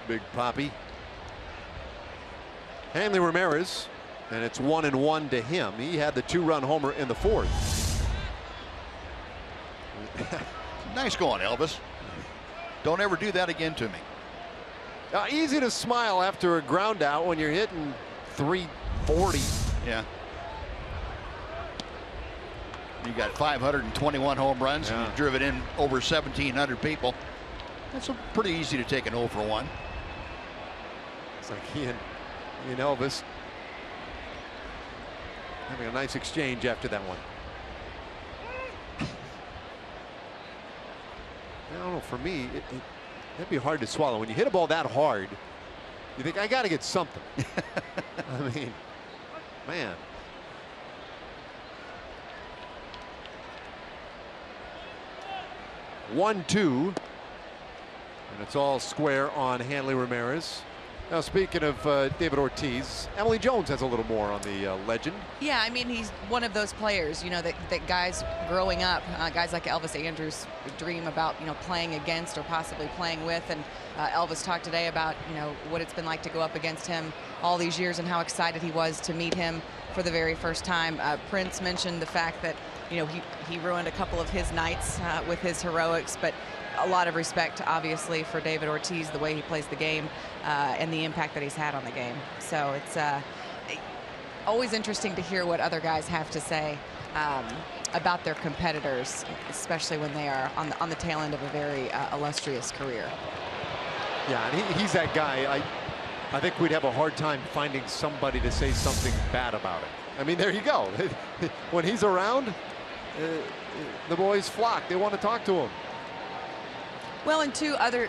Big Papi. Hanley Ramirez, and it's 1-1 to him. He had the 2-run homer in the fourth. Nice going, Elvis. Don't ever do that again to me. Easy to smile after a ground out when you're hitting 340. Yeah. You got 521 home runs, and you've driven in over 1,700 people. That's pretty easy to take an 0 for 1. It's like he and Elvis having a nice exchange after that one. I don't know, for me, that'd be hard to swallow. When you hit a ball that hard, you think, I got to get something. I mean, man. One, two, and it's all square on Hanley Ramirez. Now, speaking of David Ortiz, Emily Jones has a little more on the legend. Yeah, I mean, he's one of those players, you know, that guys growing up, guys like Elvis Andrus dream about, you know, playing against or possibly playing with. And Elvis talked today about, you know, what it's been like to go up against him all these years and how excited he was to meet him for the very first time. Prince mentioned the fact that, you know, he ruined a couple of his nights with his heroics, but a lot of respect, obviously, for David Ortiz, the way he plays the game and the impact that he's had on the game. So it's always interesting to hear what other guys have to say about their competitors, especially when they are on the tail end of a very illustrious career. Yeah, and he's that guy. I think we'd have a hard time finding somebody to say something bad about it. I mean, there you go. When he's around, the boys flock. They want to talk to him. Well, and two other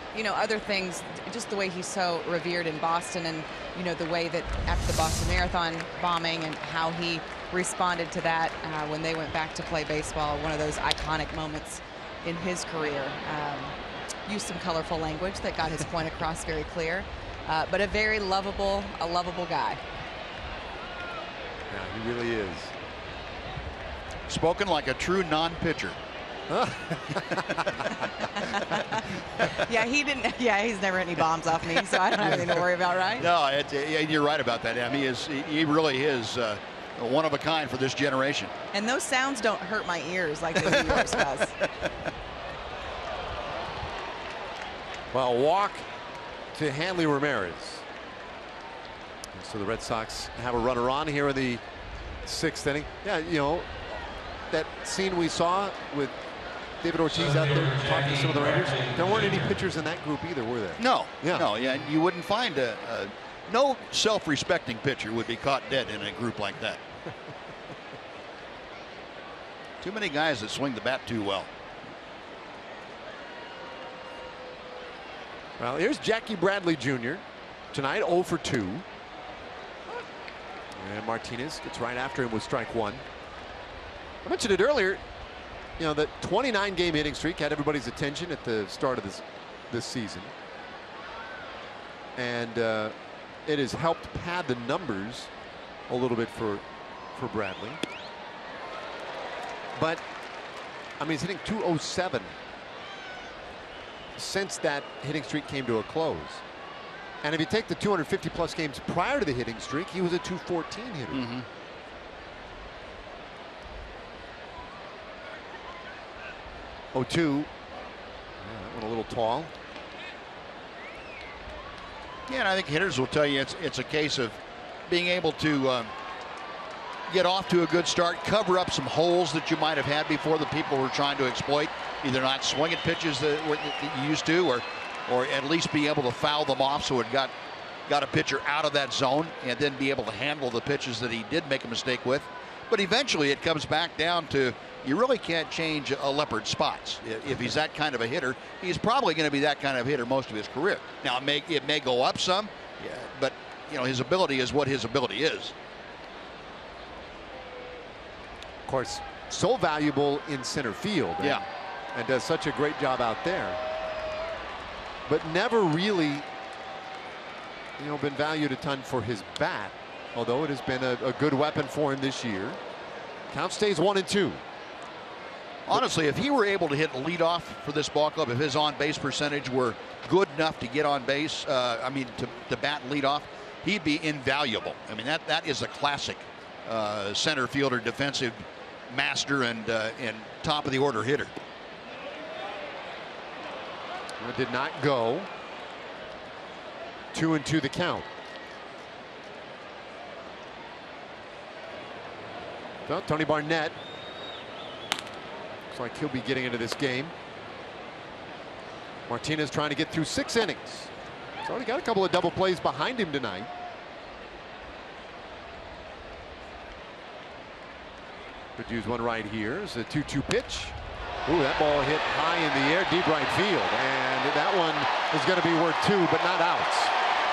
things, just the way he's so revered in Boston, and, you know, the way that after the Boston Marathon bombing and how he responded to that when they went back to play baseball, one of those iconic moments in his career. Used some colorful language that got his point across very clear, but a very lovable guy. Yeah, he really is. Spoken like a true non-pitcher. Yeah, he didn't. Yeah, he's never hit any bombs off me, so I don't have anything to worry about, right? No, you're right about that. I mean, he really is one of a kind for this generation. And those sounds don't hurt my ears like the New York's does. Well, walk to Hanley Ramirez. And so the Red Sox have a runner on here in the 6th inning. Yeah, you know, that scene we saw with David Ortiz out there talking to some of the Rangers, there weren't any pitchers in that group either, were there? No, you wouldn't find no self-respecting pitcher would be caught dead in a group like that. Too many guys that swing the bat too well. Well, here's Jackie Bradley Jr. tonight, 0 for 2. And Martinez gets right after him with strike 1. I mentioned it earlier, you know, the 29-game hitting streak had everybody's attention at the start of this season. And it has helped pad the numbers a little bit for Bradley. But, I mean, he's hitting .207 since that hitting streak came to a close. And if you take the 250-plus games prior to the hitting streak, he was a .214 hitter. Mm-hmm. 0-2. Yeah, that one a little tall. Yeah, and I think hitters will tell you it's a case of being able to get off to a good start, cover up some holes that you might have had before that people were trying to exploit, either not swinging pitches that you used to, or at least be able to foul them off so it got a pitcher out of that zone, and then be able to handle the pitches that he did make a mistake with. But eventually it comes back down to you really can't change a leopard's spots. If he's that kind of a hitter, he's probably going to be that kind of hitter most of his career. Now it may go up some, yeah, but his ability is what his ability is. Of course, so valuable in center field. And does such a great job out there. But never really, been valued a ton for his bat, although it has been a good weapon for him this year. Count stays 1-2. Honestly, if he were able to hit leadoff for this ball club, if his on-base percentage were good enough to get on base, to bat leadoff, he'd be invaluable. I mean, that is a classic center fielder, defensive master, and top of the order hitter. It did not go. 2-2 the count. Well, Tony Barnett looks like he'll be getting into this game. Martinez trying to get through 6 innings. He's already got a couple of double plays behind him tonight. Could use one right here. It's a 2-2 pitch. Ooh, that ball hit high in the air, deep right field. And that one is going to be worth 2, but not outs.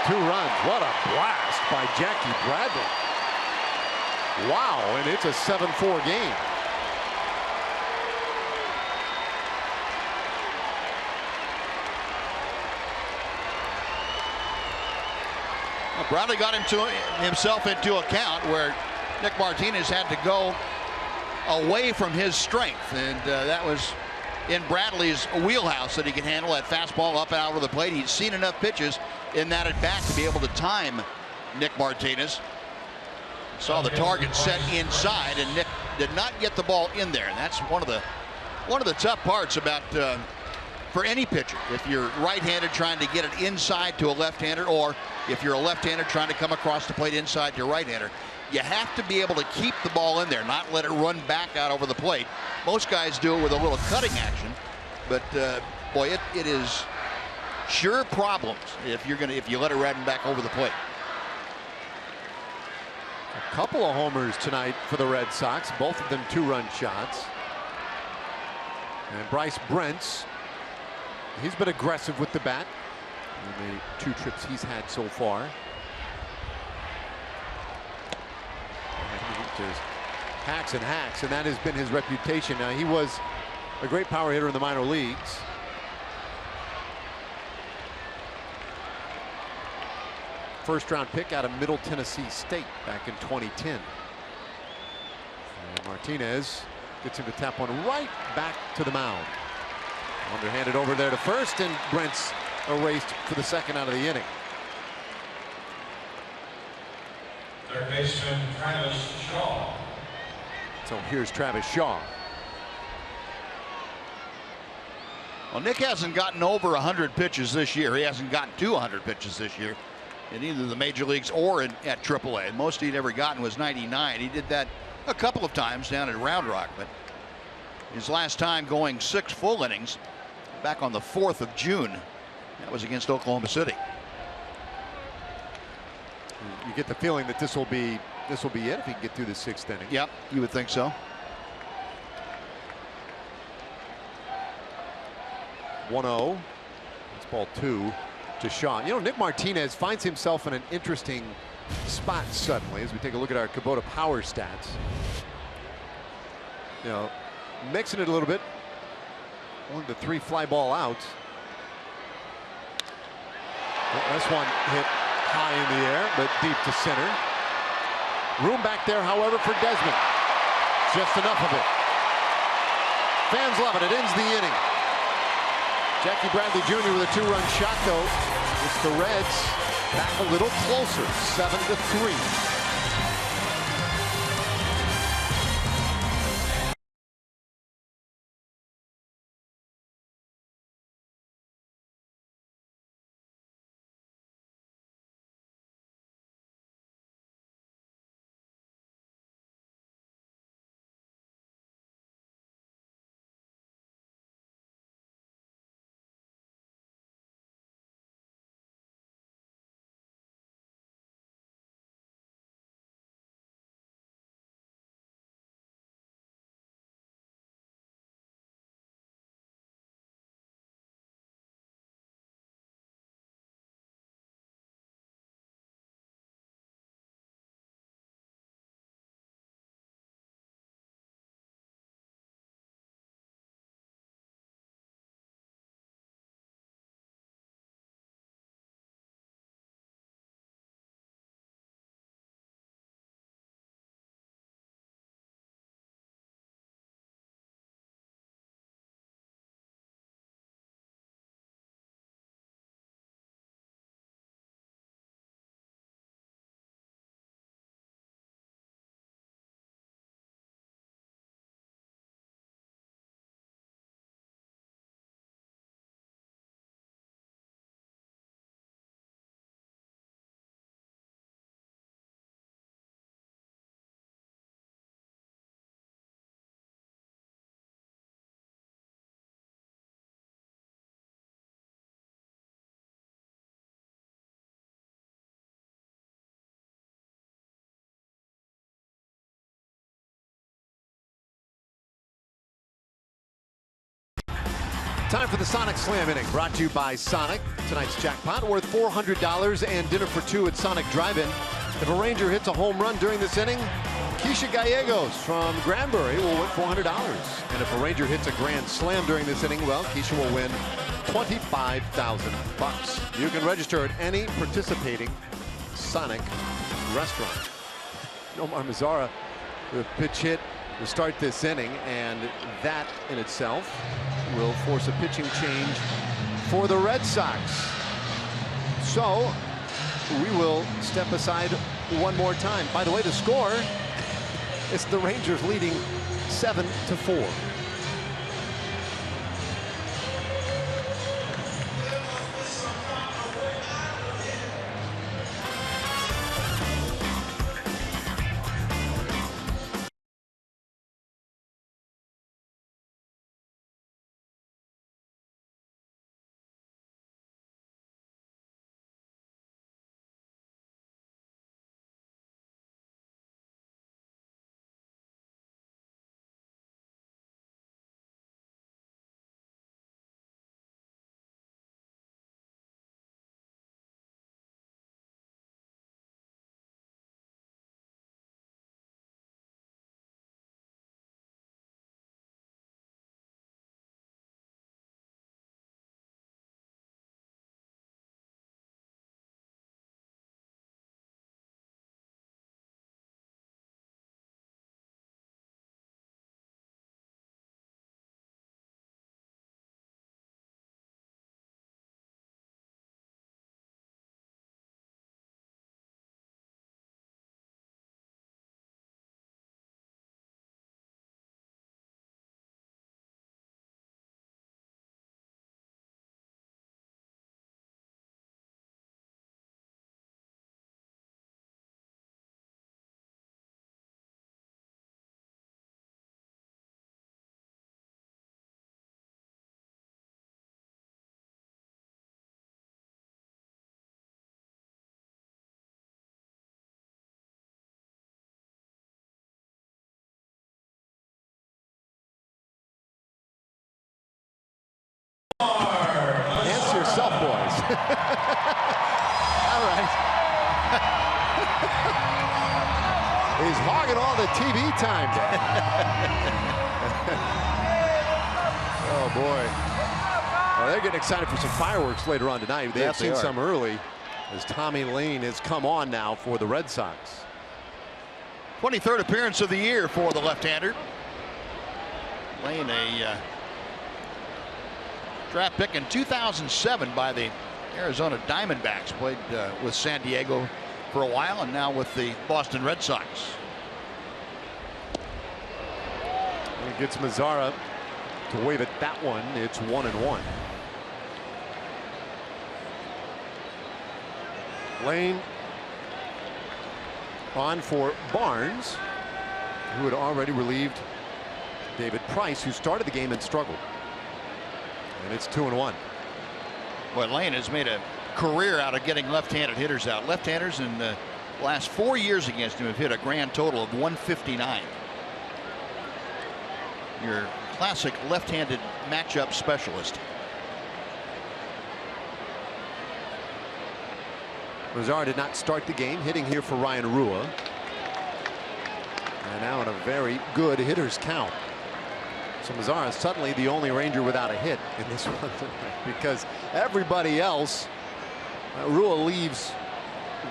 2 runs. What a blast by Jackie Bradley. Wow, and it's a 7-4 game. Well, Bradley got himself into a count where Nick Martinez had to go away from his strength, and that was in Bradley's wheelhouse, that he can handle that fastball up and out of the plate. He'd seen enough pitches in that at bat to be able to time Nick Martinez. Saw the target set inside, and Nick did not get the ball in there. And that's one of the tough parts about for any pitcher. If you're right-handed trying to get it inside to a left-hander, or if you're a left-hander trying to come across the plate inside to a right-hander, you have to be able to keep the ball in there, not let it run back out over the plate. Most guys do it with a little cutting action, but boy, it is sure problems if you let it run back over the plate. A couple of homers tonight for the Red Sox, both of them 2-run shots. And Bryce Brent's, he's been aggressive with the bat in the 2 trips he's had so far. And he just hacks and hacks, and that has been his reputation. Now, he was a great power hitter in the minor leagues. First-round pick out of Middle Tennessee State back in 2010. And Martinez gets him to tap one right back to the mound. Underhanded over there to first, and Brent's erased for the second out of the inning. Third baseman Travis Shaw. So here's Travis Shaw. Well, Nick hasn't gotten over 100 pitches this year. He hasn't gotten to 100 pitches this year in either the major leagues or at AAA. Most he'd ever gotten was 99. He did that a couple of times down at Round Rock, but his last time going 6 full innings back on the 4th of June. That was against Oklahoma City. You get the feeling that this will be it if he can get through the 6th inning. Yep, you would think so. 1-0. It's ball 2 to Shaw. Nick Martinez finds himself in an interesting spot suddenly as we take a look at our Kubota power stats. Mixing it a little bit. 1 to 3 fly ball outs. This one hit high in the air, but deep to center. Room back there, however, for Desmond. Just enough of it. Fans love it. It ends the inning. Jackie Bradley Jr. with a 2-run shot, though. It's the Reds back a little closer, 7-3. Time for the Sonic Slam inning, brought to you by Sonic. Tonight's jackpot worth $400 and dinner for two at Sonic Drive-In. If a Ranger hits a home run during this inning, Keisha Gallegos from Granbury will win $400. And if a Ranger hits a grand slam during this inning, well, Keisha will win $25,000. You can register at any participating Sonic restaurant. Nomar Mazara, the pitch hit to start this inning, and that in itself will force a pitching change for the Red Sox. So we will step aside one more time. By the way, the score is the Rangers leading 7-4. Answer yourself, boys. All right. He's hogging all the TV time. Oh, boy. Well, they're getting excited for some fireworks later on tonight. They have seen some early as Tommy Lane has come on now for the Red Sox. 23rd appearance of the year for the left-hander. Lane, a draft pick in 2007 by the Arizona Diamondbacks. Played with San Diego for a while and now with the Boston Red Sox. He gets Mazara to wave at that one. It's 1-1. Lane on for Barnes, who had already relieved David Price, who started the game and struggled. And it's 2-1. Well, Lane has made a career out of getting left-handed hitters out. Left-handers in the last 4 years against him have hit a grand total of 159. Your classic left-handed matchup specialist. Mazara did not start the game, hitting here for Ryan Rua. And now in a very good hitter's count. So Mazara is suddenly the only Ranger without a hit in this one because everybody else, Rua leaves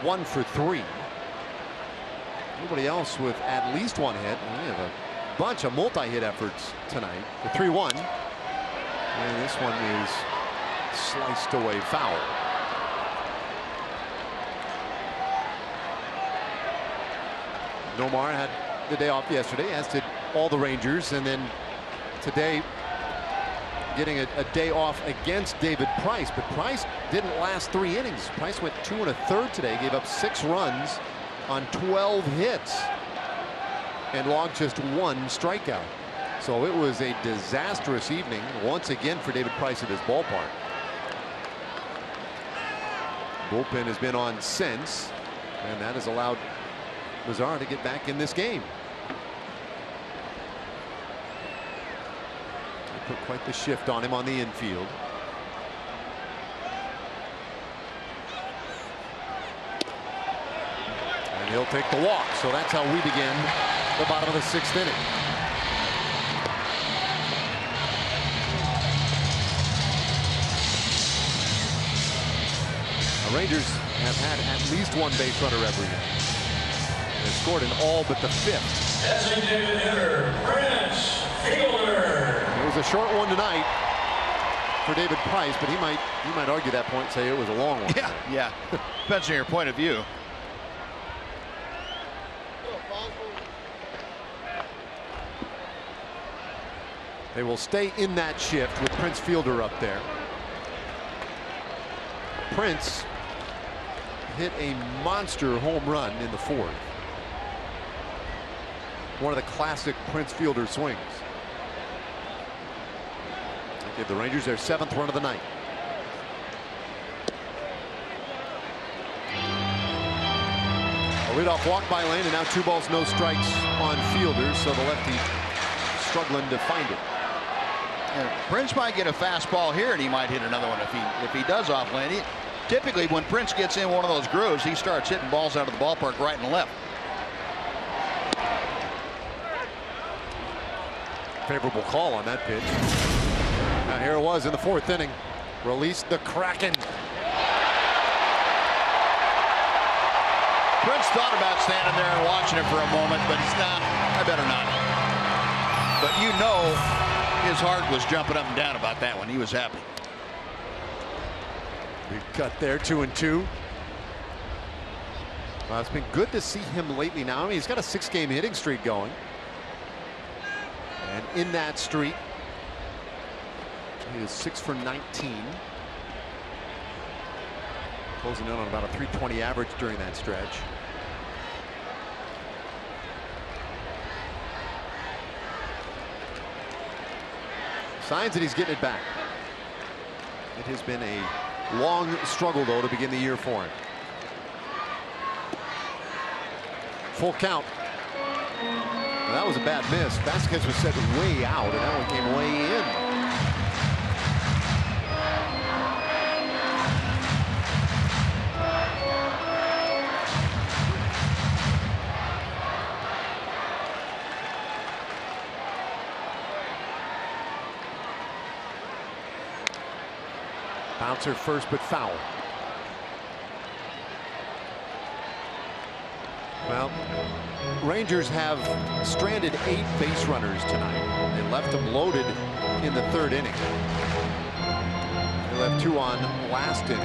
1 for 3. Nobody else with at least one hit. We have a bunch of multi-hit efforts tonight. The 3-1. And this one is sliced away foul. Nomar had the day off yesterday, as did all the Rangers, and then today getting a day off against David Price, but Price didn't last 3 innings. Price went 2 1/3 today, gave up 6 runs on 12 hits and logged just 1 strikeout. So it was a disastrous evening once again for David Price at his ballpark. Bullpen has been on since, and that has allowed Mazara to get back in this game. put quite the shift on him on the infield. And he'll take the walk. So that's how we begin the bottom of the 6th inning. The Rangers have had at least one base runner every night. They've scored in all but the 5th. Designated hitter, Prince Fielder. It was a short one tonight for David Price, but he might argue that point and say it was a long one. Yeah. Depends on your point of view. They will stay in that shift with Prince Fielder up there. Prince hit a monster home run in the 4th. One of the classic Prince Fielder swings. They give the Rangers their 7th run of the night. A leadoff walk by Lane, and now 2 balls, no strikes on Fielder, so the lefty struggling to find it. And Prince might get a fastball here, and he might hit another one if he does off Lane. Typically, when Prince gets in one of those grooves, he starts hitting balls out of the ballpark right and left. Favorable call on that pitch. Now here it was in the 4th inning. Released the Kraken. Prince thought about standing there and watching it for a moment, but he's not. I better not. But you know, his heart was jumping up and down about that one. He was happy. Big cut there, 2-2. Well, it's been good to see him lately now. I mean, he's got a 6-game hitting streak going. And in that streak, he is 6 for 19. Closing in on about a .320 average during that stretch. Signs that he's getting it back. It has been a long struggle, though, to begin the year for him. Full count. Well, that was a bad miss. Vasquez was set way out, and that one came way in. Bouncer first, but foul. Well, Rangers have stranded 8 base runners tonight. They left them loaded in the 3rd inning. They left 2 on last inning.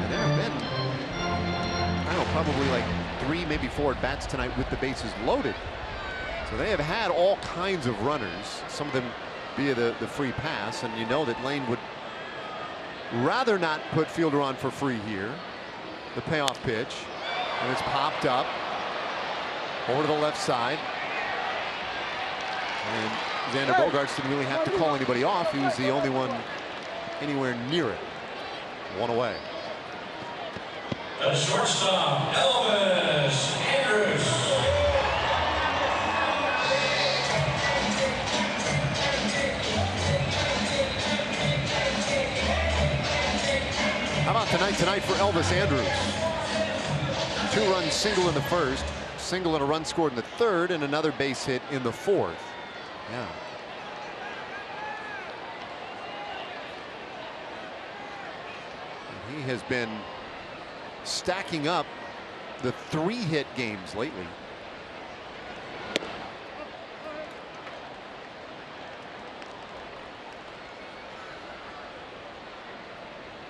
And there have been, I don't know, probably like 3, maybe 4 at bats tonight with the bases loaded. So they have had all kinds of runners, some of them via the free pass, and you know that Lane would rather not put Fielder on for free here. The payoff pitch, and it's popped up over to the left side, and Xander Bogaerts didn't really have to call anybody off. He was the only one anywhere near it. 1 away. The shortstop, Elvis Andrus. How about tonight for Elvis Andrus? 2-run single in the 1st, single and a run scored in the 3rd, and another base hit in the 4th. Yeah. And he has been stacking up the 3-hit games lately.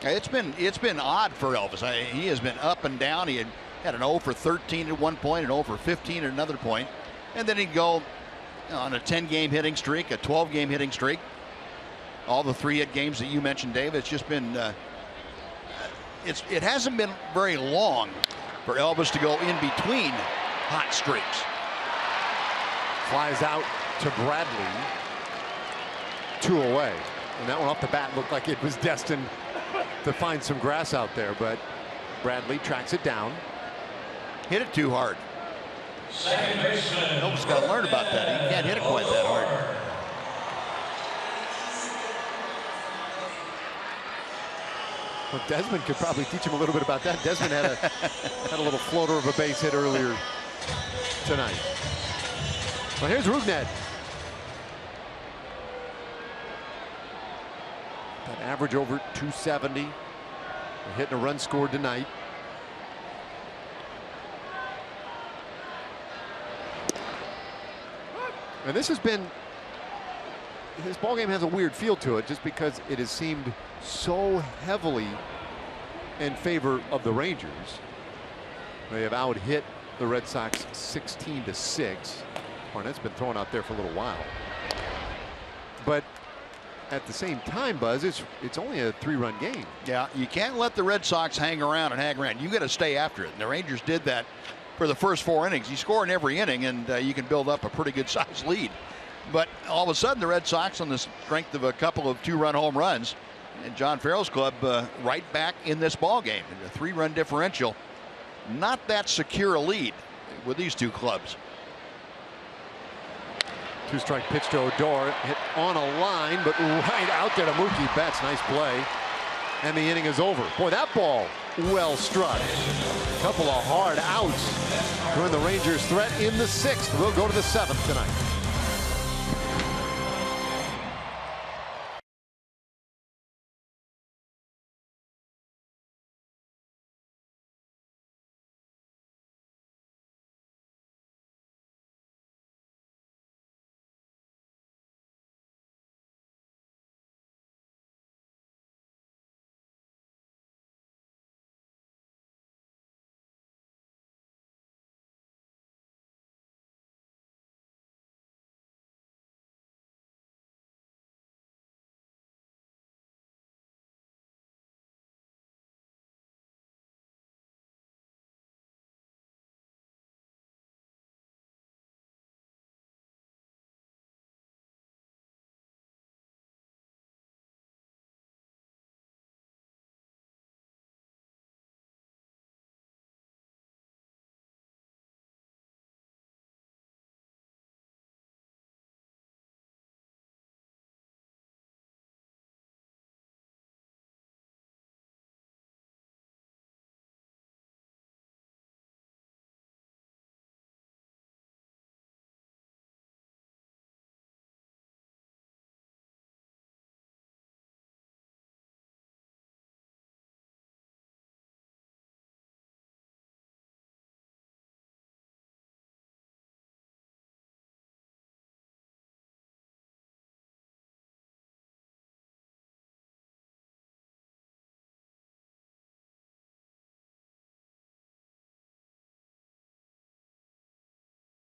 It's been odd for Elvis. He has been up and down. He had an 0 for 13 at one point, an 0 for 15 at another point, and then he'd go on a 10-game hitting streak, a 12-game hitting streak. All the 3-hit games that you mentioned, Dave. It's just been it hasn't been very long for Elvis to go in between hot streaks. Flies out to Bradley. 2 away, and that one off the bat looked like it was destined to find some grass out there, but Bradley tracks it down. Hit it too hard. Second baseman. Elvis got to learn about that. He can't hit it quite that hard. Well, Desmond could probably teach him a little bit about that. Desmond had a little floater of a base hit earlier tonight. Well, here's Rougned. That average over 270. We're hitting a run scored tonight. And this has been, his ball game has a weird feel to it just because it has seemed so heavily in favor of the Rangers. They have out hit the Red Sox 16-6. Barnett's been thrown out there for a little while. But at the same time, Buzz, it's only a 3-run game. Yeah, you can't let the Red Sox hang around. You got to stay after it. And the Rangers did that for the first 4 innings. You score in every inning, and you can build up a pretty good sized lead. But all of a sudden, the Red Sox, on the strength of a couple of 2-run home runs, and John Farrell's club right back in this ball game. And a 3-run differential, not that secure a lead with these two clubs. 2-strike pitch to Odor, hit on a line, but right out there to Mookie Betts. Nice play, and the inning is over. Boy, that ball well struck. A couple of hard outs during the Rangers' threat in the 6th. We'll go to the 7th tonight.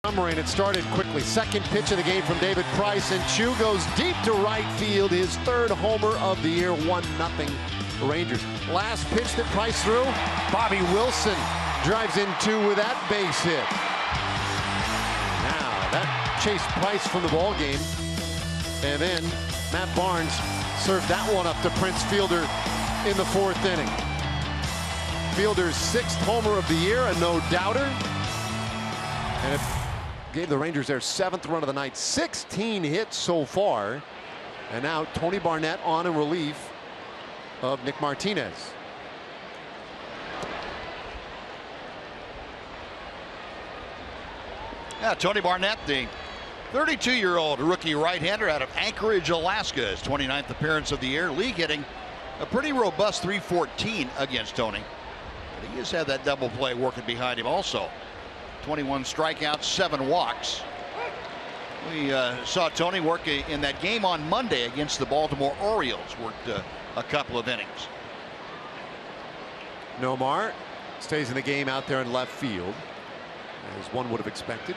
And it started quickly. Second pitch of the game from David Price, and Chu goes deep to right field. His 3rd homer of the year. 1-0 Rangers. Last pitch that Price threw, Bobby Wilson drives in 2 with that base hit. Now that chased Price from the ball game, and then Matt Barnes served that one up to Prince Fielder in the 4th inning. Fielder's 6th homer of the year, a no-doubter, and it gave the Rangers their 7th run of the night. 16 hits so far. And now Tony Barnett on in relief of Nick Martinez. Yeah, Tony Barnett, the 32-year-old rookie right-hander out of Anchorage, Alaska. His 29th appearance of the year. League hitting a pretty robust .314 against Tony. But he has had that double play working behind him also. 21 strikeouts, 7 walks. We saw Tony work in that game on Monday against the Baltimore Orioles. Worked a couple of innings. Nomar stays in the game out there in left field, as one would have expected.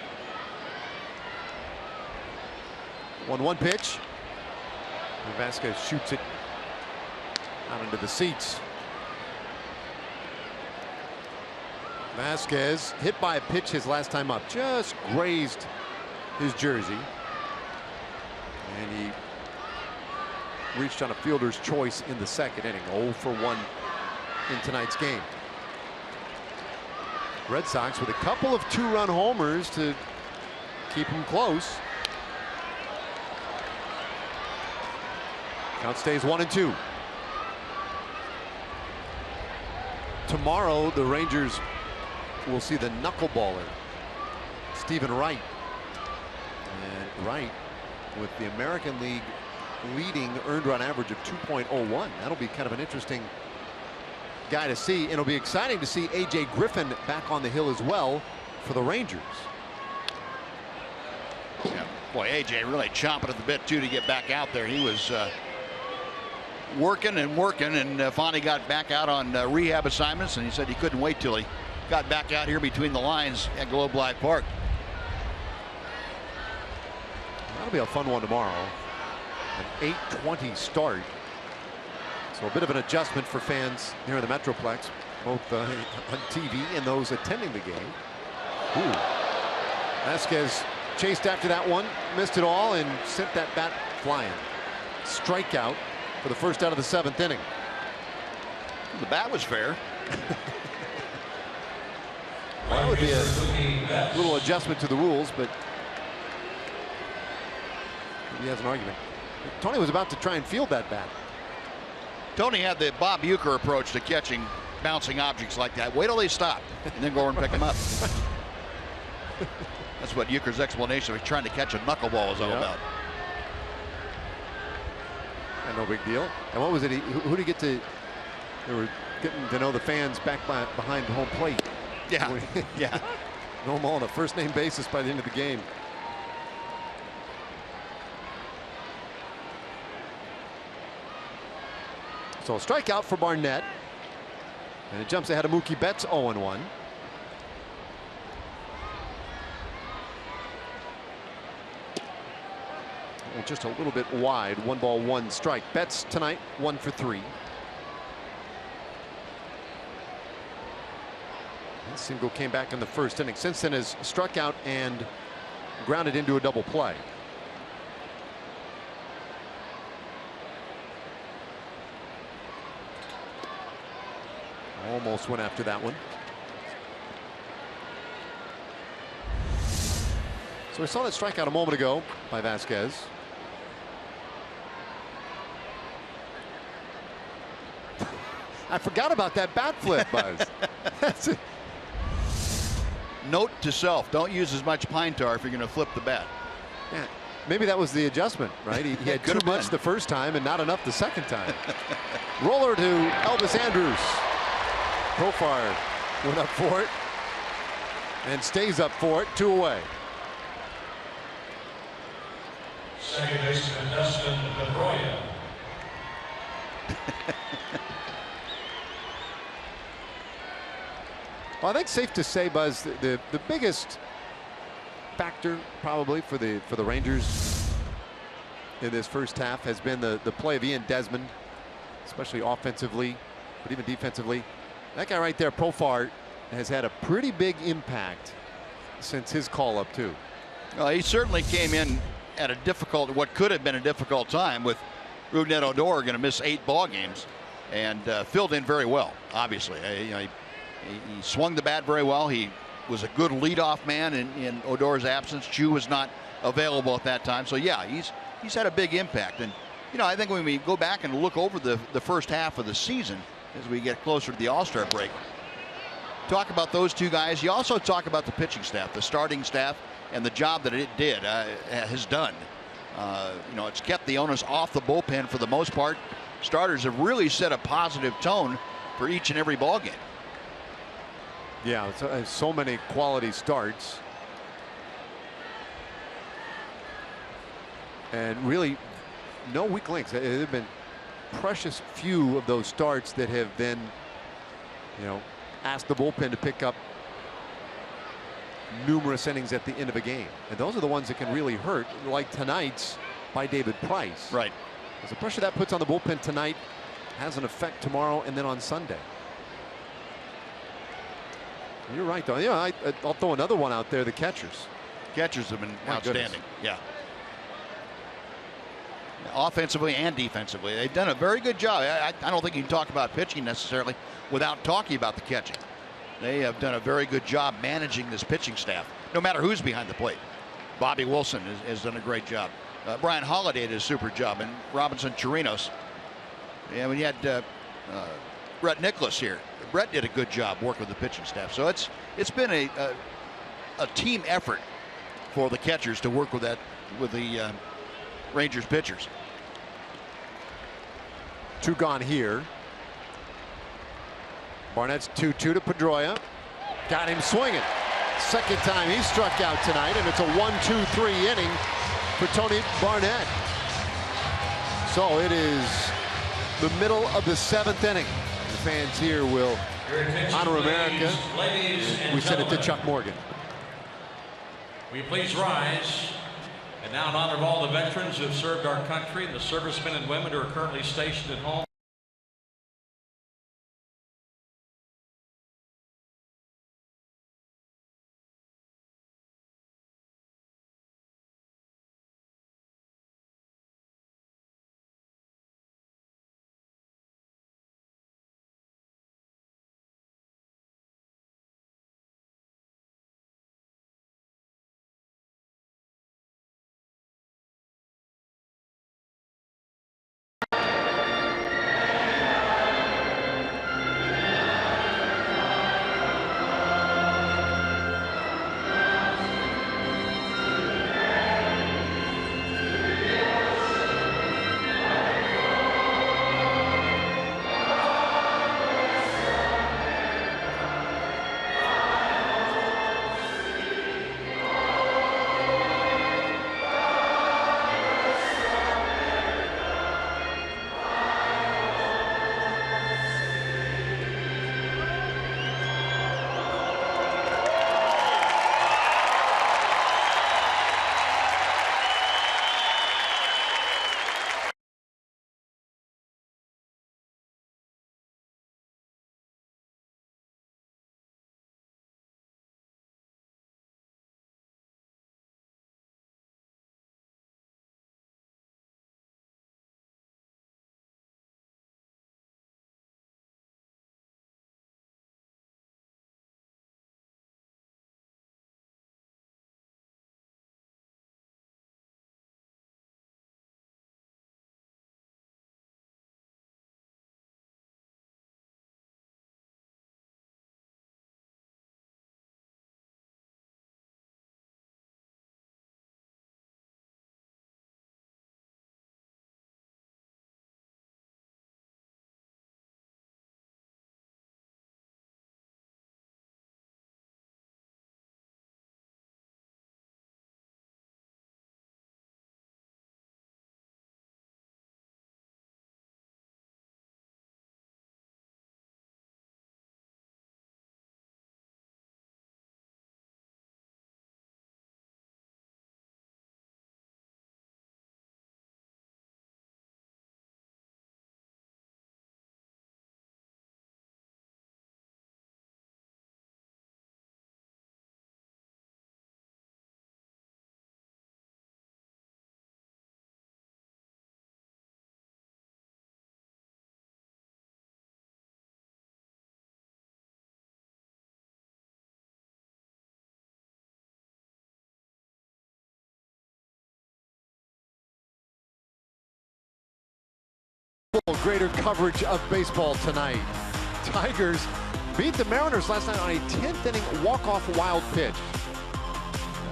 1-1 pitch. And Vasquez shoots it out into the seats. Vasquez hit by a pitch his last time up, just grazed his jersey, and he reached on a fielder's choice in the 2nd inning. 0 for 1 in tonight's game. Red Sox with a couple of 2-run homers to keep them close. Count stays 1-2. tomorrow the Rangers will see the knuckleballer Stephen Wright. And Wright, with the American League leading earned run average of 2.01. That'll be kind of an interesting guy to see. And it'll be exciting to see A.J. Griffin back on the hill as well for the Rangers. Yeah, boy, A.J. really chomping at the bit too to get back out there. He was working and finally got back out on rehab assignments, and he said he couldn't wait till he got back out here between the lines at Globe Life Park. That'll be a fun one tomorrow. An 8:20 start. So a bit of an adjustment for fans here in the Metroplex, both on TV and those attending the game. Ooh. Vasquez chased after that one, missed it all, and sent that bat flying. Strikeout for the first out of the 7th inning. The bat was fair. That would be a little adjustment to the rules, but he has an argument. Tony was about to try and field that bat. Tony had the Bob Uecker approach to catching bouncing objects like that. Wait till they stop and then go over and pick them up. That's what Uecker's explanation of trying to catch a knuckleball is all about. And no big deal. And what was it? Who did he get to? They were getting to know the fans back behind home plate. Yeah. Yeah. Know them all on a first name basis by the end of the game. So a strikeout for Barnett. And it jumps ahead of Mookie Betts 0-1. And just a little bit wide. 1 ball, 1 strike. Betts tonight 1 for 3. This single came back in the first inning. Since then has struck out and grounded into a double play. Almost went after that one. So we saw that strikeout a moment ago by Vasquez. I forgot about that bat flip, Buzz. That's it. Note to self: don't use as much pine tar if you're going to flip the bat. Yeah, maybe that was the adjustment, right? He had too much the first time and not enough the second time. Roller to Elvis Andrus. Profar went up for it and stays up for it. 2 away. Second baseman Dustin Pedroia. Well, I think safe to say, Buzz, the biggest factor probably for the Rangers in this first half has been the play of Ian Desmond, especially offensively, but even defensively. That guy right there, Profar, has had a pretty big impact since his call up too. Well, he certainly came in at what could have been a difficult time with Rougned Odor going to miss 8 ball games, and filled in very well. Obviously, he swung the bat very well. He was a good leadoff man in Odor's absence. Chu was not available at that time, so yeah, he's had a big impact. And I think when we go back and look over the first half of the season, as we get closer to the All-Star break, talk about those two guys. You also talk about the pitching staff, the starting staff, and the job that it has done. It's kept the onus off the bullpen for the most part. Starters have really set a positive tone for each and every ball game. Yeah, so many quality starts. And really no weak links. There have been precious few of those starts that have then, asked the bullpen to pick up numerous innings at the end of a game. And those are the ones that can really hurt, like tonight's by David Price. Right. Because the pressure that puts on the bullpen tonight has an effect tomorrow and then on Sunday. You're right, though. I'll throw another one out there. The catchers. Catchers have been outstanding. Goodness. Yeah. Offensively and defensively, they've done a very good job. I don't think you can talk about pitching necessarily without talking about the catching. They have done a very good job managing this pitching staff, no matter who's behind the plate. Bobby Wilson has done a great job. Brian Holliday did a super job, and Robinson Chirinos. Yeah, when you had Brett Nicholas here. Brett did a good job working with the pitching staff. So it's been a team effort for the catchers to work with the Rangers pitchers. 2 gone here. Barnett's 2-2 to Pedroia. Got him swinging. Second time he struck out tonight, and it's a 1-2-3 inning for Tony Barnett. So it is the middle of the 7th inning. The fans here will honor America. We send it to Chuck Morgan. Will you please rise? And now in honor of all the veterans who have served our country and the servicemen and women who are currently stationed at home. Greater coverage of baseball tonight. Tigers beat the Mariners last night on a 10th inning walk-off wild pitch.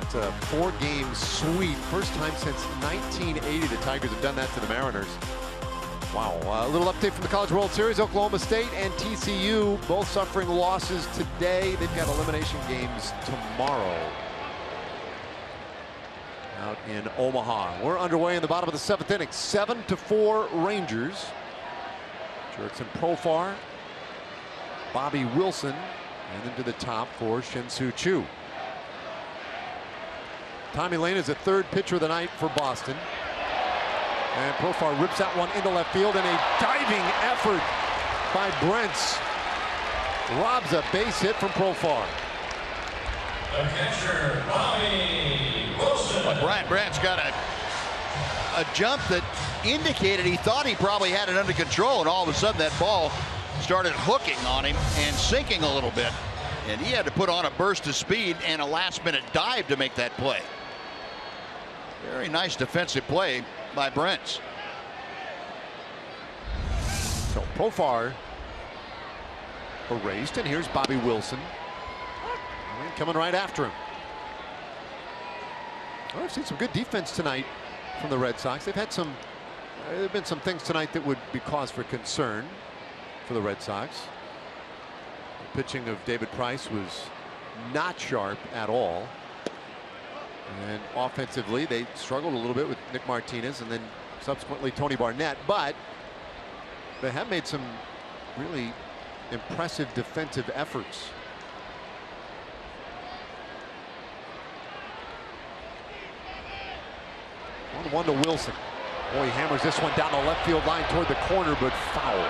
That's a 4-game sweep. First time since 1980 the Tigers have done that to the Mariners. Wow. A little update from the College World Series. Oklahoma State and TCU both suffering losses today. They've got elimination games tomorrow out in Omaha. We're underway in the bottom of the 7th inning. 7-4 Rangers. Jurickson Profar, Bobby Wilson, and then to the top for Shin-Soo Choo. Tommy Lane is the 3rd pitcher of the night for Boston. And Profar rips that one into left field, and a diving effort by Brents robs a base hit from Profar. The catcher, Bobby Wilson. But Brian Brant's got a jump that indicated he thought he probably had it under control, and all of a sudden that ball started hooking on him and sinking a little bit, and he had to put on a burst of speed and a last-minute dive to make that play. Very nice defensive play by Brents. So Profar erased, and here's Bobby Wilson coming right after him. Well, I've seen some good defense tonight from the Red Sox. They've had some. There have been some things tonight that would be cause for concern for the Red Sox. The pitching of David Price was not sharp at all. And offensively, they struggled a little bit with Nick Martinez and then subsequently Tony Barnett. But they have made some really impressive defensive efforts. One to Wilson. Boy, he hammers this one down the left field line toward the corner, but foul.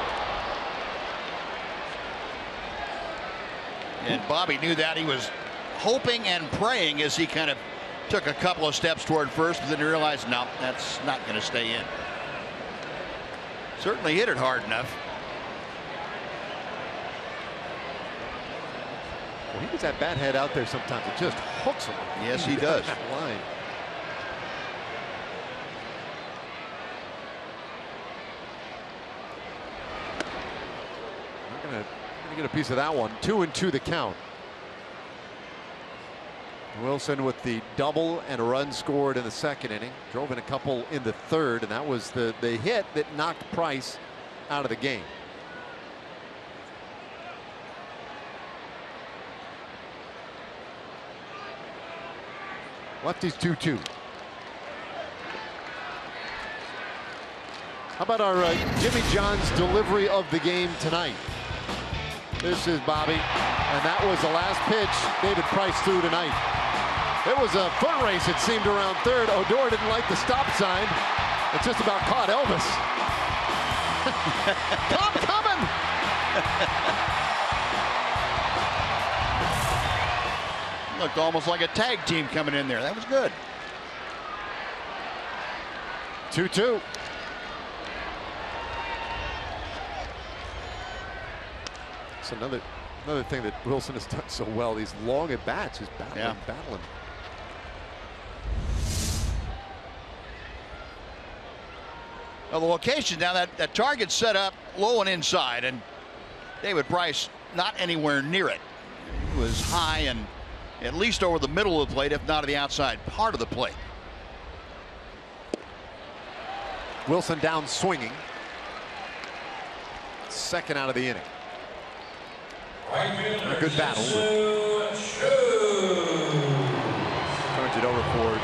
And Bobby knew that. He was hoping and praying as he kind of took a couple of steps toward first, but then he realized, no, that's not going to stay in. Certainly hit it hard enough. Well, he gets that bat head out there sometimes. It just hooks him. Yes, he does. Line. We're gonna get a piece of that one. 2-2 the count. Wilson with the double and a run scored in the second inning. Drove in a couple in the third, and that was the hit that knocked Price out of the game. Lefty's 2-2. How about our Jimmy John's delivery of the game tonight? This is Bobby, and that was the last pitch David Price threw tonight. It was a foot race, it seemed, around third. Odor didn't like the stop sign. It just about caught Elvis. Tom coming! Looked almost like a tag team coming in there. That was good. 2-2. It's another thing that Wilson has done so well. These long at bats, he's battling. Well, the location now, that target set up low and inside, and David Price not anywhere near it. It was high and at least over the middle of the plate, if not the outside part of the plate. Wilson down swinging. Second out of the inning. A good battle. Turns it over for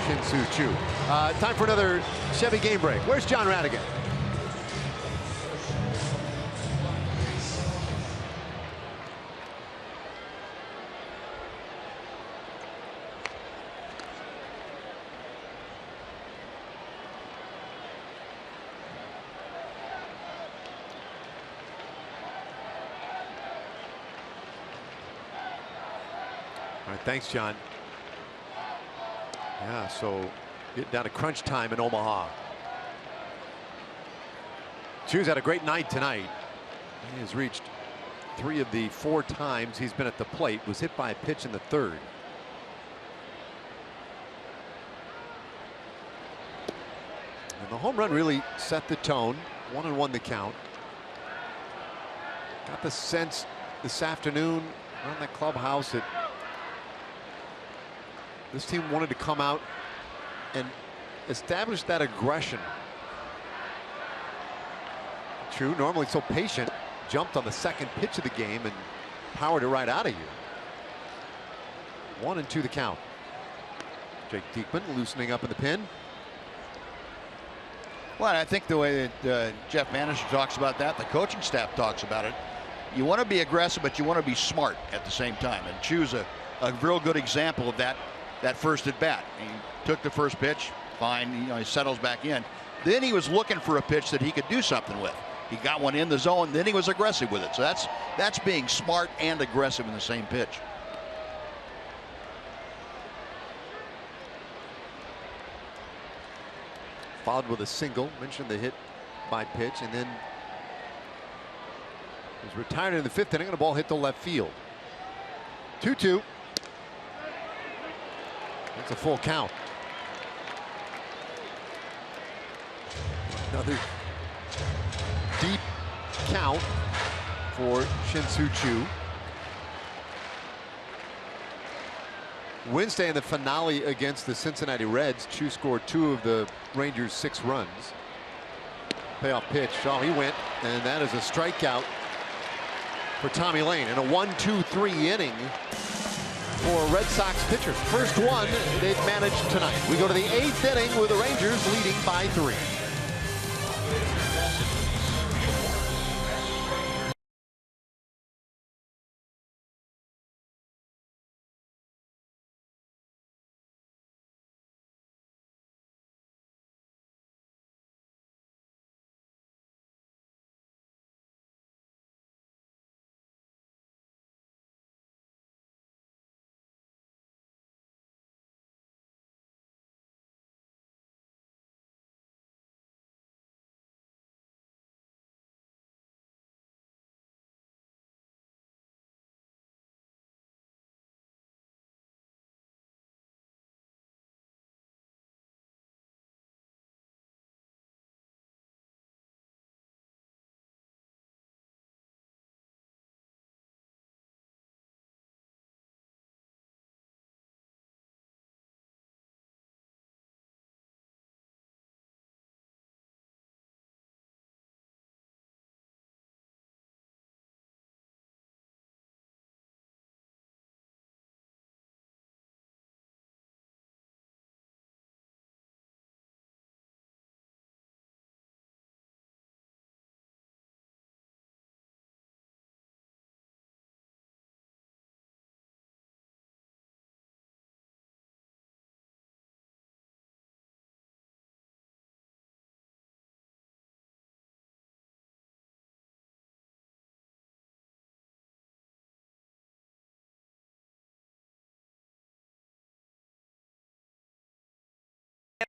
Shin-Soo Choo. Time for another Chevy game break. Where's John Radigan? All right, thanks, John. Yeah, so get down to crunch time in Omaha. Choo's had a great night tonight. He has reached 3 of the 4 times he's been at the plate. Was hit by a pitch in the third. And the home run really set the tone. 1-1 the count. Got the sense this afternoon around that clubhouse that this team wanted to come out and establish that aggression. True, normally so patient, jumped on the second pitch of the game and powered it right out of you. 1-2 the count. Jake Diekman loosening up in the pin. Well, I think the way that Jeff Manister talks about that, the coaching staff talks about it. You want to be aggressive, but you want to be smart at the same time. And Choo's a real good example of that first at bat. He took the first pitch, fine, he settles back in. Then he was looking for a pitch that he could do something with. He got one in the zone, then he was aggressive with it. So that's being smart and aggressive in the same pitch. Followed with a single. Mentioned the hit by pitch, and then was retired in the 5th inning, and a ball hit to left field. 2-2. That's a full count. Another deep count. for Shin-Soo Choo. Wednesday in the finale against the Cincinnati Reds, Choo scored 2 of the Rangers' 6 runs. Payoff pitch. Oh, he went, and that is a strikeout for Tommy Lane in a 1-2-3 inning for Red Sox pitchers. First one they've managed tonight. We go to the 8th inning with the Rangers leading by 3.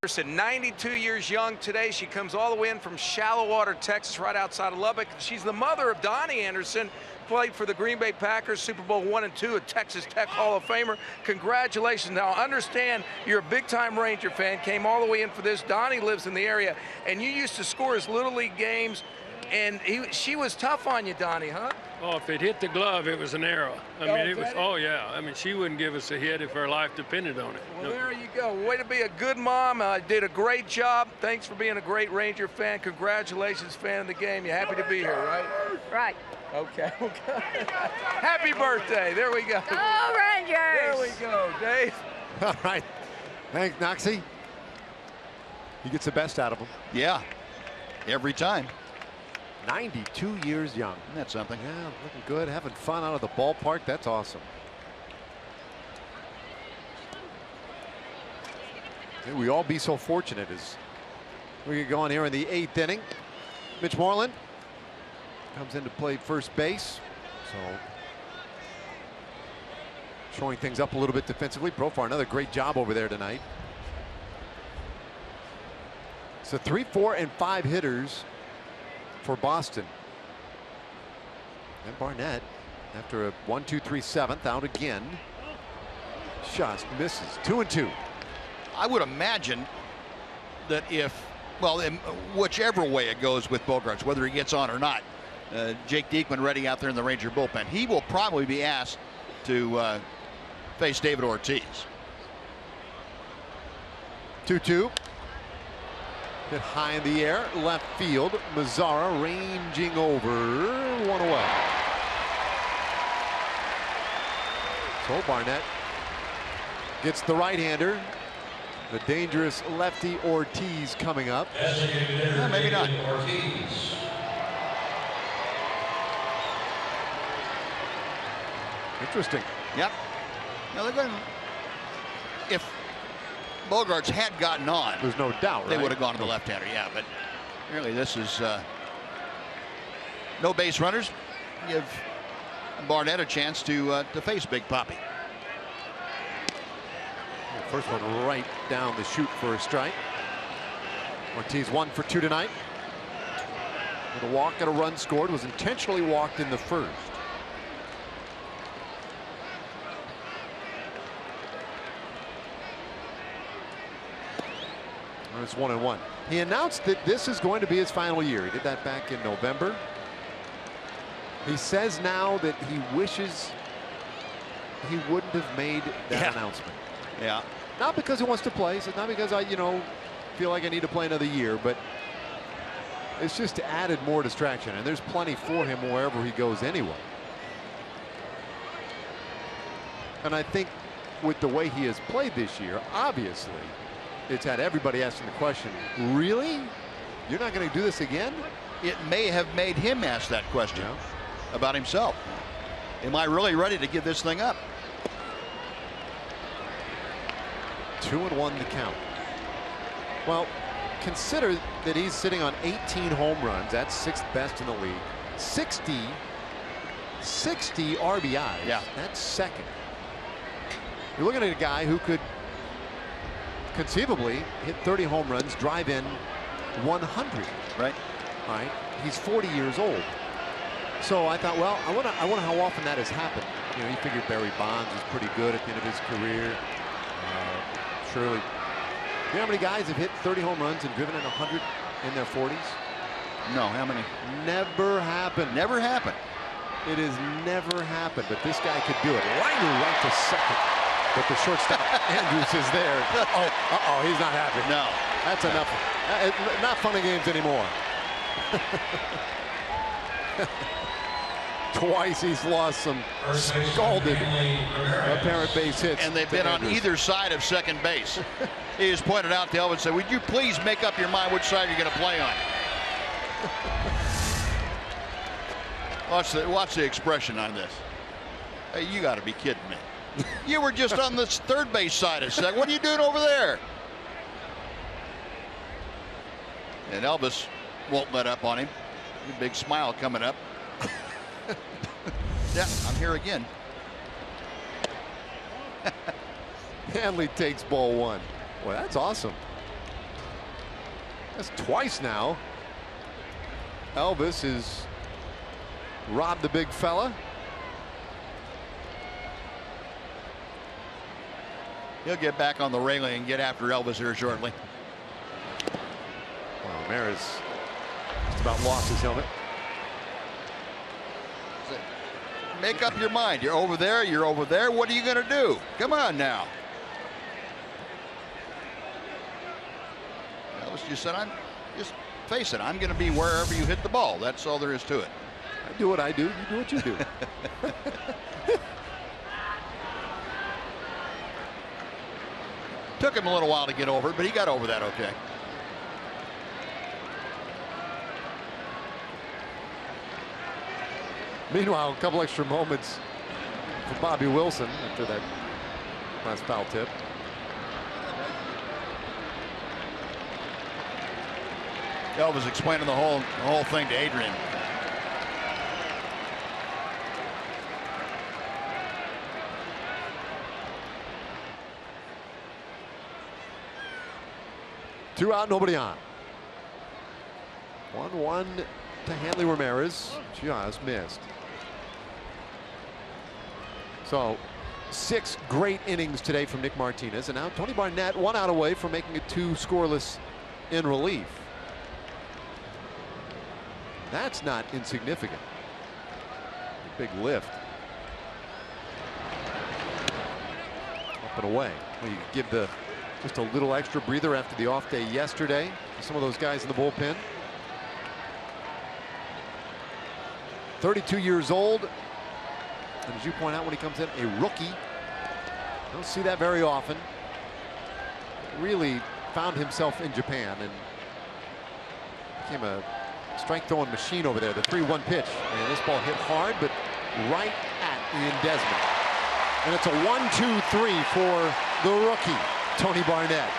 Anderson, 92 years young today. She comes all the way in from Shallow Water, Texas, right outside of Lubbock. She's the mother of Donnie Anderson, played for the Green Bay Packers, Super Bowl I and II, a Texas Tech Hall of Famer. Congratulations. Now, understand you're a big-time Ranger fan, came all the way in for this. Donnie lives in the area, and you used to score his Little League games, and she was tough on you, Donnie, huh? Oh, if it hit the glove, it was an arrow. I mean, it was, oh, yeah. I mean, she wouldn't give us a hit if her life depended on it. Well, there you go. Way to be a good mom. Did a great job. Thanks for being a great Ranger fan. Congratulations, fan of the game. You're happy to be here, right? Right. Okay. Happy birthday. There we go. Go Rangers! There we go, Dave. All right. Thanks, Noxie. He gets the best out of him. Yeah, every time. 92 years young. Isn't that something? Yeah, looking good, having fun out of the ballpark. That's awesome. May we all be so fortunate as we get going here in the 8th inning. Mitch Moreland comes in to play first base. So showing things up a little bit defensively. Profar, another great job over there tonight. So 3, 4, and 5 hitters for Boston. And Barnett, after a 1-2-3 7th, out again. Shots misses. 2-2. I would imagine that if, well, in whichever way it goes with Bogaerts, whether he gets on or not, Jake Diekman ready out there in the Ranger bullpen, he will probably be asked to face David Ortiz. 2-2. Hit high in the air, left field. Mazzara ranging over, 1 away. So Barnett gets the right-hander. The dangerous lefty Ortiz coming up. Well, maybe not. Interesting. Yep. Now they're going to, if Bogaerts had gotten on, there's no doubt, they right? would have gone to the left-hander. Yeah, but really this is no base runners. Give Barnett a chance to face Big Papi. First one right down the chute for a strike. Ortiz 1 for 2 tonight. With a walk and a run scored, was intentionally walked in the first. And it's 1-1. He announced that this is going to be his final year. He did that back in November. He says now that he wishes he wouldn't have made that announcement. Yeah. Not because he wants to play. He says not because I, feel like I need to play another year, but it's just added more distraction, and there's plenty for him wherever he goes anyway. And I think with the way he has played this year, obviously, it's had everybody asking the question, really? You're not going to do this again? It may have made him ask that question about himself. Am I really ready to give this thing up? 2-1 the count. Well, consider that he's sitting on 18 home runs. That's 6th best in the league. 60 RBIs. Yeah. That's second. You're looking at a guy who could conceivably hit 30 home runs, drive in 100. Right. All right. He's 40 years old. So I thought, well, I wonder how often that has happened. You figured Barry Bonds was pretty good at the end of his career. Surely. You know how many guys have hit 30 home runs and driven in 100 in their 40s? No, how many? Never happened. Never happened. It has never happened, but this guy could do it. Liner right to second. But the shortstop, Andrews, is there. Oh, he's not happy. No. That's enough. Not fun and games anymore. Twice he's lost some scalded apparent base hits. And they've been on either side of second base. He has pointed out to Elvis and said, would you please make up your mind which side you're going to play on? Watch the expression on this. Hey, you got to be kidding me. You were just on the third base side a second. What are you doing over there? And Elvis won't let up on him. A big smile coming up. Yeah, I'm here again. Hanley takes ball 1. Well, that's awesome. That's twice now. Elvis has robbed the big fella. He'll get back on the railing and get after Elvis here shortly. Well, Ramirez just about lost his helmet. Make up your mind. You're over there. You're over there. What are you going to do? Come on now. Elvis just said, just face it. I'm going to be wherever you hit the ball. That's all there is to it. I do what I do. You do what you do. Took him a little while to get over it, but he got over that okay. Meanwhile, a couple extra moments for Bobby Wilson after that last foul tip. Elvis explaining the whole thing to Adrian. Two out, nobody on. 1-1 to Hanley Ramirez. Just missed. So 6 great innings today from Nick Martinez, and now Tony Barnett 1 out away from making it 2 scoreless in relief. That's not insignificant. Big lift. Up and away. Well, you give just a little extra breather after the off day yesterday. Some of those guys in the bullpen. 32 years old. And as you point out, when he comes in, a rookie. Don't see that very often. Really found himself in Japan and became a strike throwing machine over there. The 3-1 pitch. And this ball hit hard, but right at Ian Desmond. And it's a 1-2-3 for the rookie, Tony Barnett.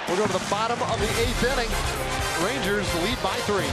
We'll go to the bottom of the 8th inning. Rangers lead by 3.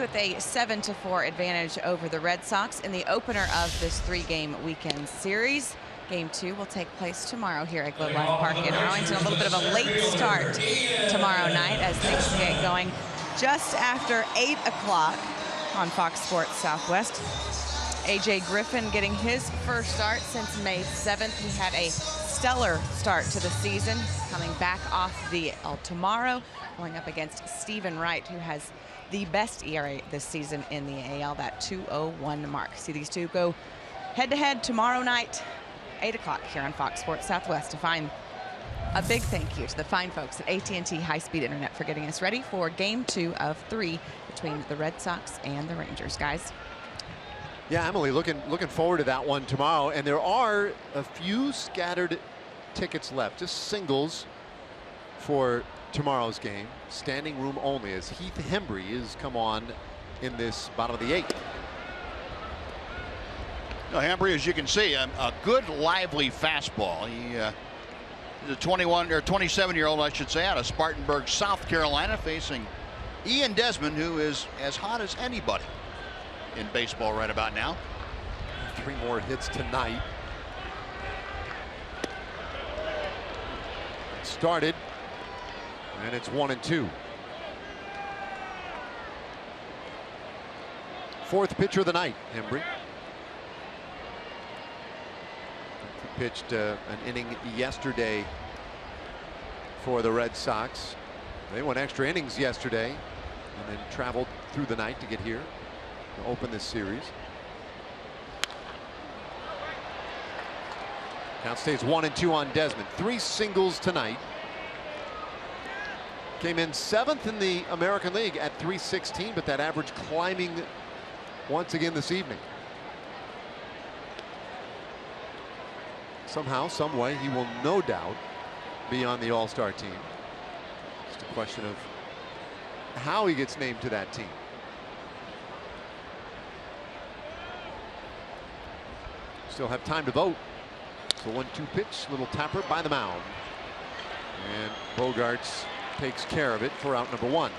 with a 7-4 advantage over the Red Sox in the opener of this 3-game weekend series. Game 2 will take place tomorrow here at Globe Life Park in Arlington. A little bit of a late start tomorrow night as things get going just after 8 o'clock on Fox Sports Southwest. A.J. Griffin getting his first start since May 7th. He had a stellar start to the season, coming back off the El tomorrow, going up against Stephen Wright, who has the best ERA this season in the AL, that 2.01 mark. See these two go head-to-head tomorrow night, 8 o'clock here on Fox Sports Southwest. To find a big thank you to the fine folks at AT&T High-Speed Internet for getting us ready for Game 2 of 3 between the Red Sox and the Rangers, guys. Yeah, Emily, looking forward to that one tomorrow. And there are a few scattered tickets left, just singles for tomorrow's game. Standing room only, as Heath Hembry has come on in this bottom of the 8th. Now, Hembry, as you can see, a good, lively fastball. He's a 27-year-old, I should say, out of Spartanburg, South Carolina, facing Ian Desmond, who is as hot as anybody in baseball right about now. 3 more hits tonight. It started, and it's 1-2. 4th pitcher of the night, Hembry. He pitched an inning yesterday for the Red Sox. They went extra innings yesterday and then traveled through the night to get here to open this series. Count stays 1-2 on Desmond. 3 singles tonight. Came in 7th in the American League at .316, but that average climbing once again this evening. Somehow, some way, he will no doubt be on the All-Star team. Just a question of how he gets named to that team. Still have time to vote. So 1-2 pitch, little tapper by the mound. And Bogaerts takes care of it for out number 1.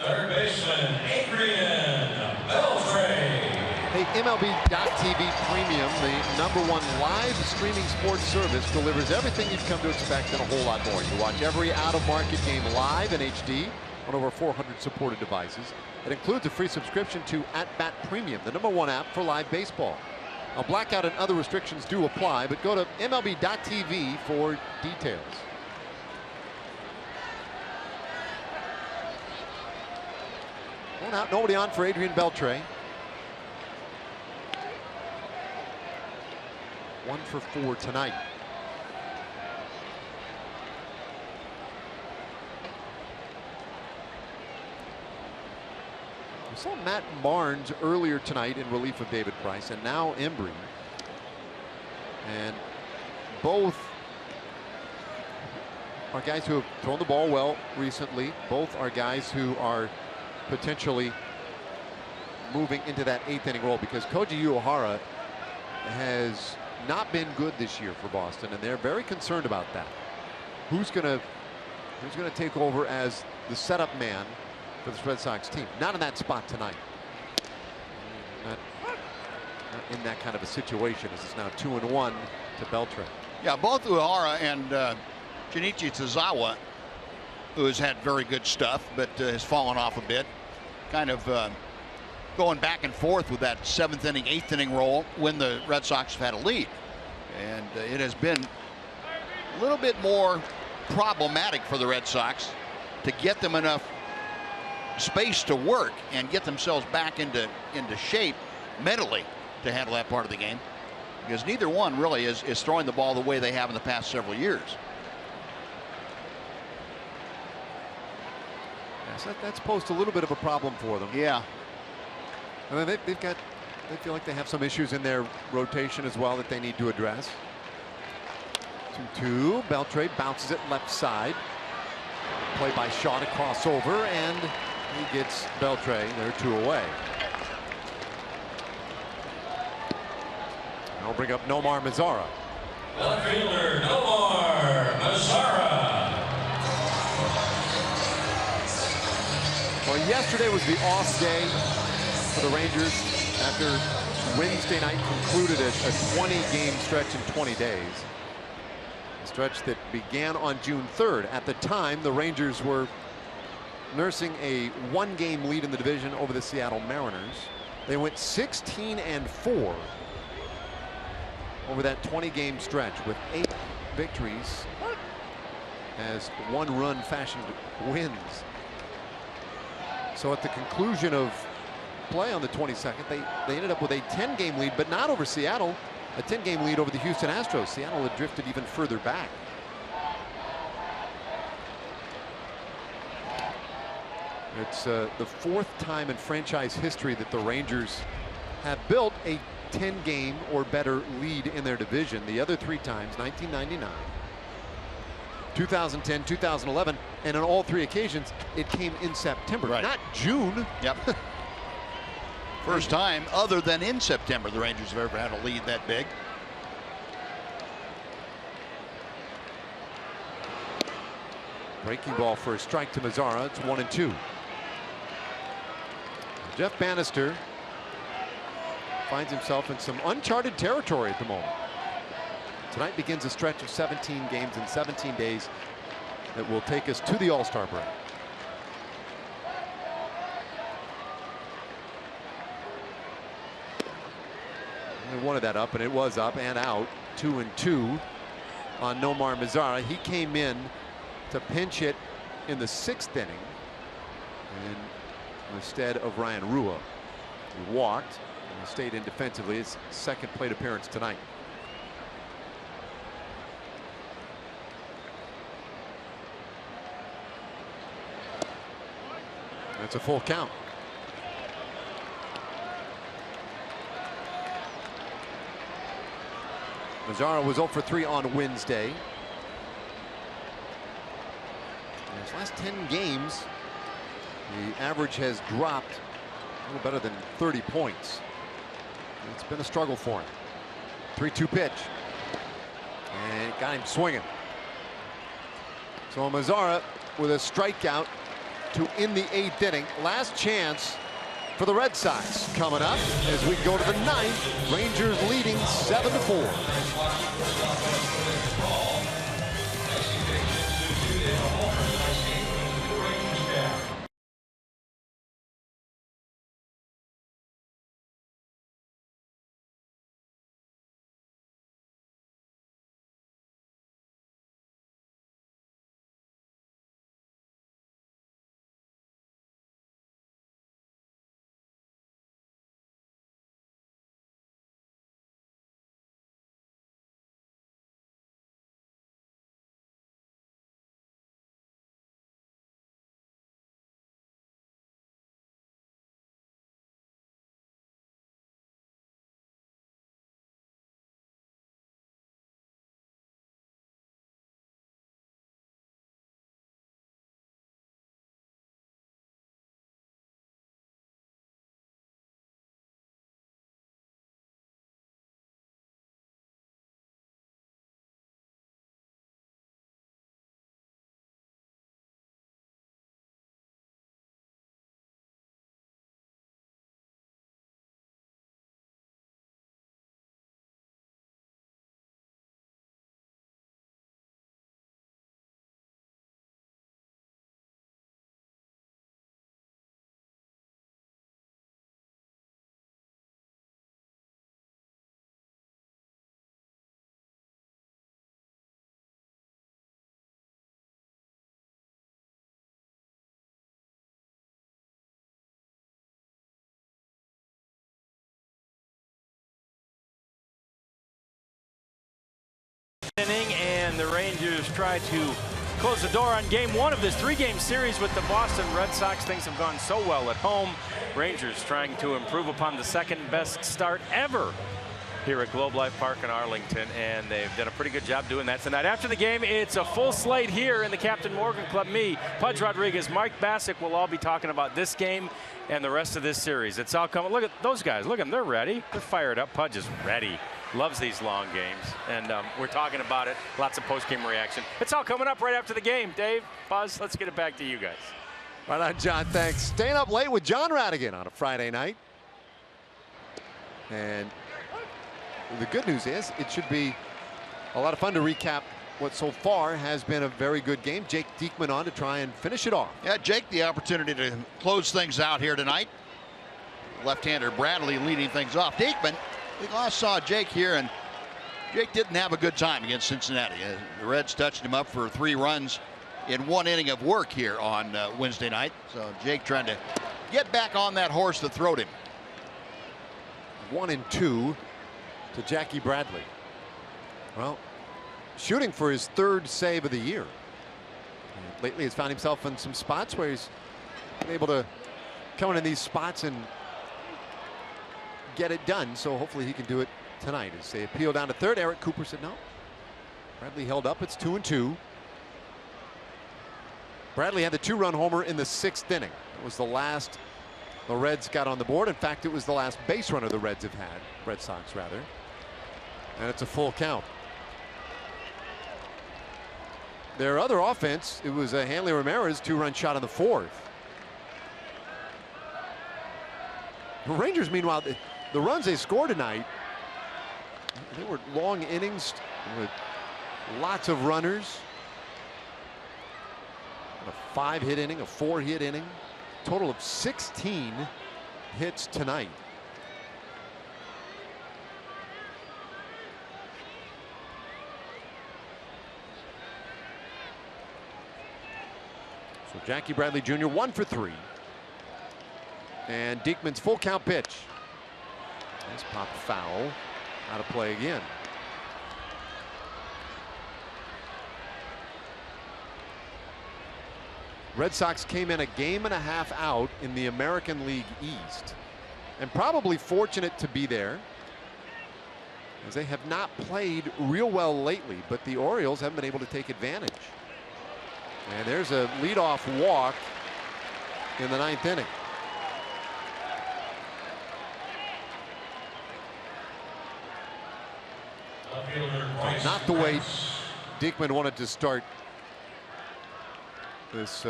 Third baseman, Adrian Beltre. Hey, MLB.TV Premium, the #1 live streaming sports service, delivers everything you've come to expect and a whole lot more. You watch every out-of-market game live in HD on over 400 supported devices. It includes a free subscription to @Bat Premium, the #1 app for live baseball. Now, blackout and other restrictions do apply, but go to MLB.TV for details. One out, nobody on for Adrian Beltre. 1 for 4 tonight. We saw Matt Barnes earlier tonight in relief of David Price, and now Embry. And both are guys who have thrown the ball well recently. Both are guys who are potentially moving into that 8th inning role, because Koji Uehara has not been good this year for Boston, and they're very concerned about that. Who's gonna take over as the setup man for this Red Sox team? Not in that spot tonight. Not in that kind of a situation, as it's now 2-1 to Beltre. Yeah, both Uehara and Junichi Tsuzawa, who has had very good stuff but has fallen off a bit, kind of going back and forth with that 7th inning, 8th inning role when the Red Sox have had a lead. And it has been a little bit more problematic for the Red Sox to get them enough space to work and get themselves back into shape mentally to handle that part of the game, because neither one really is throwing the ball the way they have in the past several years. So that's posed a little bit of a problem for them. Yeah. I mean, they feel like they have some issues in their rotation as well that they need to address. 2-2. Beltre bounces it left side. Play by Shaw to cross over, and he gets Beltre. They're 2 away. I'll bring up Nomar Mazara. Left fielder Nomar Mazara. Well, yesterday was the off day for the Rangers after Wednesday night concluded a 20-game stretch in 20 days. A stretch that began on June 3rd. At the time, the Rangers were nursing a 1-game lead in the division over the Seattle Mariners. They went 16-4 over that 20-game stretch with 8 victories as one-run fashioned wins. So at the conclusion of play on the 22nd, they ended up with a 10-game lead, but not over Seattle. A 10-game lead over the Houston Astros. Seattle had drifted even further back. It's the 4th time in franchise history that the Rangers have built a 10-game or better lead in their division. The other 3 times, 1999, 2010, 2011, and on all 3 occasions, it came in September, not June. Yep. First time other than in September the Rangers have ever had a lead that big. Breaking ball for a strike to Mazara. It's 1-2. Jeff Bannister finds himself in some uncharted territory at the moment. Tonight begins a stretch of 17 games in 17 days that will take us to the All-Star break. They wanted that up, and it was up and out. 2-2 on Nomar Mazara. He came in to pinch hit in the 6th inning instead of Ryan Rua. He walked and stayed in defensively. His 2nd plate appearance tonight. That's a full count. Mazara was 0 for 3 on Wednesday. In his last 10 games, the average has dropped a little better than 30 points. It's been a struggle for him. 3-2 pitch. And it got him swinging. So Mazara with a strikeout to end the 8th inning. Last chance for the Red Sox coming up as we go to the 9th. Rangers leading 7-4. Inning, and the Rangers try to close the door on game 1 of this 3-game series with the Boston Red Sox. Things have gone so well at home. Rangers trying to improve upon the 2nd best start ever here at Globe Life Park in Arlington, and they've done a pretty good job doing that tonight. After the game, it's a full slate here in the Captain Morgan Club. Me, Pudge Rodriguez, Mike Bassick will all be talking about this game and the rest of this series. It's all coming. Look at those guys. Look at them. They're ready. They're fired up. Pudge is ready. Loves these long games, and we're talking about it. Lots of post-game reaction. It's all coming up right after the game. Dave, Buzz, let's get it back to you guys. Right on, John. Thanks. Staying up late with John Radigan on a Friday night. And the good news is it should be a lot of fun to recap what so far has been a very good game. Jake Diekman on to try and finish it off. Yeah, Jake, the opportunity to close things out here tonight. Left-hander Bradley leading things off. Diekman, we last saw Jake here, and Jake didn't have a good time against Cincinnati. The Reds touched him up for 3 runs in 1 inning of work here on Wednesday night. So Jake trying to get back on that horse that throwed him. 1-2 to Jackie Bradley. Well, shooting for his 3rd save of the year. And lately he's found himself in some spots where he's been able to come in these spots and get it done. So hopefully he can do it tonight. As they appeal down to 3rd, Eric Cooper said no. Bradley held up. It's 2-2. Bradley had the 2-run homer in the 6th inning. It was the last the Reds got on the board. In fact, it was the last base runner the Reds have had. Red Sox, rather. And it's a full count. Their other offense, it was a Hanley Ramirez 2-run shot in the 4th. The Rangers, meanwhile, the runs they scored tonight, they were long innings with lots of runners. A 5-hit inning, a 4-hit inning, total of 16 hits tonight. So Jackie Bradley Jr. 1 for 3. And Diekman's full count pitch. Nice pop foul. Out of play again. Red Sox came in a game and a half out in the American League East, and probably fortunate to be there, as they have not played real well lately, but the Orioles haven't been able to take advantage. And there's a leadoff walk in the 9th inning. Not the way Diekman wanted to start this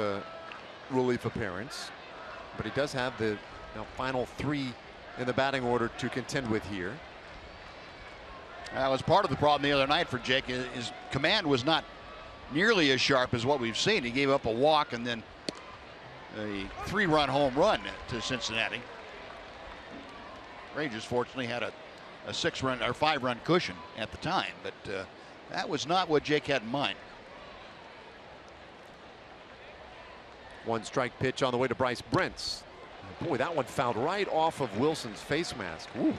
relief appearance, but he does have the final 3 in the batting order to contend with here. That was part of the problem the other night for Jake. His command was not nearly as sharp as what we've seen. He gave up a walk and then a 3-run home run to Cincinnati. Rangers fortunately had a 6-run or 5-run cushion at the time, but that was not what Jake had in mind. 1-strike pitch on the way to Bryce Brents. Boy, that one fouled right off of Wilson's face mask. Ooh.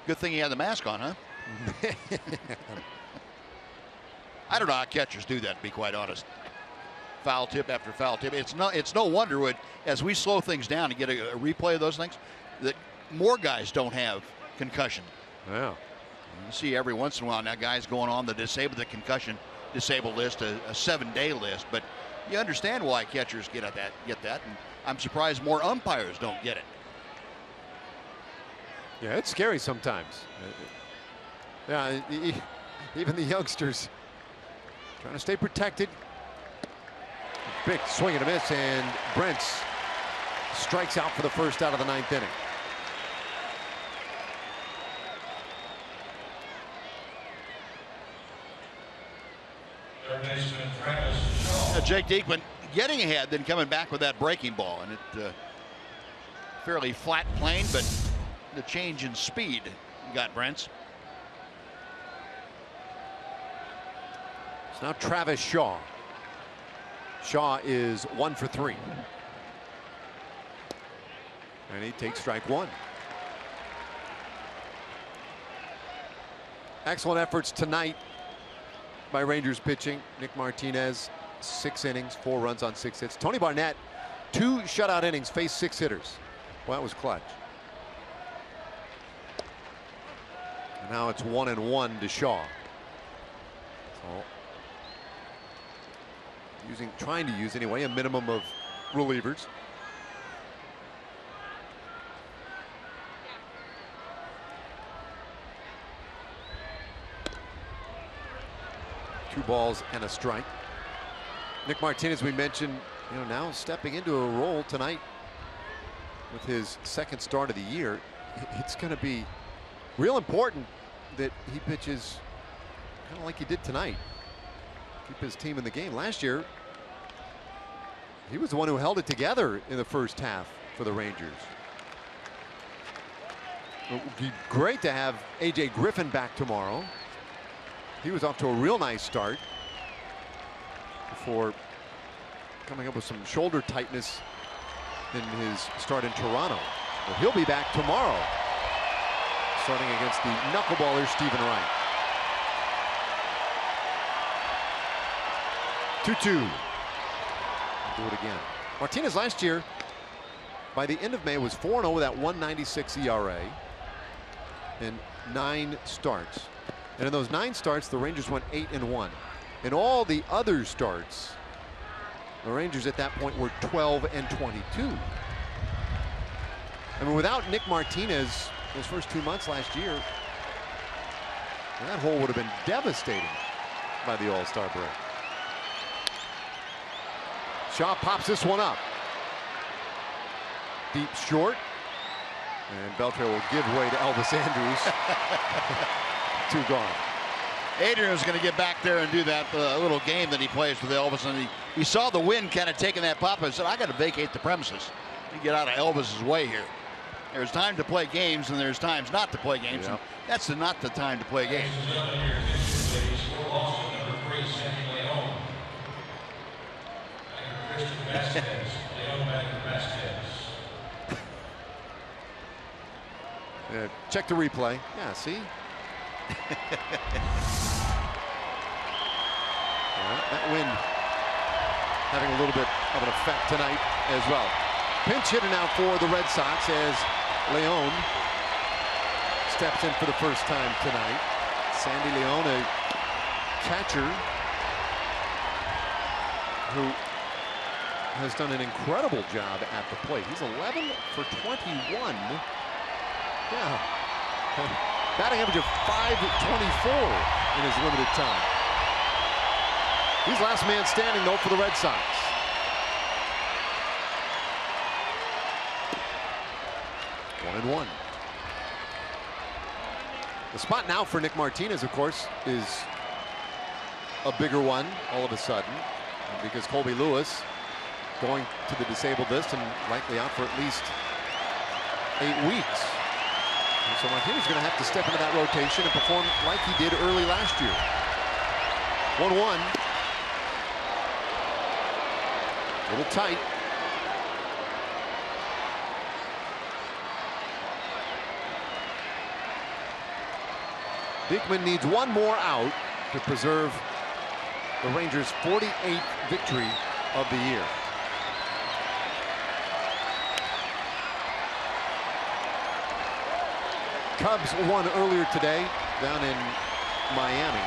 Good thing he had the mask on, huh? I don't know how catchers do that, to be quite honest. Foul tip after foul tip. It's no wonder as we slow things down and get a replay of those things, that more guys don't have concussion. Yeah. You see every once in a while now guys going on the concussion disabled list, a 7-day list, but you understand why catchers get that, and I'm surprised more umpires don't get it. Yeah, it's scary sometimes. Yeah, even the youngsters trying to stay protected. Big swing and a miss, and Brents strikes out for the first out of the 9th inning. Jake Diekman getting ahead, then coming back with that breaking ball, and it fairly flat plane, but the change in speed got Brents. It's now Travis Shaw. Shaw is 1 for 3. And he takes strike 1. Excellent efforts tonight by Rangers pitching. Nick Martinez, 6 innings, 4 runs on 6 hits. Tony Barnett, 2 shutout innings, faced 6 hitters. Well, that was clutch. And now it's 1-1 to Shaw. So trying to use anyway a minimum of relievers. Two balls and a strike. Nick Martinez, we mentioned, you know, now stepping into a role tonight with his second start of the year. It's going to be real important that he pitches kind of like he did tonight. Keep his team in the game. Last year, he was the one who held it together in the first half for the Rangers. It would be great to have A.J. Griffin back tomorrow. He was off to a real nice start before coming up with some shoulder tightness in his start in Toronto. But he'll be back tomorrow, starting against the knuckleballer Stephen Wright. 2-2. Do it again. Martinez last year, by the end of May, was 4-0 with that 1.96 ERA in 9 starts. And in those 9 starts, the Rangers went 8-1. In all the other starts, the Rangers at that point were 12-22. I mean, without Nick Martinez those first 2 months last year, that hole would have been devastating by the All-Star break. Shaw pops this one up. Deep short. And Beltre will give way to Elvis Andrus. 2 gone. Adrian was going to get back there and do that little game that he plays with Elvis, and he saw the wind kind of taking that pop and said, I got to vacate the premises to get out of Elvis's way here. There's time to play games and there's times not to play games. And that's not the time to play games. Check the replay. Yeah, see? That wind having a little bit of an effect tonight as well. Pinch hitter now for the Red Sox as Leon steps in for the first time tonight. Sandy Leon, a catcher who has done an incredible job at the plate. He's 11 for 21. Yeah. Batting average of .524 in his limited time. He's last man standing, though, for the Red Sox. One and one. The spot now for Nick Martinez, of course, is a bigger one all of a sudden, because Colby Lewis going to the disabled list and likely out for at least 8 weeks. And so Martinez is going to have to step into that rotation and perform like he did early last year. 1-1. A little tight. Diekman needs one more out to preserve the Rangers' 48th victory of the year. Cubs won earlier today down in Miami.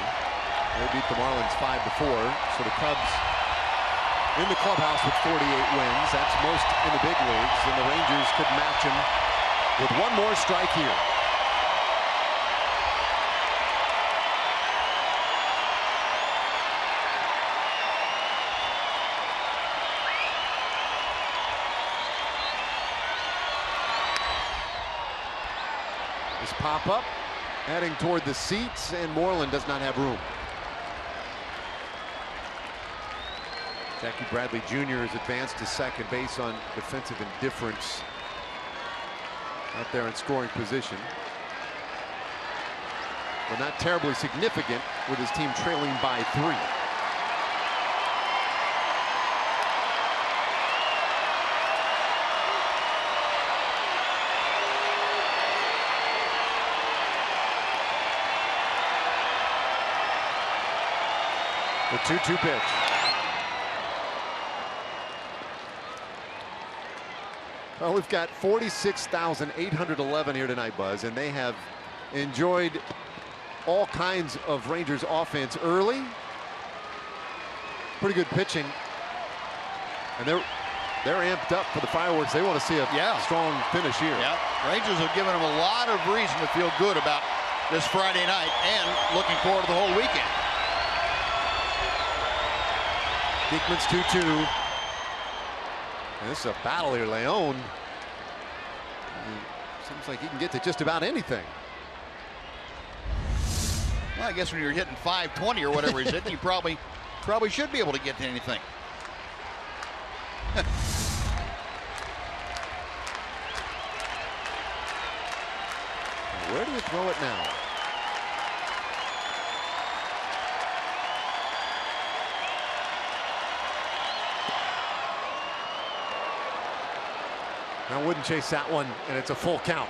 They beat the Marlins 5-4. So the Cubs in the clubhouse with 48 wins. That's most in the big leagues. And the Rangers could match them with one more strike here. This pop-up heading toward the seats, and Moreland does not have room. Jackie Bradley Jr. has advanced to second base on defensive indifference out there in scoring position. But not terribly significant with his team trailing by 3. The 2-2 pitch. Well, we've got 46,811 here tonight, Buzz, and they have enjoyed all kinds of Rangers offense early. Pretty good pitching. And they're amped up for the fireworks. They want to see a strong finish here. Yeah, Rangers have given them a lot of reason to feel good about this Friday night and looking forward to the whole weekend. Diekman's 2-2. And this is a battle here. Leon seems like he can get to just about anything. Well, I guess when you're hitting 520 or whatever he's hitting, you probably should be able to get to anything. Where do you throw it now? I wouldn't chase that one, and it's a full count.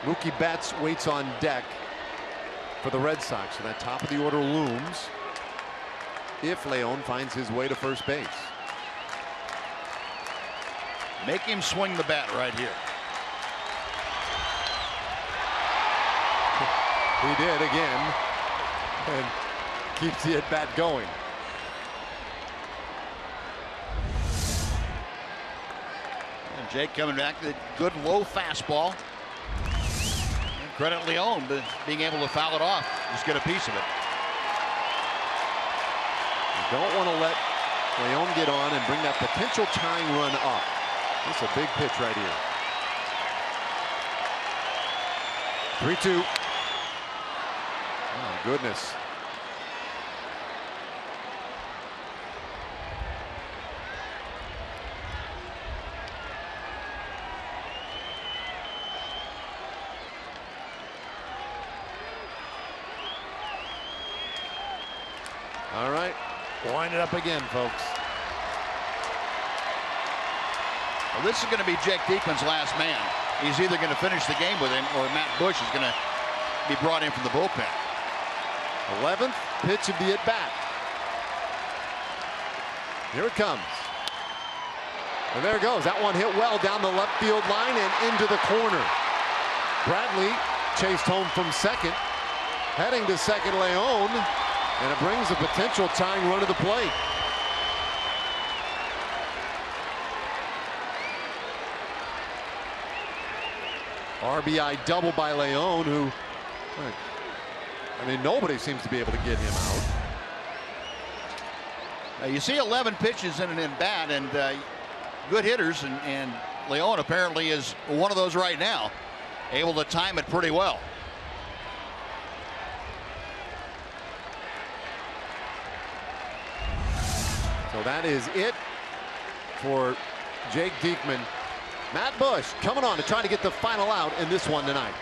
Mookie Betts waits on deck for the Red Sox, and that top of the order looms if Leon finds his way to first base. Make him swing the bat right here. He did again, and keeps the at bat going. And Jake coming back to the good low fastball. And credit Leon for being able to foul it off, just get a piece of it. You don't want to let Leon get on and bring that potential tying run up. This is a big pitch right here. 3-2. Oh, goodness. All right, wind it up again, folks. Well, this is going to be Jake Diekman's last man. He's either going to finish the game with him, or Matt Bush is going to be brought in from the bullpen. 11th pitch of the at bat. Here it comes. And there it goes. That one hit well down the left field line and into the corner. Bradley chased home from second. Heading to second, Leon. And it brings a potential tying run to the plate. RBI double by Leon, who, I mean, nobody seems to be able to get him out. You see 11 pitches in an in bat, and good hitters, and Leon apparently is one of those right now, able to time it pretty well. So that is it for Jake Diekman. Matt Bush coming on to try to get the final out in this one tonight.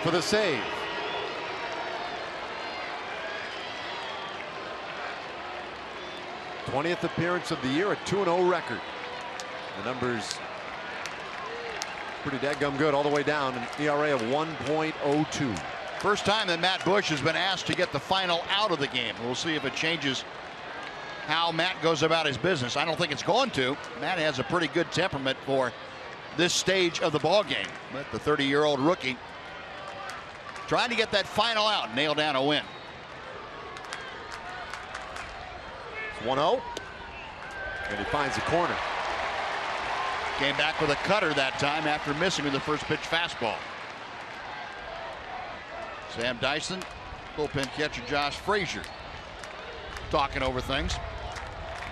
For the save. '20th appearance of the year, a 2-0 record. The numbers pretty dadgum good all the way down, an ERA of 1.02. First time that Matt Bush has been asked to get the final out of the game. We'll see if it changes how Matt goes about his business. I don't think it's going to. Matt has a pretty good temperament for this stage of the ball game. But the 30-year-old rookie trying to get that final out, nail down a win. It's 1-0. And he finds the corner. Came back with a cutter that time after missing with the first pitch fastball. Sam Dyson, bullpen catcher Josh Frazier talking over things.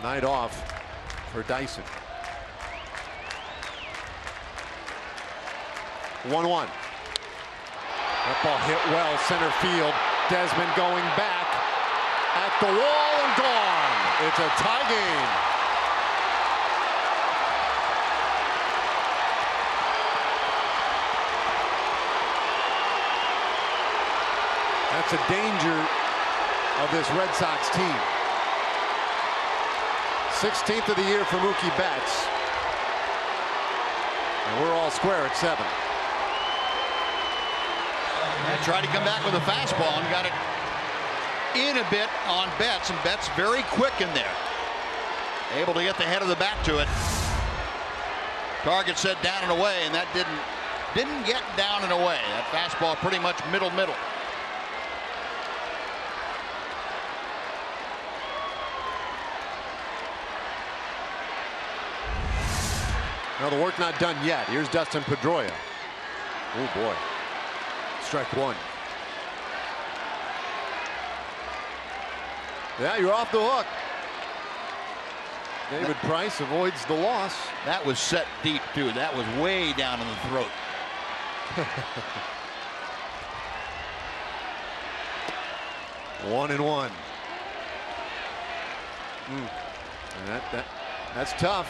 Night off for Dyson. 1-1. That ball hit well center field. Desmond going back at the wall and gone. It's a tie game. That's a danger of this Red Sox team. 16th of the year for Mookie Betts. And we're all square at 7. Tried to come back with a fastball and got it in a bit on Betts, and Betts very quick in there. Able to get the head of the bat to it. Target set down and away, and that didn't get down and away. That fastball pretty much middle. Now the work not done yet. Here's Dustin Pedroia. Oh boy. Strike 1. Yeah, you're off the hook. David Price avoids the loss. That was set deep too. That was way down in the throat. 1-1. And that's tough.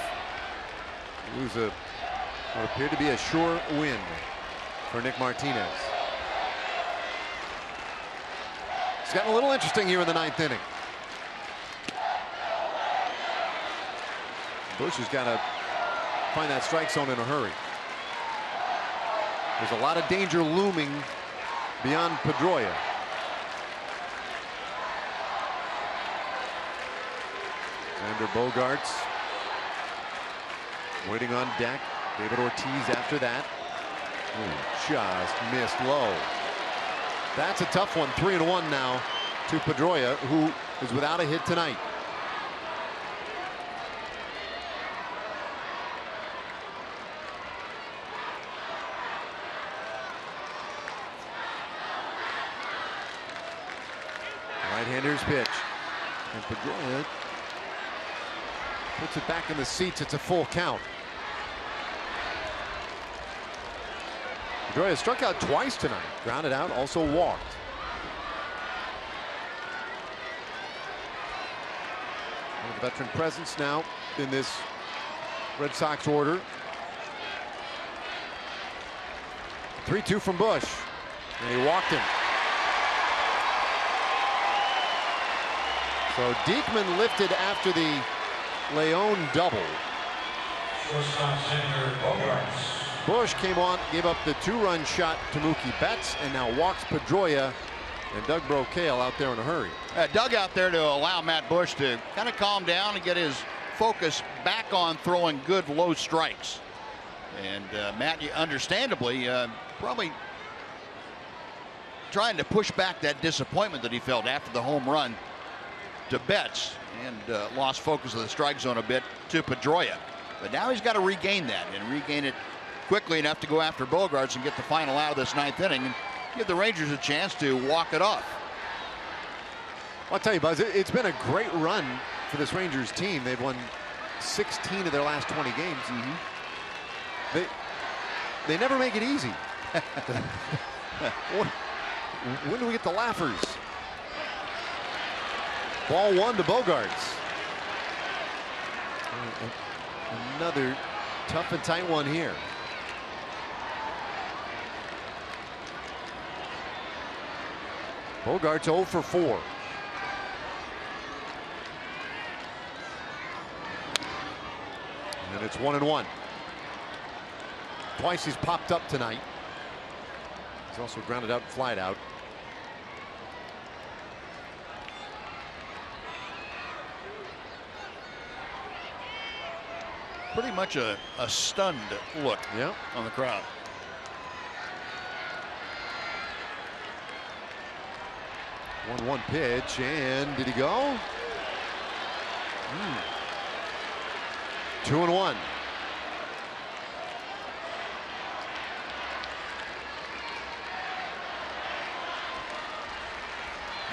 It was what appeared to be a sure win for Nick Martinez. It's gotten a little interesting here in the 9th inning. Bush has got to find that strike zone in a hurry. There's a lot of danger looming beyond Pedroia. Xander Bogaerts waiting on deck. David Ortiz after that. Ooh, just missed low. That's a tough one. 3-1 now to Pedroia, who is without a hit tonight. Right-hander's pitch. And Pedroia puts it back in the seats. It's a full count. Pedroia struck out twice tonight. Grounded out, also walked. And the veteran presence now in this Red Sox order. 3-2 from Bush. And he walked him. So Diekman lifted after the Leon double. Bush came on, gave up the 2-run shot to Mookie Betts, and now walks Pedroia and Doug Brocail out there in a hurry. Doug out there to allow Matt Bush to kind of calm down and get his focus back on throwing good low strikes. And Matt, understandably, probably trying to push back that disappointment that he felt after the home run to Betts, and lost focus of the strike zone a bit to Pedroia. But now he's got to regain that and regain it quickly enough to go after Bogaerts and get the final out of this 9th inning and give the Rangers a chance to walk it off. I'll tell you, Buzz, it's been a great run for this Rangers team. They've won 16 of their last 20 games. They never make it easy. When do we get the laughers? Ball 1 to Bogaerts. Another tough and tight one here. Bogaerts 0 for 4. And it's 1-1. Twice he's popped up tonight. He's also grounded out and flied out. pretty much a stunned look on the crowd. One pitch, and did he go? 2-1.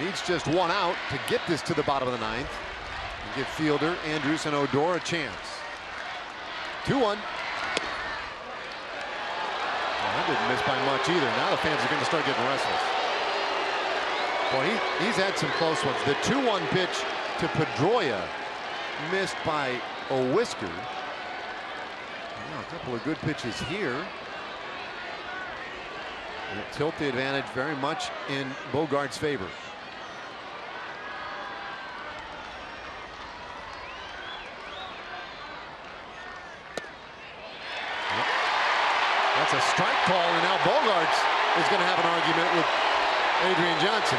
Needs just one out to get this to the bottom of the ninth and give fielder Andrews and Odor a chance. 2-1. That didn't miss by much either. Now the fans are going to start getting restless. Boy, he's had some close ones. The 2-1 pitch to Pedroia missed by a whisker. Now a couple of good pitches here. And tilt the advantage very much in Bogart's favor. That's a strike call, and now Bogarts is going to have an argument with Adrian Johnson.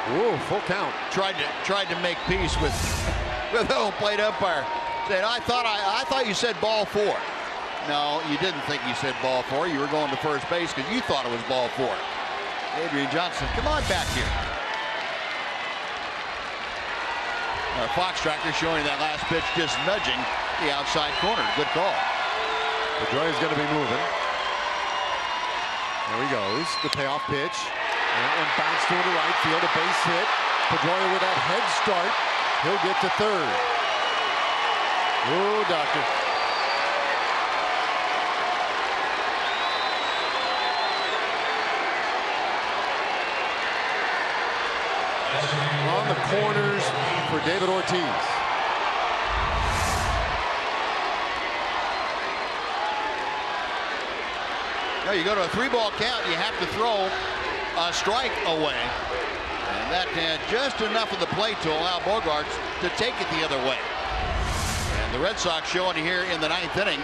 Whoa, full count. Tried to make peace with the home plate umpire. Said, I thought you said ball 4. No, you didn't think you said ball 4. You were going to first base because you thought it was ball 4. Adrian Johnson, come on back here. Our Fox tracker showing that last pitch just nudging the outside corner. Good call. Pedroia's going to be moving. There he goes. The payoff pitch. And that one bounced to the right field. A base hit. Pedroia with that head start. He'll get to third. Oh, doctor. On the corners for David Ortiz. No, you go to a 3-ball count, you have to throw a strike away. And that had just enough of the plate to allow Bogarts to take it the other way. And the Red Sox showing here in the 9th inning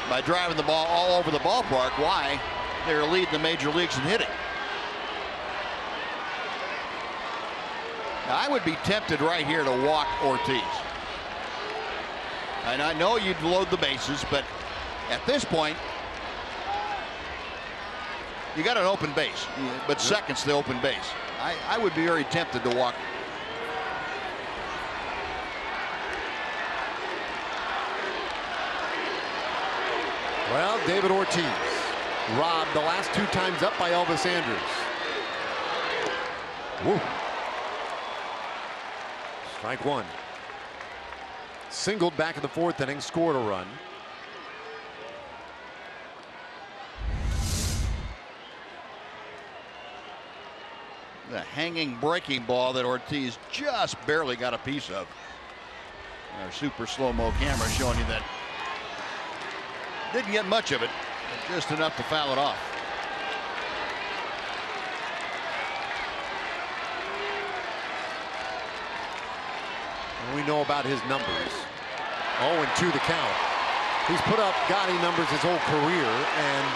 by driving the ball all over the ballpark why they're leading the major leagues in hitting. Now, I would be tempted right here to walk Ortiz. And I know you'd load the bases, but at this point, you got an open base, but second's the open base. I would be very tempted to walk. Well, David Ortiz robbed the last 2 times up by Elvis Andrews. Woo. Strike 1. Singled back in the 4th inning, scored a run. The hanging breaking ball that Ortiz just barely got a piece of. Our super slow-mo camera showing you that. Didn't get much of it, but just enough to foul it off. And we know about his numbers. 0-2 the count. He's put up gaudy numbers his whole career, and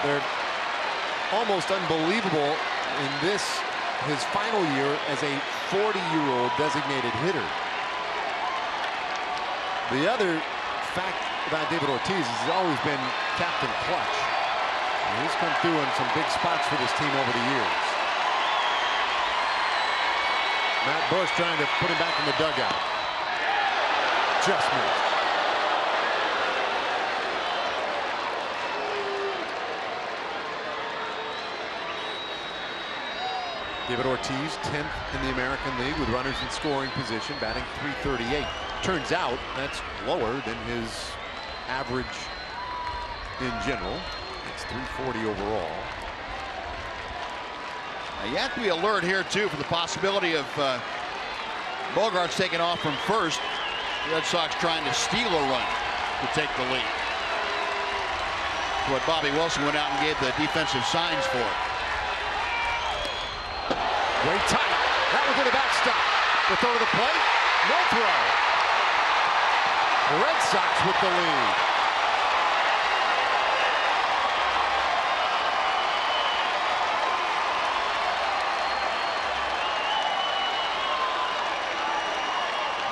they're almost unbelievable in this, his final year as a 40-year-old designated hitter. The other fact about David Ortiz is he's always been Captain Clutch. And he's come through in some big spots for this team over the years. Matt Bush trying to put him back in the dugout. Just missed. David Ortiz, 10th in the American League with runners in scoring position, batting .338. Turns out that's lower than his average in general. It's .340 overall. Now you have to be alert here too for the possibility of Bogarts taking off from first. The Red Sox trying to steal a run to take the lead. What Bobby Wilson went out and gave the defensive signs for. Way tight. That was in the backstop. The throw to the plate. No throw. The Red Sox with the lead.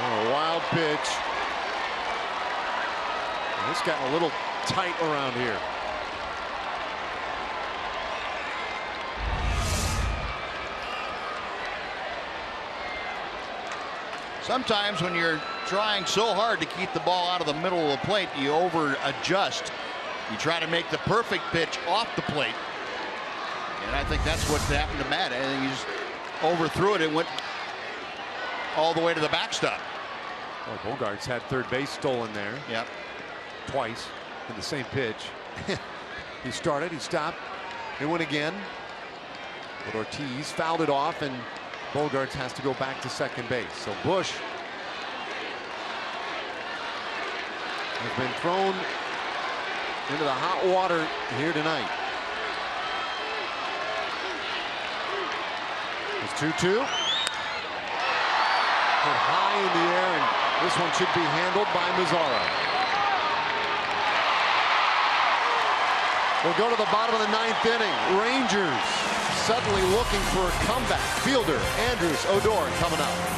Oh, a wild pitch. This got a little tight around here. Sometimes when you're trying so hard to keep the ball out of the middle of the plate, you over adjust. You try to make the perfect pitch off the plate. And I think that's what happened to Matt. I think he just overthrew it and went all the way to the backstop. Well, Bogarts had third base stolen there. Yep. Twice in the same pitch. He started, he stopped, he went again. But Ortiz fouled it off, and Bogarts has to go back to second base. So Bush has been thrown into the hot water here tonight. It's 2-2. Put high in the air, and this one should be handled by Mazzara. We'll go to the bottom of the ninth inning. Rangers suddenly looking for a comeback. Fielder Andrews Odor coming up.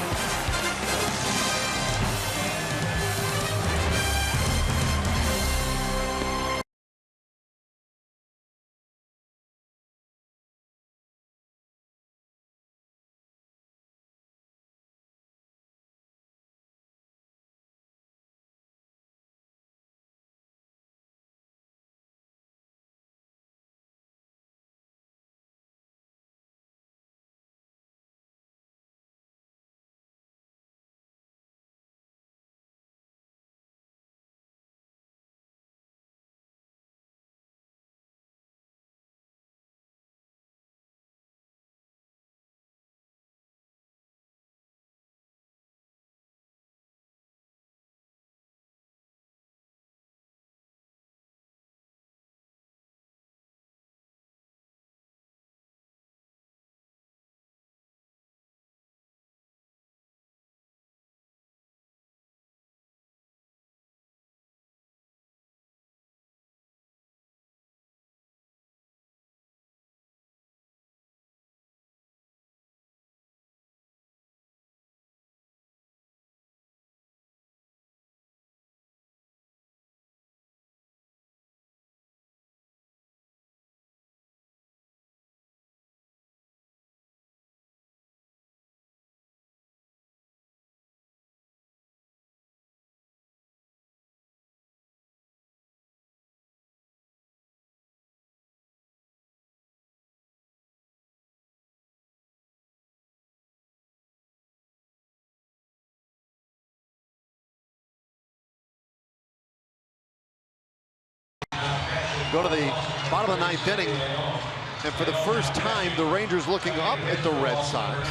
Go to the bottom of the ninth inning, and for the first time, the Rangers looking up at the Red Sox.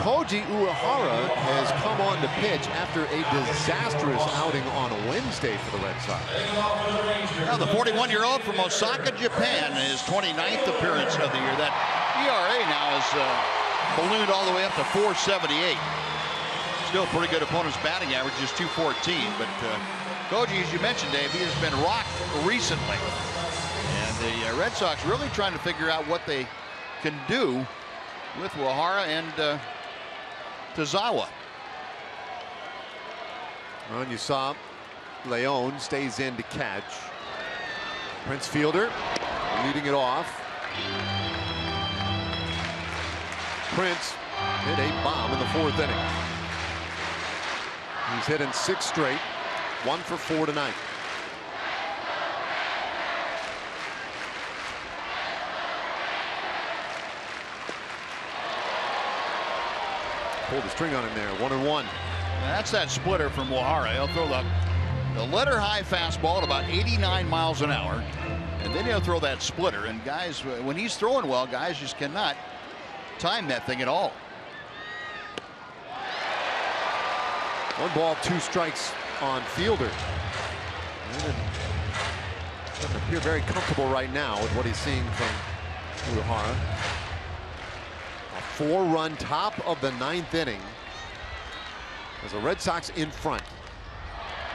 Koji Uehara has come on to pitch after a disastrous outing on Wednesday for the Red Sox. Now the 41-year-old from Osaka, Japan, his 29th appearance of the year. That ERA now is ballooned all the way up to 4.78. Still pretty good opponent's batting average, is 214, but Koji, as you mentioned, Dave, he has been rocked recently. And the Red Sox really trying to figure out what they can do with Uehara and Tazawa. Well, and you saw Leon stays in to catch. Prince Fielder leading it off. Prince hit a bomb in the fourth inning. He's hitting 6 straight. 1 for 4 tonight. Pulled the string on him there. 1-1. That's that splitter from Uehara. He'll throw the letter high fastball at about 89 miles an hour. And then he'll throw that splitter. And guys, when he's throwing well, guys just cannot time that thing at all. 1 ball, 2 strikes on Fielder. Doesn't appear very comfortable right now with what he's seeing from Uehara. A 4-run top of the ninth inning as the Red Sox in front.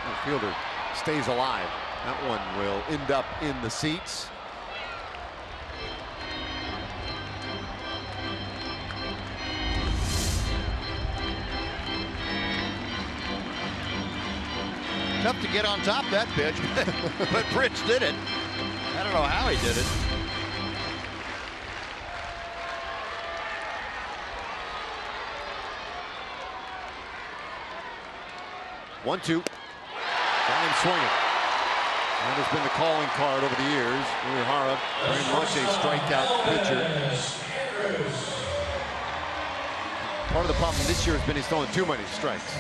And Fielder stays alive. That one will end up in the seats. Tough to get on top of that pitch, but Fritz did it. I don't know how he did it. One, two. Got him swinging. That has been the calling card over the years. Uehara, very much a strikeout pitcher. Part of the problem this year has been he's throwing too many strikes.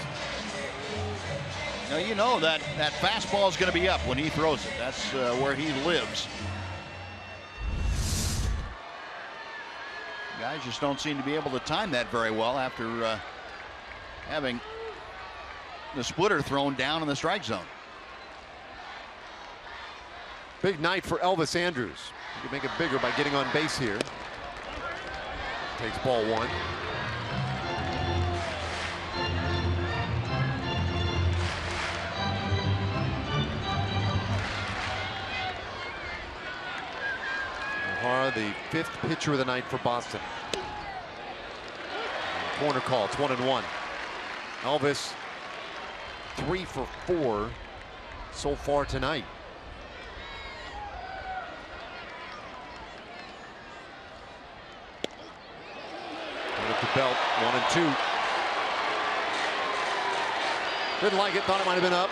Now, you know that fastball is going to be up when he throws it. That's where he lives. Guys just don't seem to be able to time that very well after having the splitter thrown down in the strike zone. Big night for Elvis Andrus. He can make it bigger by getting on base here. Takes ball one. Uehara, the 5th pitcher of the night for Boston. Corner call. It's 1-1. Elvis 3 for 4 so far tonight. With the belt, 1-2. Didn't like it, thought it might have been up.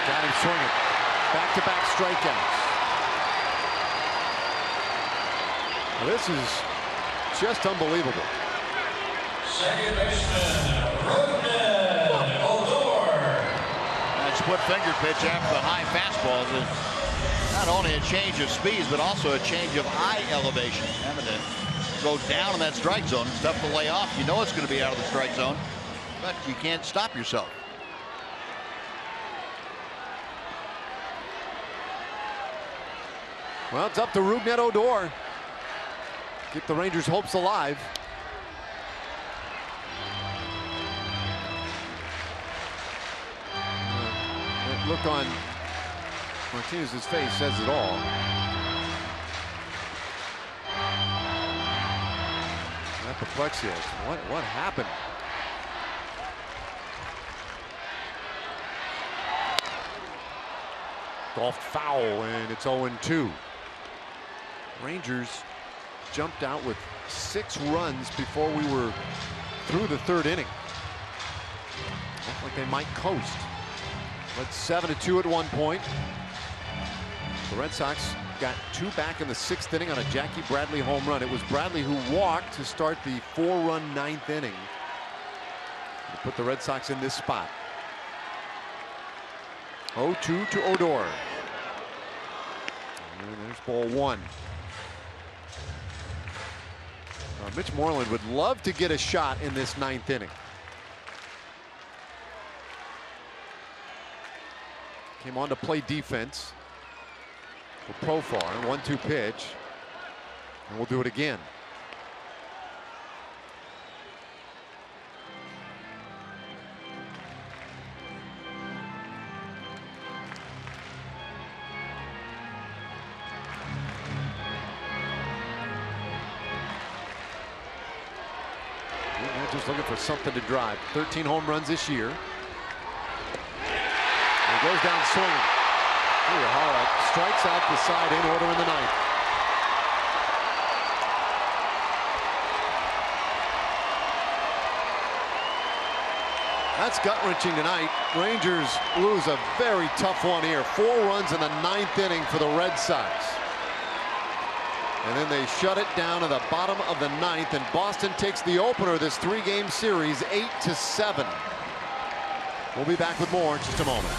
Got him swinging. Back-to-back strikeouts. Now this is just unbelievable. Second baseman, Odor. That split finger pitch after the high fastball is not only a change of speeds, but also a change of eye elevation. Having to go down in that strike zone, it's tough to lay off. You know it's going to be out of the strike zone, but you can't stop yourself. Well, it's up to Rougned Odor. Keep the Rangers' hopes alive. That look on Martinez's face says it all. Apoplexia. What happened? Golfed foul, and it's 0-2. Rangers jumped out with 6 runs before we were through the 3rd inning. Looked like they might coast. Led 7-2 at one point. The Red Sox got 2 back in the 6th inning on a Jackie Bradley home run. It was Bradley who walked to start the 4-run 9th inning to put the Red Sox in this spot. 0-2 to Odor. And there's ball 1. Mitch Moreland would love to get a shot in this 9th inning. Came on to play defense for Profar. 1-2 pitch. And we'll do it again. Just looking for something to drive. 13 home runs this year. And he goes down swinging. Uehara strikes out the side in order in the 9th. That's gut-wrenching tonight. Rangers lose a very tough one here. 4 runs in the 9th inning for the Red Sox. And then they shut it down at the bottom of the 9th, and Boston takes the opener of this 3-game series 8-7. We'll be back with more in just a moment.